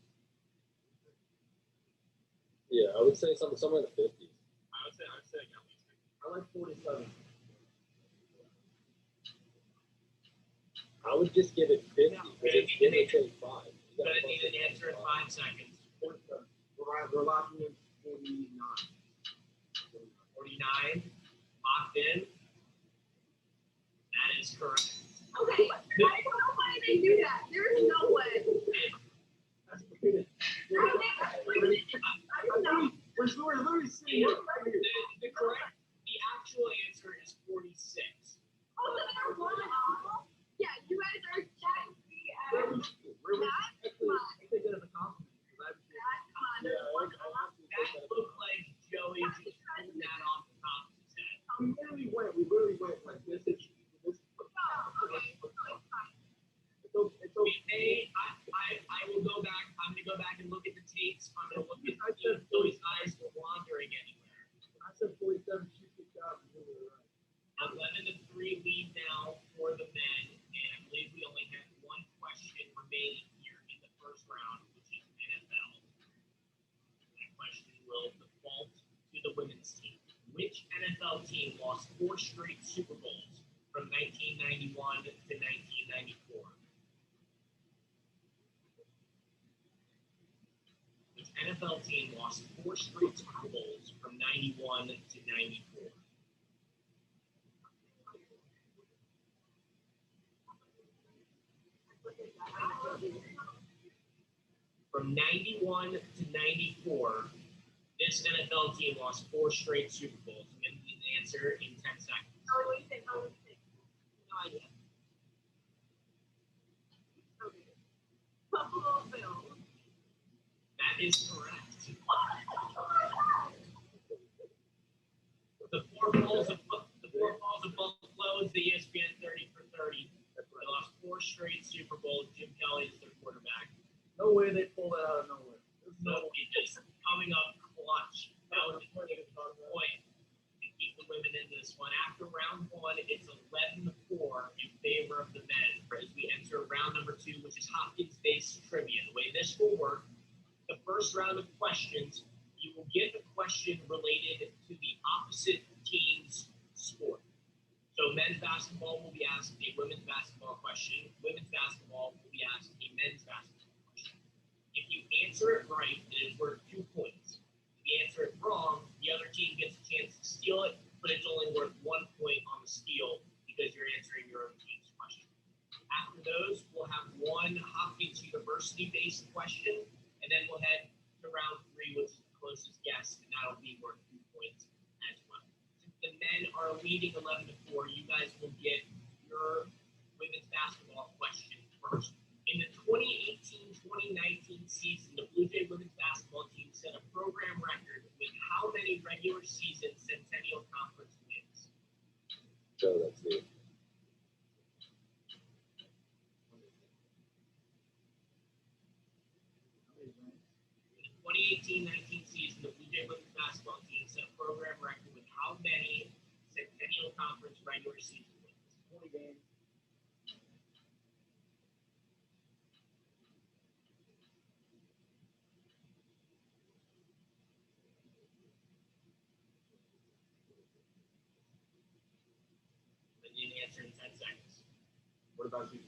Yeah, I would say somewhere in the 50s. I'd say like at least 50. I like 47. I would just give it 50 because it's going to take 5. You're gonna need an answer in 5 seconds. We're locking in 49. 49, locked in. That is correct. Okay, I don't know why they do that. There is no way. We're literally seeing the correct. The actual answer is 46. Oh, so they're wrong. Yeah, you guys are technically That looked like Joey just pulled that off the top of his head. We literally went like this. I will go back. I'm gonna go back and look at the tapes. I'm gonna look at Joey's eyes wandering anywhere. I said 47. She picked out. 11-3 lead now for the men, and I believe we only have one question remaining here in the first round, which is NFL. That question will default to the women's team. Which NFL team lost 4 straight Super Bowls from 1991 to 1994? Which NFL team lost 4 straight Super Bowls from 91 to 94? From 91 to 94, this NFL team lost 4 straight Super Bowls. I'm going to need an answer in 10 seconds. what do you think? No idea. Buffalo Bills. That is correct. The four balls of Buffalo is the ESPN 30 for 30. They lost 4 straight Super Bowls. Jim Kelly is their quarterback. No way they pulled it out of nowhere. No, just coming up clutch. That was the point to keep the women in this one. After round 1, it's 11-4 in favor of the men as we enter round number 2, which is Hopkins-based trivia. The way this will work, the first round of questions, you will get a question related to the opposite team's sport. So men's basketball will be asked a women's basketball question. Women's basketball will be asked a men's basketball question. If you answer it right, it is worth 2 points. If you answer it wrong, the other team gets a chance to steal it, but it's only worth 1 point on the steal because you're answering your own team's question. After those, we'll have one Hopkins University-based question, and then we'll head to round 3, which is the closest guess, and that'll be worth 2 points as well. Since the men are leading 11-4, you guys will get your women's basketball question first. In the 2018-2019 season, the Blue Jay women's basketball team set a program record with how many regular season Centennial Conference wins? So that's it. In the 2018-19 season, the Blue Jay women's basketball team set a program record with how many Centennial Conference regular season wins? 20 games. And you answer in 10 seconds. What about you?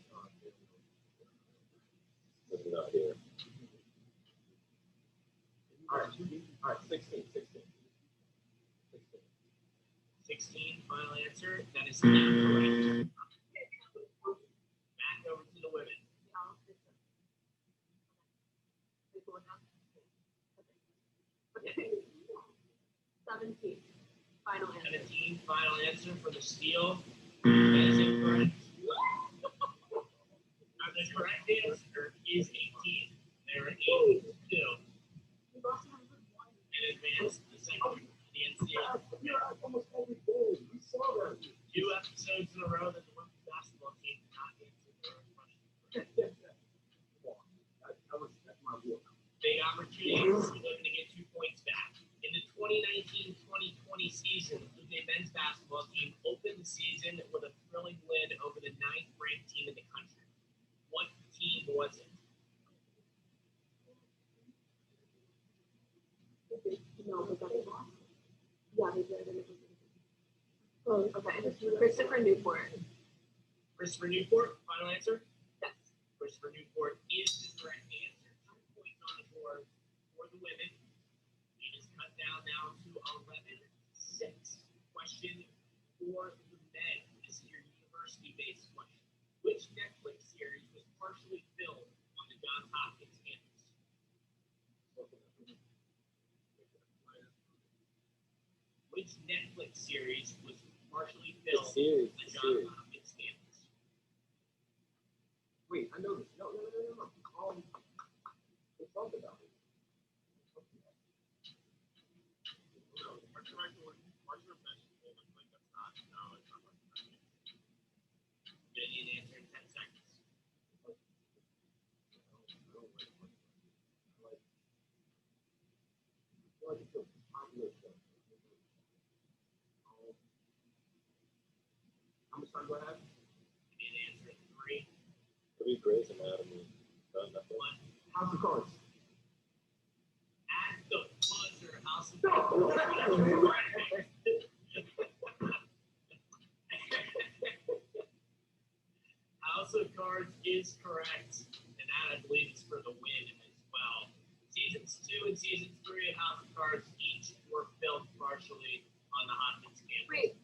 Not here. All right, 16. 16, final answer. That is incorrect. Back over to the women. 17. Final answer. 17, final answer for the steal. That is incorrect. The correct answer is 18. There are 82. In advance, the second the NCAA. Almost every day. We saw that. 2 episodes in a row that the women's basketball team did not answer their own question. That's my deal. Big opportunity. We're looking to get 2 points back. In the 2019-2020 season, the Blue Jay men's basketball team opened the season with a thrilling win over the 9th-ranked team in the country. What team was it? No, but that's lost. Yeah, they did. Oh, okay. Christopher Newport. Christopher Newport, Final answer? Yes. Christopher Newport is the correct answer. 2 points on the board for the women. It is cut down now to 11-6. Question for the men. This is your university-based question. Which Netflix series was partially filmed on the Johns Hopkins campus? Which Netflix series was partially filmed on the Johns Hopkins campus? Wait, I know this. No. We'll talk about it. You need an answer in 10 seconds. How much time do I have? You need an answer in 3, 3 Grey's Anatomy. House of Cards. At the buzzer, House of Cards. House of Cards is correct, and that I believe is for the win as well. Seasons 2 and Season 3 of House of Cards each were filmed partially on the Hopkins campus. Wait,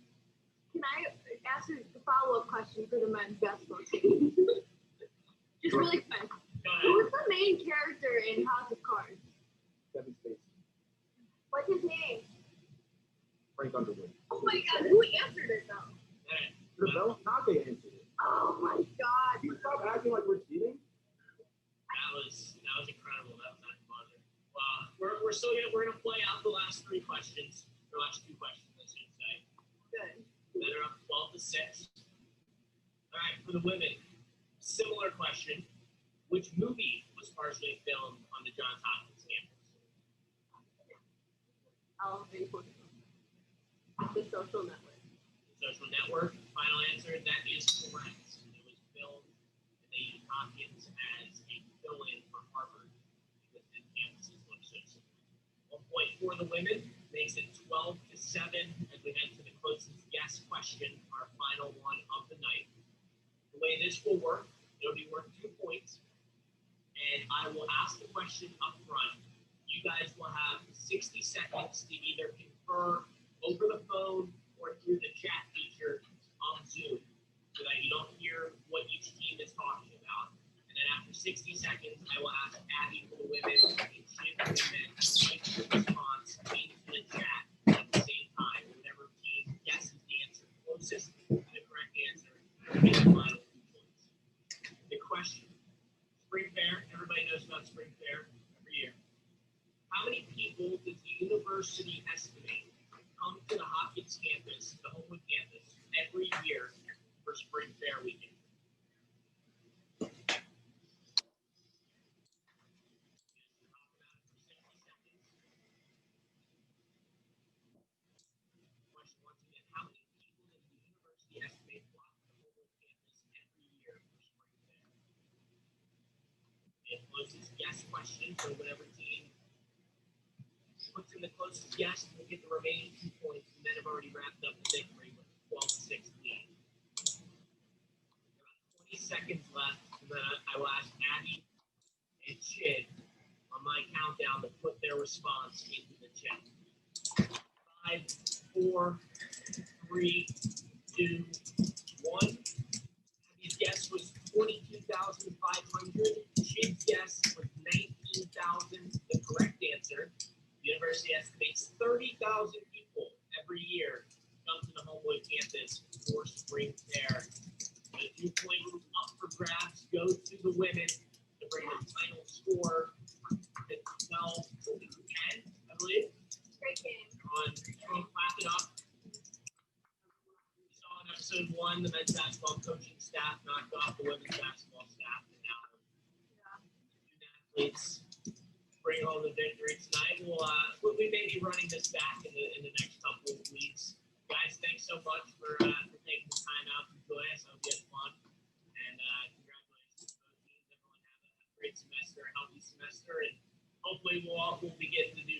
can I ask a follow-up question for the men's basketball team? Just really quick. Who is the main character in House of Cards? Kevin Spacey. What's his name? Frank Underwood. Oh my God, who answered it though? No, not they answered it. Oh my God. You stop acting like we're cheating. That was incredible. That was not fun. We're still gonna play out the last 3 questions, or last 2 questions, I should say. Good. That are up 12-6. All right, for the women, similar question. Which movie was partially filmed on the Johns Hopkins campus? The Social Network. Social Network. Final answer. That is correct. It was filmed, and they used Hopkins as a fill-in for Harvard because the campus is located. 1 point for the women makes it 12-7 as we head to the closest guess question, our final one of the night. The way this will work, it'll be worth 2 points, and I will ask the question up front. You guys will have 60 seconds to either confer over the phone or through the chat feature on Zoom so that you don't hear what each team is talking about. And then after 60 seconds, I will ask Abby for the women and Shin for the men to type your response into the chat at the same time. Whatever team guesses the answer closest to the correct answer is the final 2 points. The question, Spring Fair, everybody knows about Spring Fair every year. How many people does the university estimate come to the Hopkins campus, the Homewood campus, every year for Spring Fair weekend? Question once again, how many people does the university estimate flock to the Homewood campus every year for Spring Fair? The closest guess question for whatever team puts in the closest guess will get the remaining 2 points, and then have already wrapped up the victory with a 12-6 lead. About 20 seconds left, and then I will ask Abby and Chid on my countdown to put their response into the chat. 5, 4, 3, 2, 1. Abby's guess was 22,500. Chid's guess was 19,000. The correct answer. The university estimates 30,000 people every year come to the Homewood campus for Spring Fair. The 2 points up for grabs go to the women to bring the final score to 12-10, I believe. Great game. Everyone clap it up. We saw in episode 1 the men's basketball coaching staff knocked off the women's basketball staff, and now student athletes bring home the victory tonight. We may be running this back in the next couple of weeks. Guys, thanks so much for taking the time out to join us. I hope you had fun. And congratulations to both teams. Everyone have a great semester, a healthy semester, and hopefully we'll be getting to do